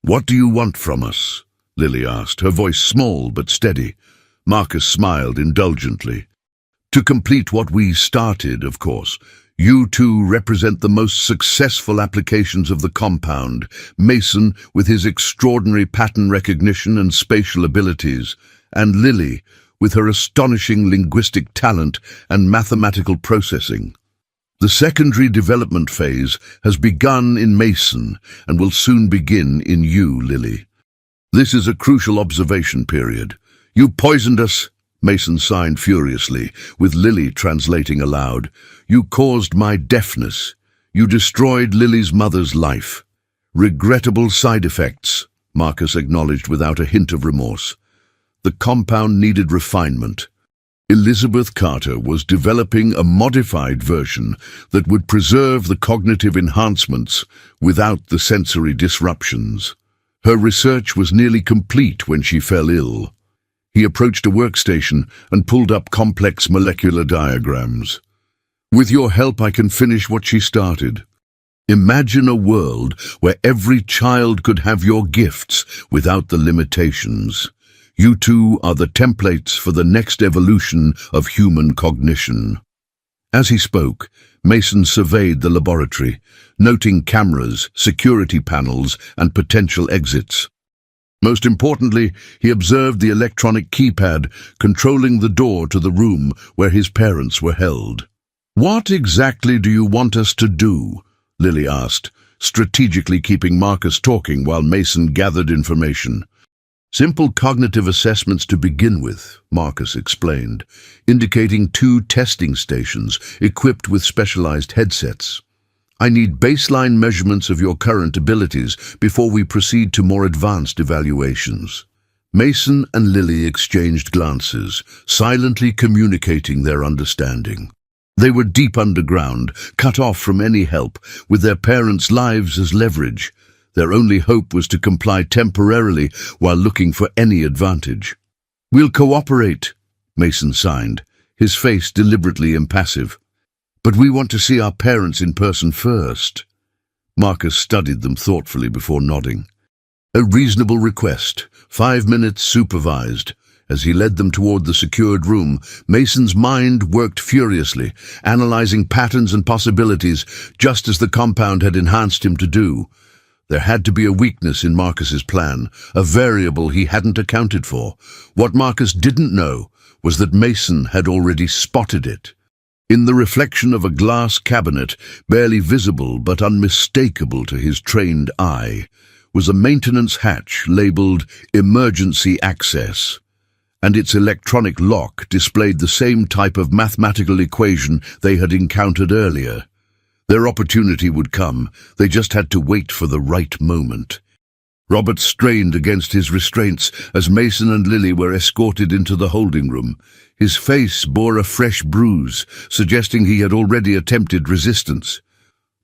"What do you want from us?" Lily asked, her voice small but steady. Marcus smiled indulgently. "To complete what we started, of course. You two represent the most successful applications of the compound, Mason with his extraordinary pattern recognition and spatial abilities, and Lily with her astonishing linguistic talent and mathematical processing. The secondary development phase has begun in Mason and will soon begin in you, Lily. This is a crucial observation period. You poisoned us, Mason signed furiously, with Lily translating aloud. You caused my deafness. You destroyed Lily's mother's life. Regrettable side effects, Marcus acknowledged without a hint of remorse. The compound needed refinement. Elizabeth Carter was developing a modified version that would preserve the cognitive enhancements without the sensory disruptions. Her research was nearly complete when she fell ill. He approached a workstation and pulled up complex molecular diagrams. With your help, I can finish what she started. Imagine a world where every child could have your gifts without the limitations. You two are the templates for the next evolution of human cognition. As he spoke, Mason surveyed the laboratory, noting cameras, security panels, and potential exits. Most importantly, he observed the electronic keypad controlling the door to the room where his parents were held. "What exactly do you want us to do?" Lily asked, strategically keeping Marcus talking while Mason gathered information. "Simple cognitive assessments to begin with," Marcus explained, indicating 2 testing stations equipped with specialized headsets. "I need baseline measurements of your current abilities before we proceed to more advanced evaluations." Mason and Lily exchanged glances, silently communicating their understanding. They were deep underground, cut off from any help, with their parents' lives as leverage. Their only hope was to comply temporarily while looking for any advantage. "We'll cooperate," Mason signed, his face deliberately impassive. "But we want to see our parents in person first." Marcus studied them thoughtfully before nodding. "A reasonable request, 5 minutes supervised." As he led them toward the secured room, Mason's mind worked furiously, analyzing patterns and possibilities, just as the compound had enhanced him to do. There had to be a weakness in Marcus's plan, a variable he hadn't accounted for. What Marcus didn't know was that Mason had already spotted it. In the reflection of a glass cabinet, barely visible but unmistakable to his trained eye, was a maintenance hatch labeled Emergency Access, and its electronic lock displayed the same type of mathematical equation they had encountered earlier. Their opportunity would come, they just had to wait for the right moment. Robert strained against his restraints as Mason and Lily were escorted into the holding room. His face bore a fresh bruise, suggesting he had already attempted resistance.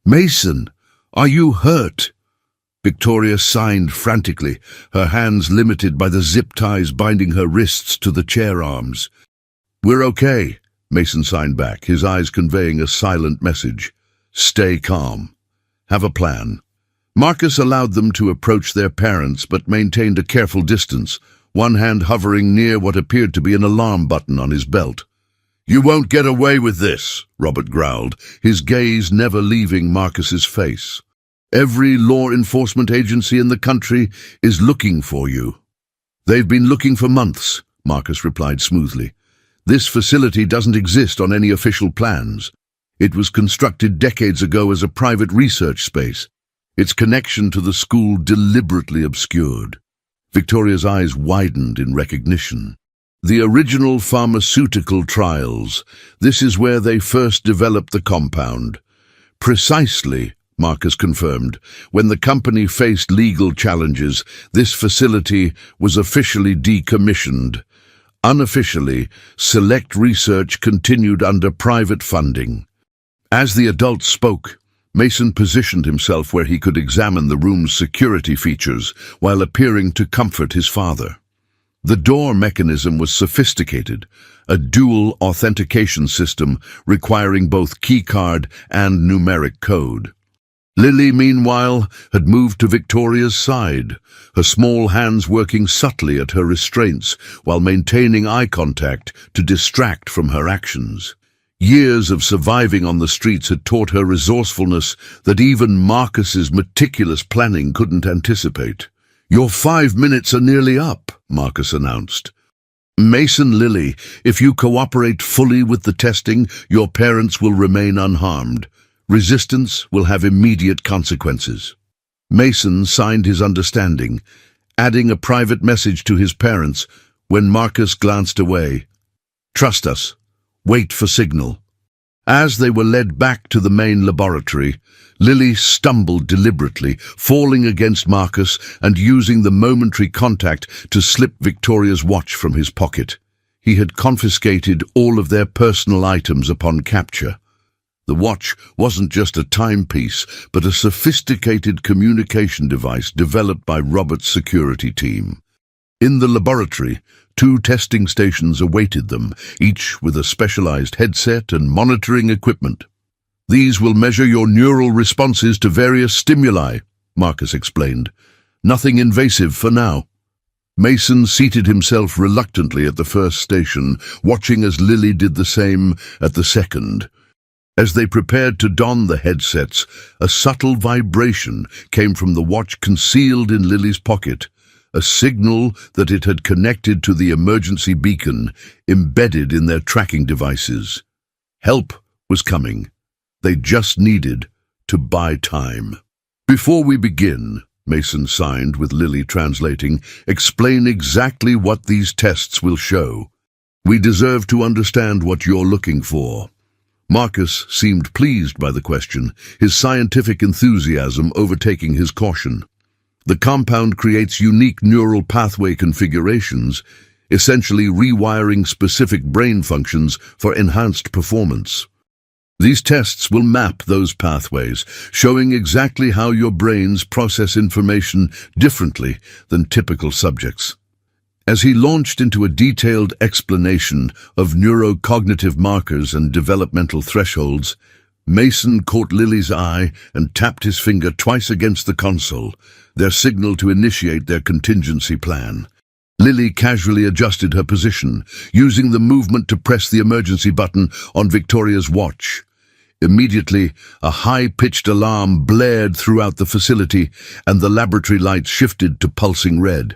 "Mason, are you hurt?" Victoria signed frantically, her hands limited by the zip ties binding her wrists to the chair arms. "We're okay," Mason signed back, his eyes conveying a silent message. "Stay calm. Have a plan." Marcus allowed them to approach their parents but maintained a careful distance, one hand hovering near what appeared to be an alarm button on his belt. "You won't get away with this," Robert growled, his gaze never leaving Marcus's face. "Every law enforcement agency in the country is looking for you." "They've been looking for months," Marcus replied smoothly. "This facility doesn't exist on any official plans. It was constructed decades ago as a private research space, its connection to the school deliberately obscured." Victoria's eyes widened in recognition. "The original pharmaceutical trials. This is where they first developed the compound." "Precisely," Marcus confirmed. "When the company faced legal challenges, this facility was officially decommissioned. Unofficially, select research continued under private funding." As the adult spoke, Mason positioned himself where he could examine the room's security features while appearing to comfort his father. The door mechanism was sophisticated, a dual authentication system requiring both keycard and numeric code. Lily, meanwhile, had moved to Victoria's side, her small hands working subtly at her restraints while maintaining eye contact to distract from her actions. Years of surviving on the streets had taught her resourcefulness that even Marcus's meticulous planning couldn't anticipate. "Your 5 minutes are nearly up," Marcus announced. "Mason, Lily, if you cooperate fully with the testing, your parents will remain unharmed. Resistance will have immediate consequences." Mason signed his understanding, adding a private message to his parents when Marcus glanced away. "Trust us. Wait for signal." As they were led back to the main laboratory, Lily stumbled deliberately, falling against Marcus and using the momentary contact to slip Victoria's watch from his pocket. He had confiscated all of their personal items upon capture. The watch wasn't just a timepiece, but a sophisticated communication device developed by Robert's security team. In the laboratory, 2 testing stations awaited them, each with a specialized headset and monitoring equipment. "These will measure your neural responses to various stimuli," Marcus explained. "Nothing invasive for now." Mason seated himself reluctantly at the first station, watching as Lily did the same at the second. As they prepared to don the headsets, a subtle vibration came from the watch concealed in Lily's pocket, a signal that it had connected to the emergency beacon embedded in their tracking devices. Help was coming. They just needed to buy time. "Before we begin," Mason signed with Lily translating, "explain exactly what these tests will show. We deserve to understand what you're looking for." Marcus seemed pleased by the question, his scientific enthusiasm overtaking his caution. The compound creates unique neural pathway configurations, essentially rewiring specific brain functions for enhanced performance. These tests will map those pathways, showing exactly how your brains process information differently than typical subjects. As he launched into a detailed explanation of neurocognitive markers and developmental thresholds, Mason caught Lily's eye and tapped his finger twice against the console, their signal to initiate their contingency plan. Lily casually adjusted her position, using the movement to press the emergency button on Victoria's watch. Immediately, a high-pitched alarm blared throughout the facility, and the laboratory lights shifted to pulsing red.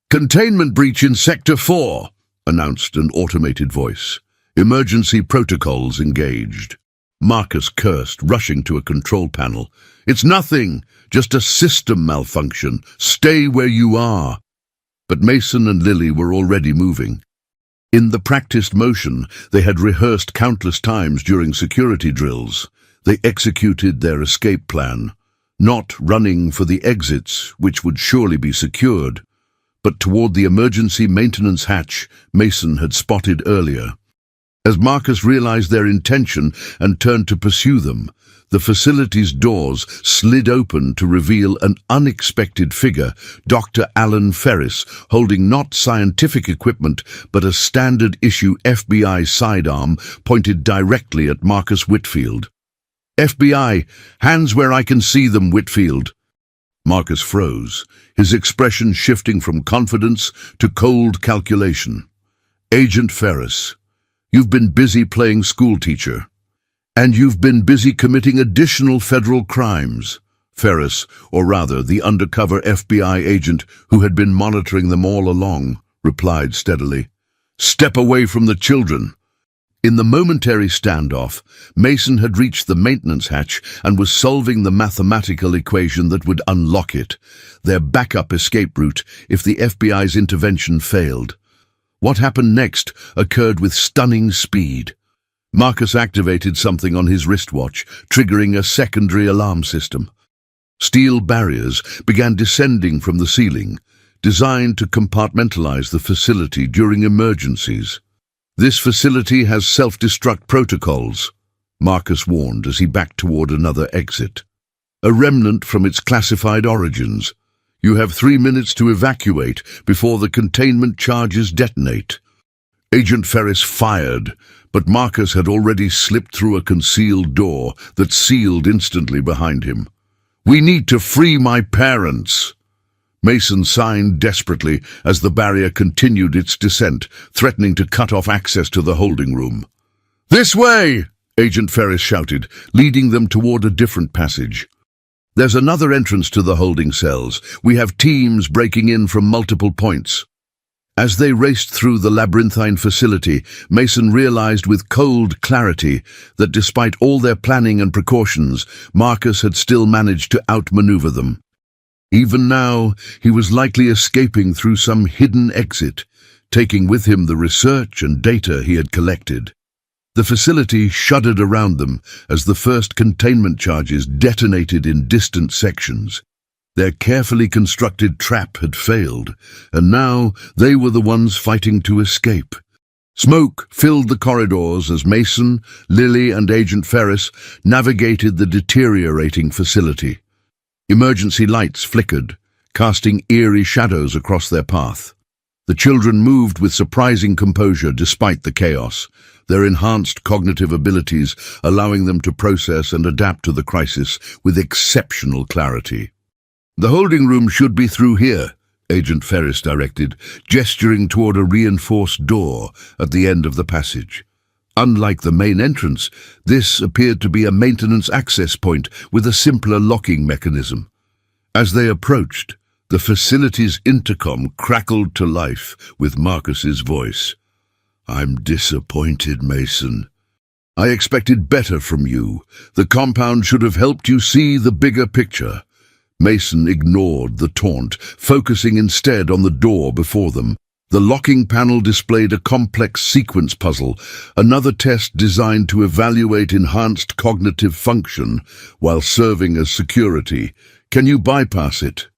"Containment breach in Sector 4, announced an automated voice. "Emergency protocols engaged." Marcus cursed, rushing to a control panel. "It's nothing, just a system malfunction. Stay where you are." But Mason and Lily were already moving. In the practiced motion they had rehearsed countless times during security drills, they executed their escape plan, not running for the exits, which would surely be secured, but toward the emergency maintenance hatch Mason had spotted earlier. As Marcus realized their intention and turned to pursue them, the facility's doors slid open to reveal an unexpected figure, Dr. Alan Ferris, holding not scientific equipment but a standard-issue FBI sidearm pointed directly at Marcus Whitfield. "FBI, hands where I can see them, Whitfield." Marcus froze, his expression shifting from confidence to cold calculation. "Agent Ferris, you've been busy playing schoolteacher. And you've been busy committing additional federal crimes." Ferris, or rather the undercover FBI agent who had been monitoring them all along, replied steadily. "Step away from the children." In the momentary standoff, Mason had reached the maintenance hatch and was solving the mathematical equation that would unlock it, their backup escape route if the FBI's intervention failed. What happened next occurred with stunning speed. Marcus activated something on his wristwatch, triggering a secondary alarm system. Steel barriers began descending from the ceiling, designed to compartmentalize the facility during emergencies. "This facility has self-destruct protocols," Marcus warned as he backed toward another exit. "A remnant from its classified origins. You have 3 minutes to evacuate before the containment charges detonate." Agent Ferris fired, but Marcus had already slipped through a concealed door that sealed instantly behind him. "We need to free my parents." Mason signed desperately as the barrier continued its descent, threatening to cut off access to the holding room. "This way!" Agent Ferris shouted, leading them toward a different passage. "There's another entrance to the holding cells. We have teams breaking in from multiple points." As they raced through the labyrinthine facility, Mason realized with cold clarity that despite all their planning and precautions, Marcus had still managed to outmaneuver them. Even now, he was likely escaping through some hidden exit, taking with him the research and data he had collected. The facility shuddered around them as the first containment charges detonated in distant sections. Their carefully constructed trap had failed, and now they were the ones fighting to escape. Smoke filled the corridors as Mason, Lily, and Agent Ferris navigated the deteriorating facility. Emergency lights flickered, casting eerie shadows across their path. The children moved with surprising composure despite the chaos, their enhanced cognitive abilities allowing them to process and adapt to the crisis with exceptional clarity. "The holding room should be through here," Agent Ferris directed, gesturing toward a reinforced door at the end of the passage. Unlike the main entrance, this appeared to be a maintenance access point with a simpler locking mechanism. As they approached, the facility's intercom crackled to life with Marcus's voice. "I'm disappointed, Mason. I expected better from you. The compound should have helped you see the bigger picture." Mason ignored the taunt, focusing instead on the door before them. The locking panel displayed a complex sequence puzzle, another test designed to evaluate enhanced cognitive function while serving as security. "Can you bypass it?"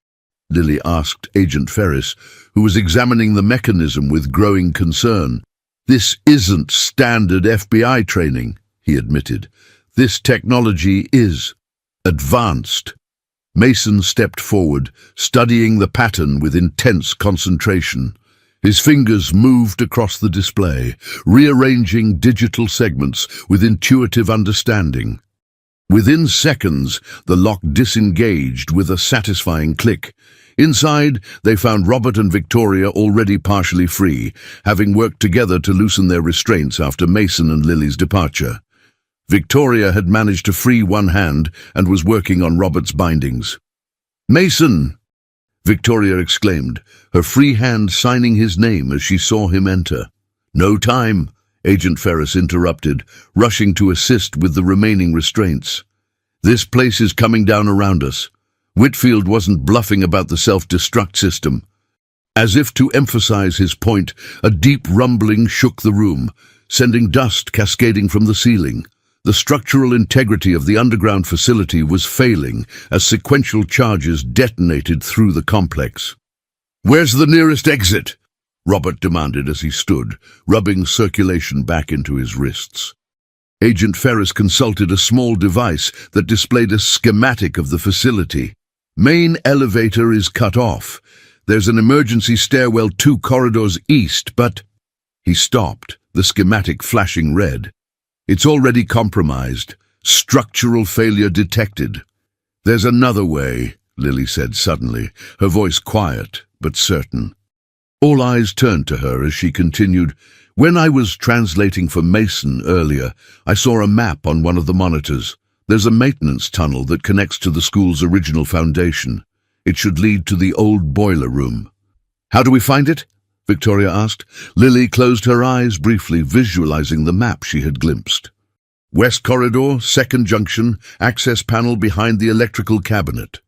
Lily asked Agent Ferris, who was examining the mechanism with growing concern. "This isn't standard FBI training," he admitted. "This technology is advanced." Mason stepped forward, studying the pattern with intense concentration. His fingers moved across the display, rearranging digital segments with intuitive understanding. Within seconds, the lock disengaged with a satisfying click. Inside, they found Robert and Victoria already partially free, having worked together to loosen their restraints after Mason and Lily's departure. Victoria had managed to free one hand and was working on Robert's bindings. "Mason!" Victoria exclaimed, her free hand signing his name as she saw him enter. "No time," Agent Ferris interrupted, rushing to assist with the remaining restraints. "This place is coming down around us." Whitfield wasn't bluffing about the self-destruct system. As if to emphasize his point, a deep rumbling shook the room, sending dust cascading from the ceiling. The structural integrity of the underground facility was failing as sequential charges detonated through the complex. "Where's the nearest exit?" Robert demanded as he stood, rubbing circulation back into his wrists. Agent Ferris consulted a small device that displayed a schematic of the facility. "Main elevator is cut off. There's an emergency stairwell 2 corridors east, but—" He stopped, the schematic flashing red. "It's already compromised. Structural failure detected." "There's another way," Lily said suddenly, her voice quiet but certain. All eyes turned to her as she continued, "When I was translating for Mason earlier, I saw a map on one of the monitors. There's a maintenance tunnel that connects to the school's original foundation. It should lead to the old boiler room." "How do we find it?" Victoria asked. Lily closed her eyes briefly, visualizing the map she had glimpsed. "West corridor, second junction, access panel behind the electrical cabinet."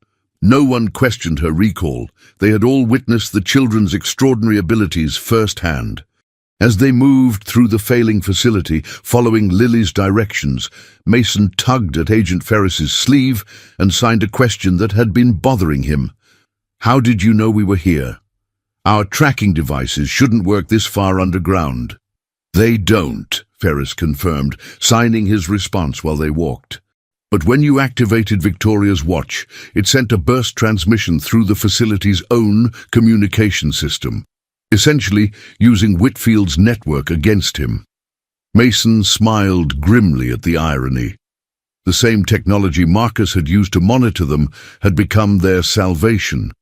No one questioned her recall. They had all witnessed the children's extraordinary abilities firsthand. As they moved through the failing facility, following Lily's directions, Mason tugged at Agent Ferris's sleeve and signed a question that had been bothering him. "How did you know we were here? Our tracking devices shouldn't work this far underground." "They don't," Ferris confirmed, signing his response while they walked. "But when you activated Victoria's watch, it sent a burst transmission through the facility's own communication system, essentially using Whitfield's network against him." Mason smiled grimly at the irony. The same technology Marcus had used to monitor them had become their salvation.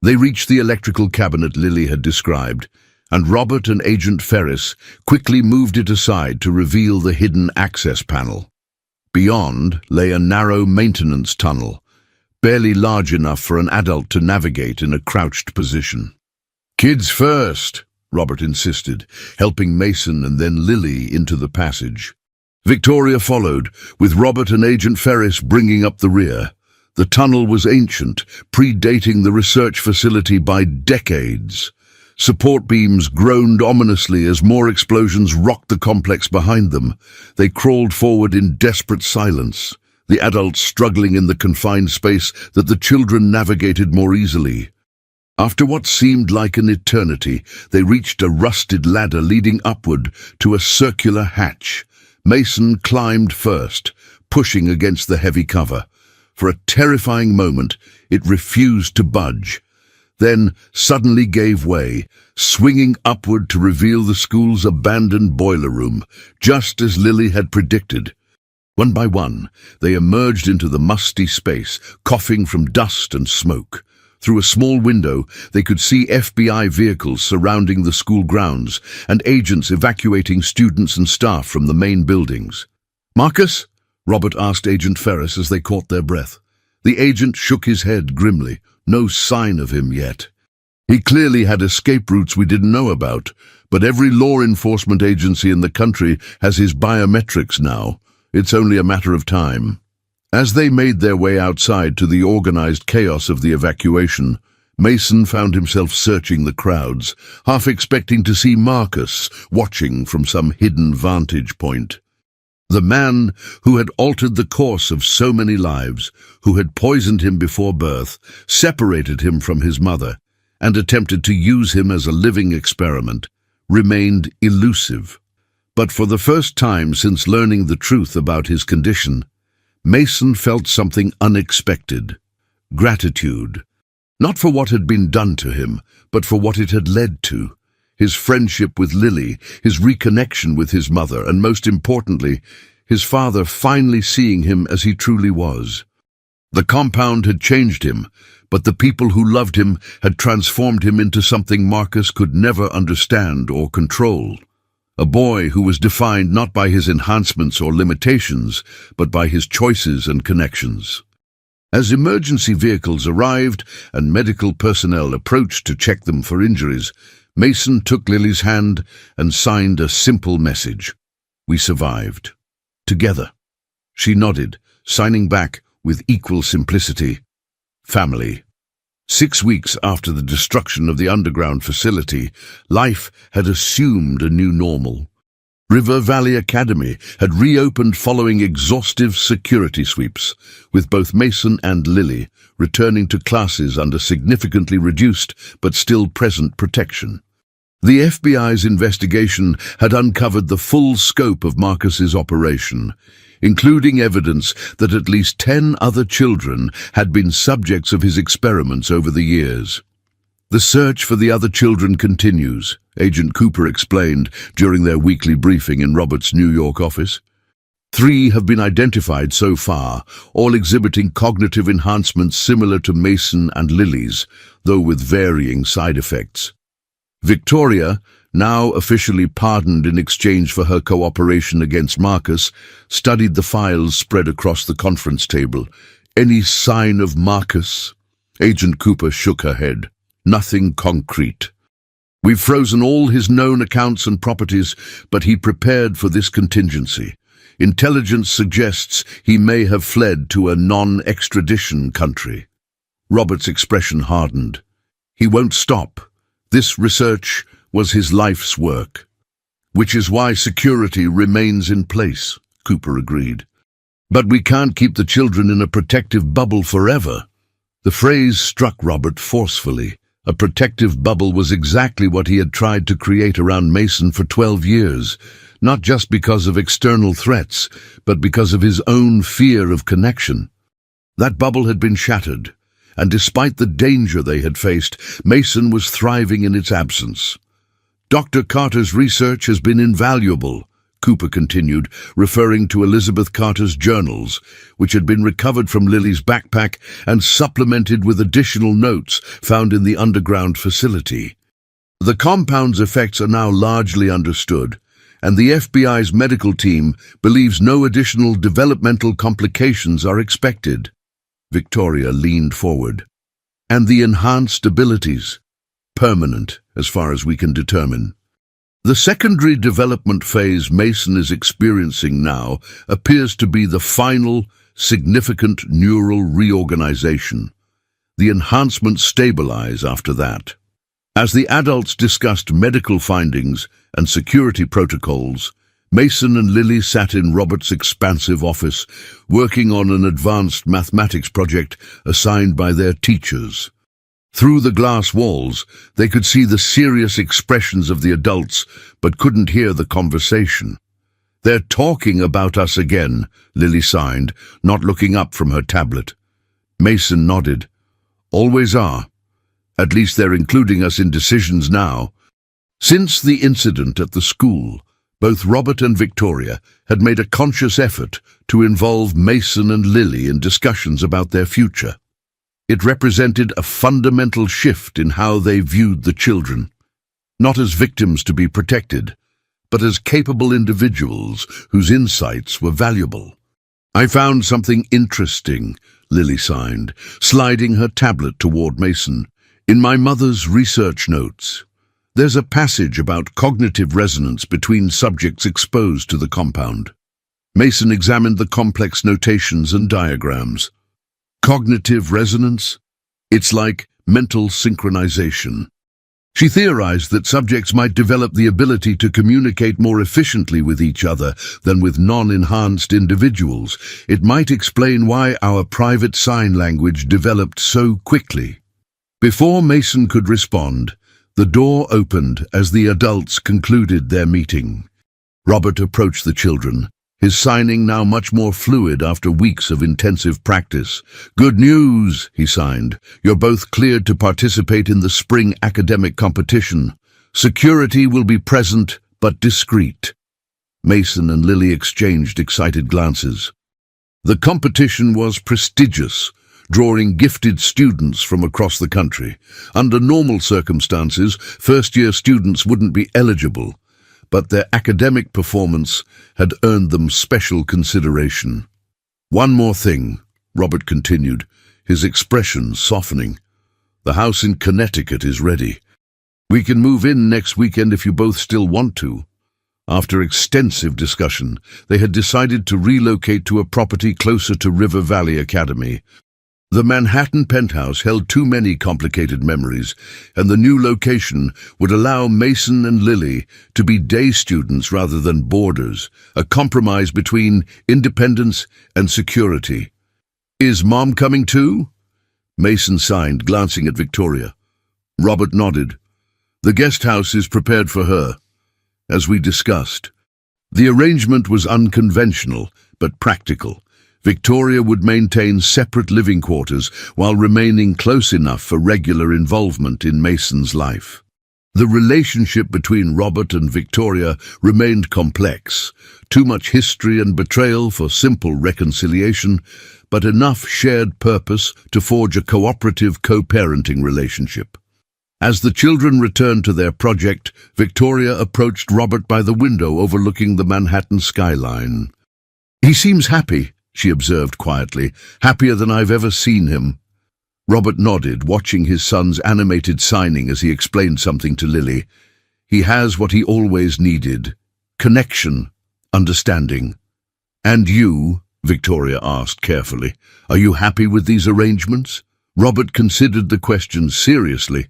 They reached the electrical cabinet Lily had described, and Robert and Agent Ferris quickly moved it aside to reveal the hidden access panel. Beyond lay a narrow maintenance tunnel, barely large enough for an adult to navigate in a crouched position. "Kids first," Robert insisted, helping Mason and then Lily into the passage. Victoria followed, with Robert and Agent Ferris bringing up the rear. The tunnel was ancient, predating the research facility by decades. Support beams groaned ominously as more explosions rocked the complex behind them. They crawled forward in desperate silence, the adults struggling in the confined space that the children navigated more easily. After what seemed like an eternity, they reached a rusted ladder leading upward to a circular hatch. Mason climbed first, pushing against the heavy cover. For a terrifying moment, it refused to budge, then suddenly gave way, swinging upward to reveal the school's abandoned boiler room, just as Lily had predicted. One by one, they emerged into the musty space, coughing from dust and smoke. Through a small window, they could see FBI vehicles surrounding the school grounds and agents evacuating students and staff from the main buildings. "Marcus?" Robert asked Agent Ferris as they caught their breath. The agent shook his head grimly. No sign of him yet. He clearly had escape routes we didn't know about, but every law enforcement agency in the country has his biometrics now. It's only a matter of time. As they made their way outside to the organized chaos of the evacuation, Mason found himself searching the crowds, half expecting to see Marcus watching from some hidden vantage point. The man who had altered the course of so many lives, who had poisoned him before birth, separated him from his mother, and attempted to use him as a living experiment, remained elusive. But for the first time since learning the truth about his condition, Mason felt something unexpected: gratitude. Not for what had been done to him, but for what it had led to. His friendship with Lily, his reconnection with his mother, and most importantly, his father finally seeing him as he truly was. The compound had changed him, but the people who loved him had transformed him into something Marcus could never understand or control. A boy who was defined not by his enhancements or limitations, but by his choices and connections. As emergency vehicles arrived and medical personnel approached to check them for injuries, Mason took Lily's hand and signed a simple message: "We survived. Together." She nodded, signing back with equal simplicity: "Family." 6 weeks after the destruction of the underground facility, life had assumed a new normal. River Valley Academy had reopened following exhaustive security sweeps, with both Mason and Lily returning to classes under significantly reduced but still present protection. The FBI's investigation had uncovered the full scope of Marcus's operation, including evidence that at least 10 other children had been subjects of his experiments over the years. "The search for the other children continues," Agent Cooper explained during their weekly briefing in Robert's New York office. 3 have been identified so far, all exhibiting cognitive enhancements similar to Mason and Lily's, though with varying side effects. Victoria, now officially pardoned in exchange for her cooperation against Marcus, studied the files spread across the conference table. "Any sign of Marcus?" Agent Cooper shook her head. "Nothing concrete. We've frozen all his known accounts and properties, but he prepared for this contingency. Intelligence suggests he may have fled to a non-extradition country." Robert's expression hardened. "He won't stop. This research was his life's work." "Which is why security remains in place," Cooper agreed. "But we can't keep the children in a protective bubble forever." The phrase struck Robert forcefully. A protective bubble was exactly what he had tried to create around Mason for 12 years, not just because of external threats, but because of his own fear of connection. That bubble had been shattered, and despite the danger they had faced, Mason was thriving in its absence. "Dr. Carter's research has been invaluable," Cooper continued, referring to Elizabeth Carter's journals, which had been recovered from Lily's backpack and supplemented with additional notes found in the underground facility. "The compound's effects are now largely understood, and the FBI's medical team believes no additional developmental complications are expected." Victoria leaned forward. "And the enhanced abilities? Permanent, as far as we can determine. The secondary development phase Mason is experiencing now appears to be the final, significant neural reorganization. The enhancements stabilize after that. As the adults discussed medical findings and security protocols, Mason and Lily sat in Robert's expansive office, working on an advanced mathematics project assigned by their teachers. Through the glass walls, they could see the serious expressions of the adults, but couldn't hear the conversation. "They're talking about us again," Lily signed, not looking up from her tablet. Mason nodded. "Always are. At least they're including us in decisions now." Since the incident at the school, both Robert and Victoria had made a conscious effort to involve Mason and Lily in discussions about their future. It represented a fundamental shift in how they viewed the children, not as victims to be protected, but as capable individuals whose insights were valuable. "I found something interesting," Lily signed, sliding her tablet toward Mason. "In my mother's research notes, there's a passage about cognitive resonance between subjects exposed to the compound." Mason examined the complex notations and diagrams. Cognitive resonance? It's like mental synchronization. She theorized that subjects might develop the ability to communicate more efficiently with each other than with non-enhanced individuals. It might explain why our private sign language developed so quickly. Before Mason could respond, the door opened as the adults concluded their meeting. Robert approached the children, his signing now much more fluid after weeks of intensive practice. "Good news," he signed. "You're both cleared to participate in the spring academic competition. Security will be present, but discreet." Mason and Lily exchanged excited glances. The competition was prestigious, drawing gifted students from across the country. Under normal circumstances, first-year students wouldn't be eligible, but their academic performance had earned them special consideration. "One more thing," Robert continued, his expression softening. "The house in Connecticut is ready. We can move in next weekend if you both still want to." After extensive discussion, they had decided to relocate to a property closer to River Valley Academy. The Manhattan penthouse held too many complicated memories, and the new location would allow Mason and Lily to be day students rather than boarders, a compromise between independence and security. "Is Mom coming too?" Mason signed, glancing at Victoria. Robert nodded. "The guest house is prepared for her, as we discussed." The arrangement was unconventional, but practical. Victoria would maintain separate living quarters while remaining close enough for regular involvement in Mason's life. The relationship between Robert and Victoria remained complex, too much history and betrayal for simple reconciliation, but enough shared purpose to forge a cooperative co-parenting relationship. As the children returned to their project, Victoria approached Robert by the window overlooking the Manhattan skyline. "He seems happy," she observed quietly, "happier than I've ever seen him." Robert nodded, watching his son's animated signing as he explained something to Lily. "He has what he always needed: connection, understanding." "And you?" Victoria asked carefully. "Are you happy with these arrangements?" Robert considered the question seriously.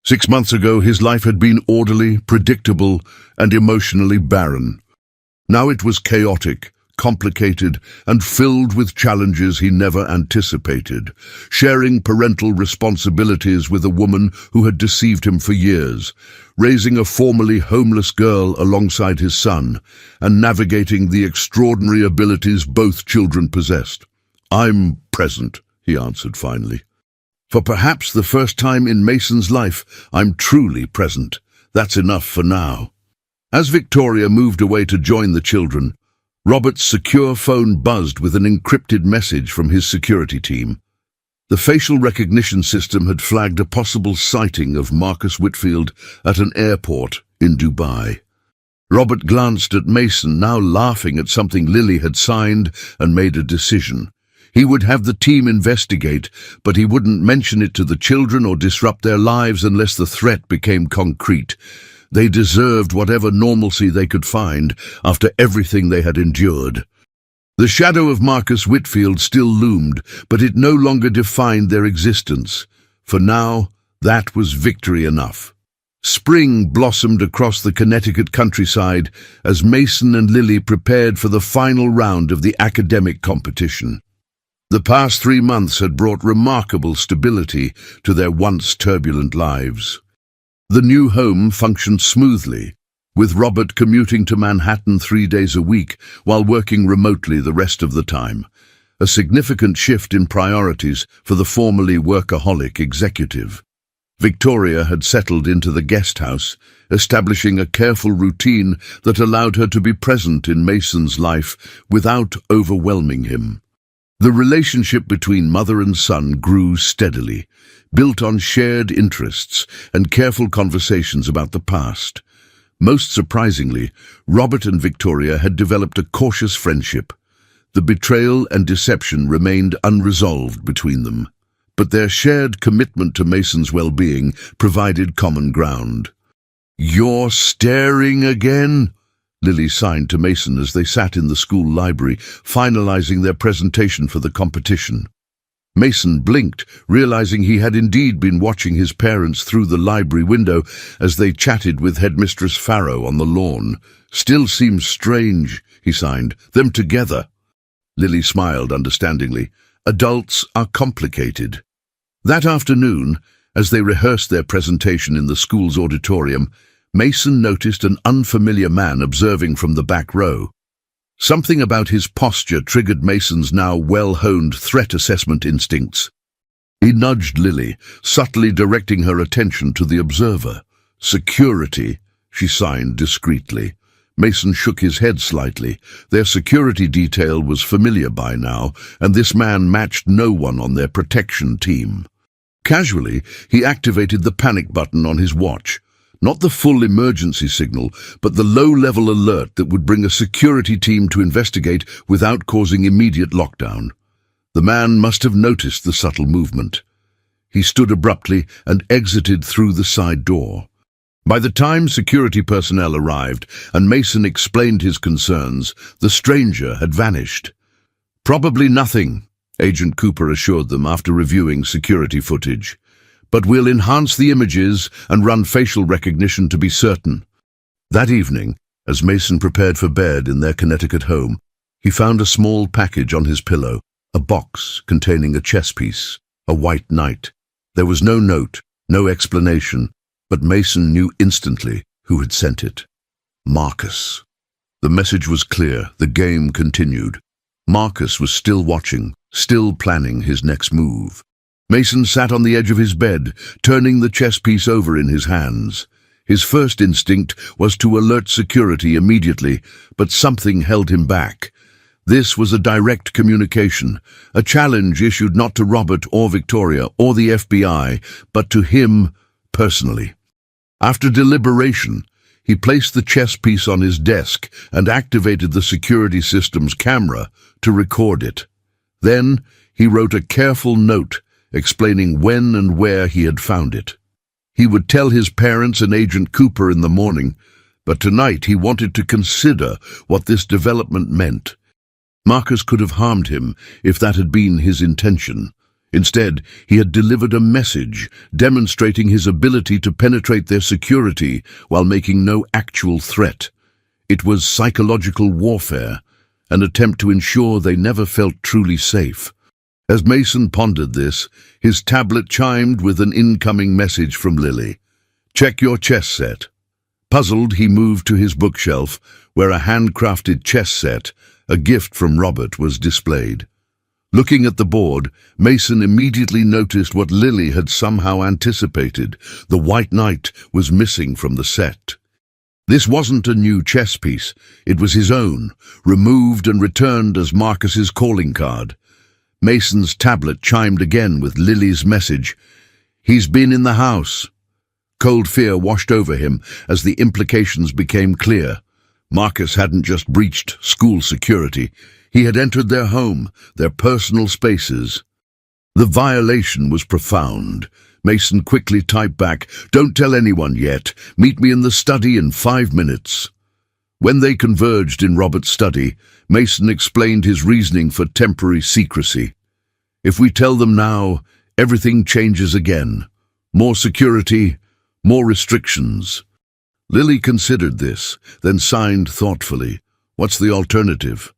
6 months ago, his life had been orderly, predictable, and emotionally barren. Now it was chaotic, complicated, and filled with challenges he never anticipated. Sharing parental responsibilities with a woman who had deceived him for years, raising a formerly homeless girl alongside his son, and navigating the extraordinary abilities both children possessed. "I'm present," he answered finally. "For perhaps the first time in Mason's life, I'm truly present. That's enough for now." As Victoria moved away to join the children, Robert's secure phone buzzed with an encrypted message from his security team. The facial recognition system had flagged a possible sighting of Marcus Whitfield at an airport in Dubai. Robert glanced at Mason, now laughing at something Lily had signed, and made a decision. He would have the team investigate, but he wouldn't mention it to the children or disrupt their lives unless the threat became concrete. They deserved whatever normalcy they could find after everything they had endured. The shadow of Marcus Whitfield still loomed, but it no longer defined their existence. For now, that was victory enough. Spring blossomed across the Connecticut countryside as Mason and Lily prepared for the final round of the academic competition. The past 3 months had brought remarkable stability to their once turbulent lives. The new home functioned smoothly, with Robert commuting to Manhattan 3 days a week while working remotely the rest of the time, a significant shift in priorities for the formerly workaholic executive. Victoria had settled into the guest house, establishing a careful routine that allowed her to be present in Mason's life without overwhelming him. The relationship between mother and son grew steadily, built on shared interests and careful conversations about the past. Most surprisingly, Robert and Victoria had developed a cautious friendship. The betrayal and deception remained unresolved between them, but their shared commitment to Mason's well-being provided common ground. "You're staring again?" Lily signed to Mason as they sat in the school library, finalizing their presentation for the competition. Mason blinked, realizing he had indeed been watching his parents through the library window as they chatted with Headmistress Farrow on the lawn. "Still seems strange," he signed. "Them together." Lily smiled understandingly. Adults are complicated. That afternoon, as they rehearsed their presentation in the school's auditorium, Mason noticed an unfamiliar man observing from the back row. Something about his posture triggered Mason's now well-honed threat assessment instincts. He nudged Lily, subtly directing her attention to the observer. "Security," she signed discreetly. Mason shook his head slightly. Their security detail was familiar by now, and this man matched no one on their protection team. Casually, he activated the panic button on his watch. Not the full emergency signal, but the low-level alert that would bring a security team to investigate without causing immediate lockdown. The man must have noticed the subtle movement. He stood abruptly and exited through the side door. By the time security personnel arrived and Mason explained his concerns, the stranger had vanished. "Probably nothing," Agent Cooper assured them after reviewing security footage. "But we'll enhance the images and run facial recognition to be certain." That evening, as Mason prepared for bed in their Connecticut home, he found a small package on his pillow, a box containing a chess piece, a white knight. There was no note, no explanation, but Mason knew instantly who had sent it. Marcus. The message was clear. The game continued. Marcus was still watching, still planning his next move. Mason sat on the edge of his bed, turning the chess piece over in his hands. His first instinct was to alert security immediately, but something held him back. This was a direct communication, a challenge issued not to Robert or Victoria or the FBI, but to him personally. After deliberation, he placed the chess piece on his desk and activated the security system's camera to record it. Then he wrote a careful note explaining when and where he had found it. He would tell his parents and Agent Cooper in the morning, but tonight he wanted to consider what this development meant. Marcus could have harmed him if that had been his intention. Instead, he had delivered a message demonstrating his ability to penetrate their security while making no actual threat. It was psychological warfare, an attempt to ensure they never felt truly safe. As Mason pondered this, his tablet chimed with an incoming message from Lily. "Check your chess set." Puzzled, he moved to his bookshelf, where a handcrafted chess set, a gift from Robert, was displayed. Looking at the board, Mason immediately noticed what Lily had somehow anticipated. The white knight was missing from the set. This wasn't a new chess piece. It was his own, removed and returned as Marcus's calling card. Mason's tablet chimed again with Lily's message. "He's been in the house." Cold fear washed over him as the implications became clear. Marcus hadn't just breached school security. He had entered their home, their personal spaces. The violation was profound. Mason quickly typed back, "Don't tell anyone yet. Meet me in the study in 5 minutes." When they converged in Robert's study, Mason explained his reasoning for temporary secrecy. If we tell them now, everything changes again. More security, more restrictions. Lily considered this, then signed thoughtfully. What's the alternative?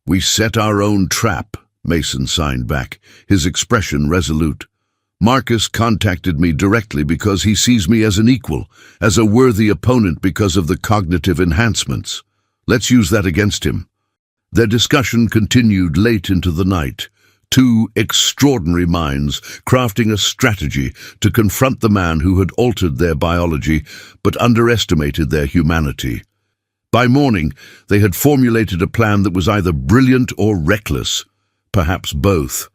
We set our own trap, Mason signed back, his expression resolute. Marcus contacted me directly because he sees me as an equal, as a worthy opponent because of the cognitive enhancements. Let's use that against him. Their discussion continued late into the night. Two extraordinary minds crafting a strategy to confront the man who had altered their biology but underestimated their humanity. By morning, they had formulated a plan that was either brilliant or reckless, perhaps both.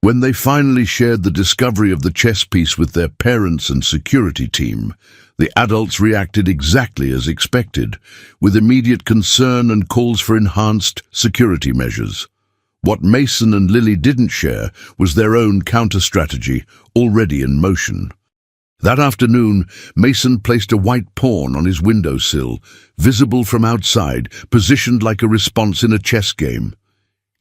When they finally shared the discovery of the chess piece with their parents and security team, the adults reacted exactly as expected, with immediate concern and calls for enhanced security measures. What Mason and Lily didn't share was their own counter-strategy, already in motion. That afternoon, Mason placed a white pawn on his windowsill, visible from outside, positioned like a response in a chess game.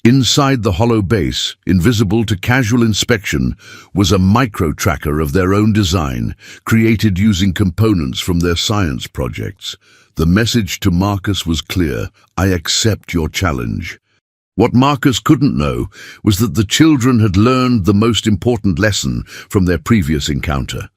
Inside the hollow base, invisible to casual inspection, was a micro-tracker of their own design, created using components from their science projects. The message to Marcus was clear: I accept your challenge. What Marcus couldn't know was that the children had learned the most important lesson from their previous encounter.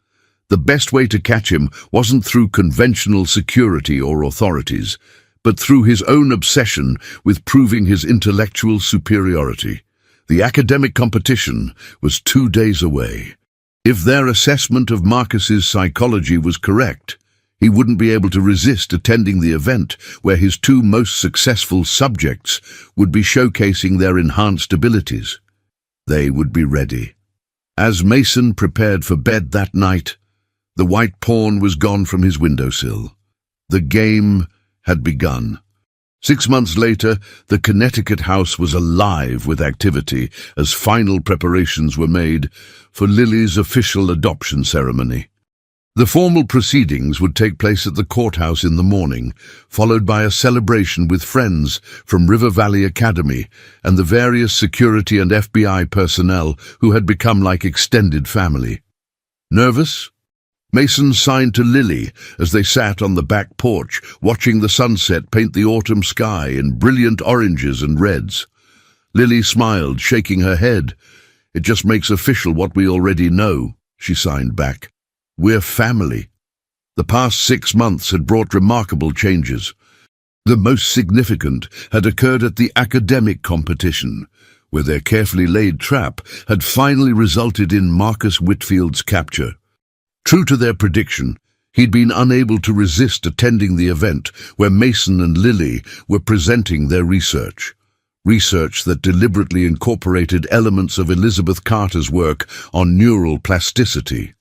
The best way to catch him wasn't through conventional security or authorities, but through his own obsession with proving his intellectual superiority. The academic competition was 2 days away. If their assessment of Marcus's psychology was correct, he wouldn't be able to resist attending the event where his two most successful subjects would be showcasing their enhanced abilities. They would be ready. As Mason prepared for bed that night, the white pawn was gone from his windowsill. The game had begun. 6 months later, the Connecticut house was alive with activity as final preparations were made for Lily's official adoption ceremony. The formal proceedings would take place at the courthouse in the morning, followed by a celebration with friends from River Valley Academy and the various security and FBI personnel who had become like extended family. Nervous? Mason signed to Lily as they sat on the back porch, watching the sunset paint the autumn sky in brilliant oranges and reds. Lily smiled, shaking her head. It just makes official what we already know, she signed back. We're family. The past 6 months had brought remarkable changes. The most significant had occurred at the academic competition, where their carefully laid trap had finally resulted in Marcus Whitfield's capture. True to their prediction, he'd been unable to resist attending the event where Mason and Lily were presenting their research. Research that deliberately incorporated elements of Elizabeth Carter's work on neural plasticity.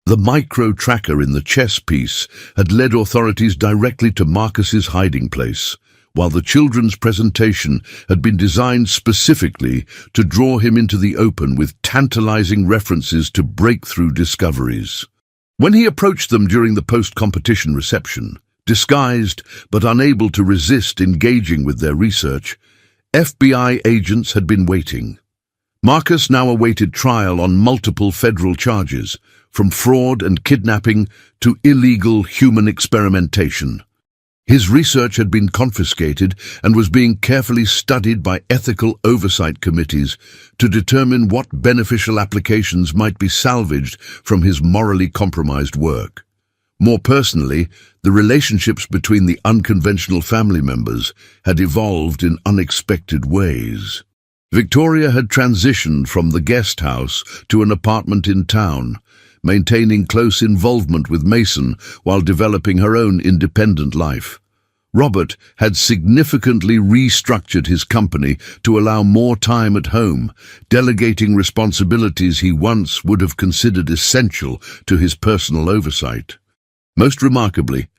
The micro-tracker in the chess piece had led authorities directly to Marcus's hiding place, while the children's presentation had been designed specifically to draw him into the open with tantalizing references to breakthrough discoveries. When he approached them during the post-competition reception, disguised but unable to resist engaging with their research, FBI agents had been waiting. Marcus now awaited trial on multiple federal charges, from fraud and kidnapping to illegal human experimentation. His research had been confiscated and was being carefully studied by ethical oversight committees to determine what beneficial applications might be salvaged from his morally compromised work. More personally, the relationships between the unconventional family members had evolved in unexpected ways. Victoria had transitioned from the guest house to an apartment in town, maintaining close involvement with Mason while developing her own independent life. Robert had significantly restructured his company to allow more time at home, delegating responsibilities he once would have considered essential to his personal oversight. Most remarkably,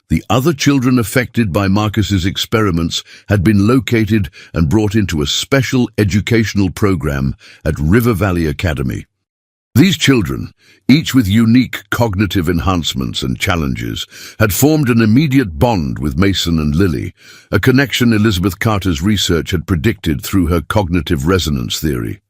the other children affected by Marcus's experiments had been located and brought into a special educational program at River Valley Academy. These children, each with unique cognitive enhancements and challenges, had formed an immediate bond with Mason and Lily, a connection Elizabeth Carter's research had predicted through her cognitive resonance theory.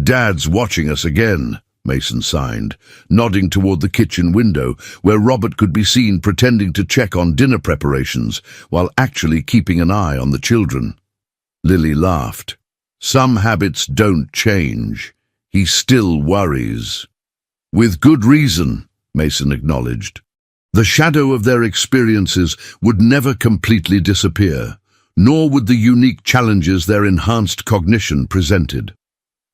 "Dad's watching us again," Mason signed, nodding toward the kitchen window, where Robert could be seen pretending to check on dinner preparations while actually keeping an eye on the children. Lily laughed. "Some habits don't change. He still worries." "With good reason," Mason acknowledged. The shadow of their experiences would never completely disappear, nor would the unique challenges their enhanced cognition presented.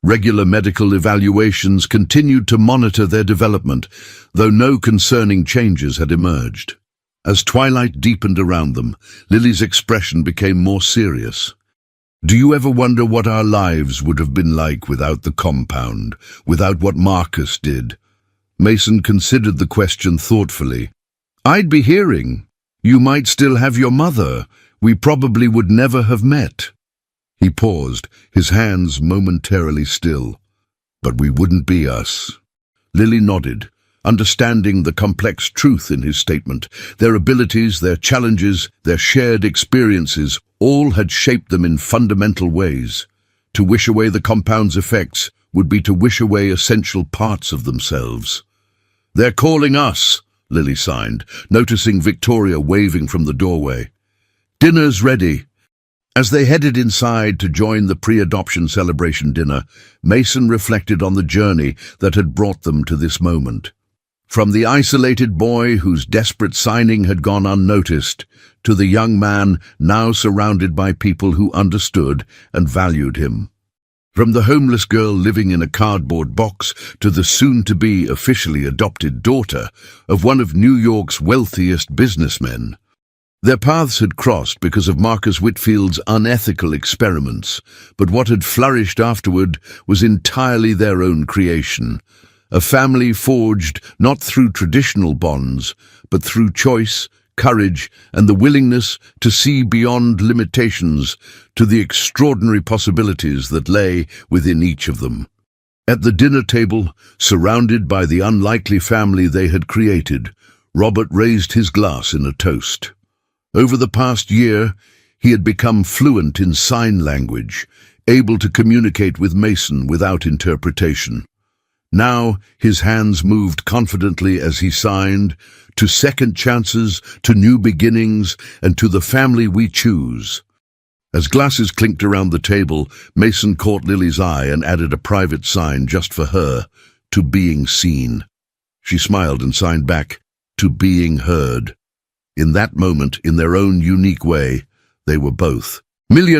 Regular medical evaluations continued to monitor their development, though no concerning changes had emerged. As twilight deepened around them, Lily's expression became more serious. "Do you ever wonder what our lives would have been like without the compound, without what Marcus did?" Mason considered the question thoughtfully. "I'd be hearing, 'You might still have your mother. We probably would never have met.'" He paused, his hands momentarily still. "But we wouldn't be us." Lily nodded, understanding the complex truth in his statement. Their abilities, their challenges, their shared experiences, all had shaped them in fundamental ways. To wish away the compound's effects would be to wish away essential parts of themselves. "They're calling us," Lily signed, noticing Victoria waving from the doorway. "Dinner's ready." As they headed inside to join the pre-adoption celebration dinner, Mason reflected on the journey that had brought them to this moment. From the isolated boy whose desperate signing had gone unnoticed, to the young man now surrounded by people who understood and valued him. From the homeless girl living in a cardboard box to the soon-to-be officially adopted daughter of one of New York's wealthiest businessmen. Their paths had crossed because of Marcus Whitfield's unethical experiments, but what had flourished afterward was entirely their own creation. A family forged not through traditional bonds, but through choice, courage, and the willingness to see beyond limitations to the extraordinary possibilities that lay within each of them. At the dinner table, surrounded by the unlikely family they had created, Robert raised his glass in a toast. Over the past year, he had become fluent in sign language, able to communicate with Mason without interpretation. Now, his hands moved confidently as he signed, "To second chances, to new beginnings, and to the family we choose." As glasses clinked around the table, Mason caught Lily's eye and added a private sign just for her, "To being seen." She smiled and signed back, "To being heard." In that moment, in their own unique way, they were both millionaires.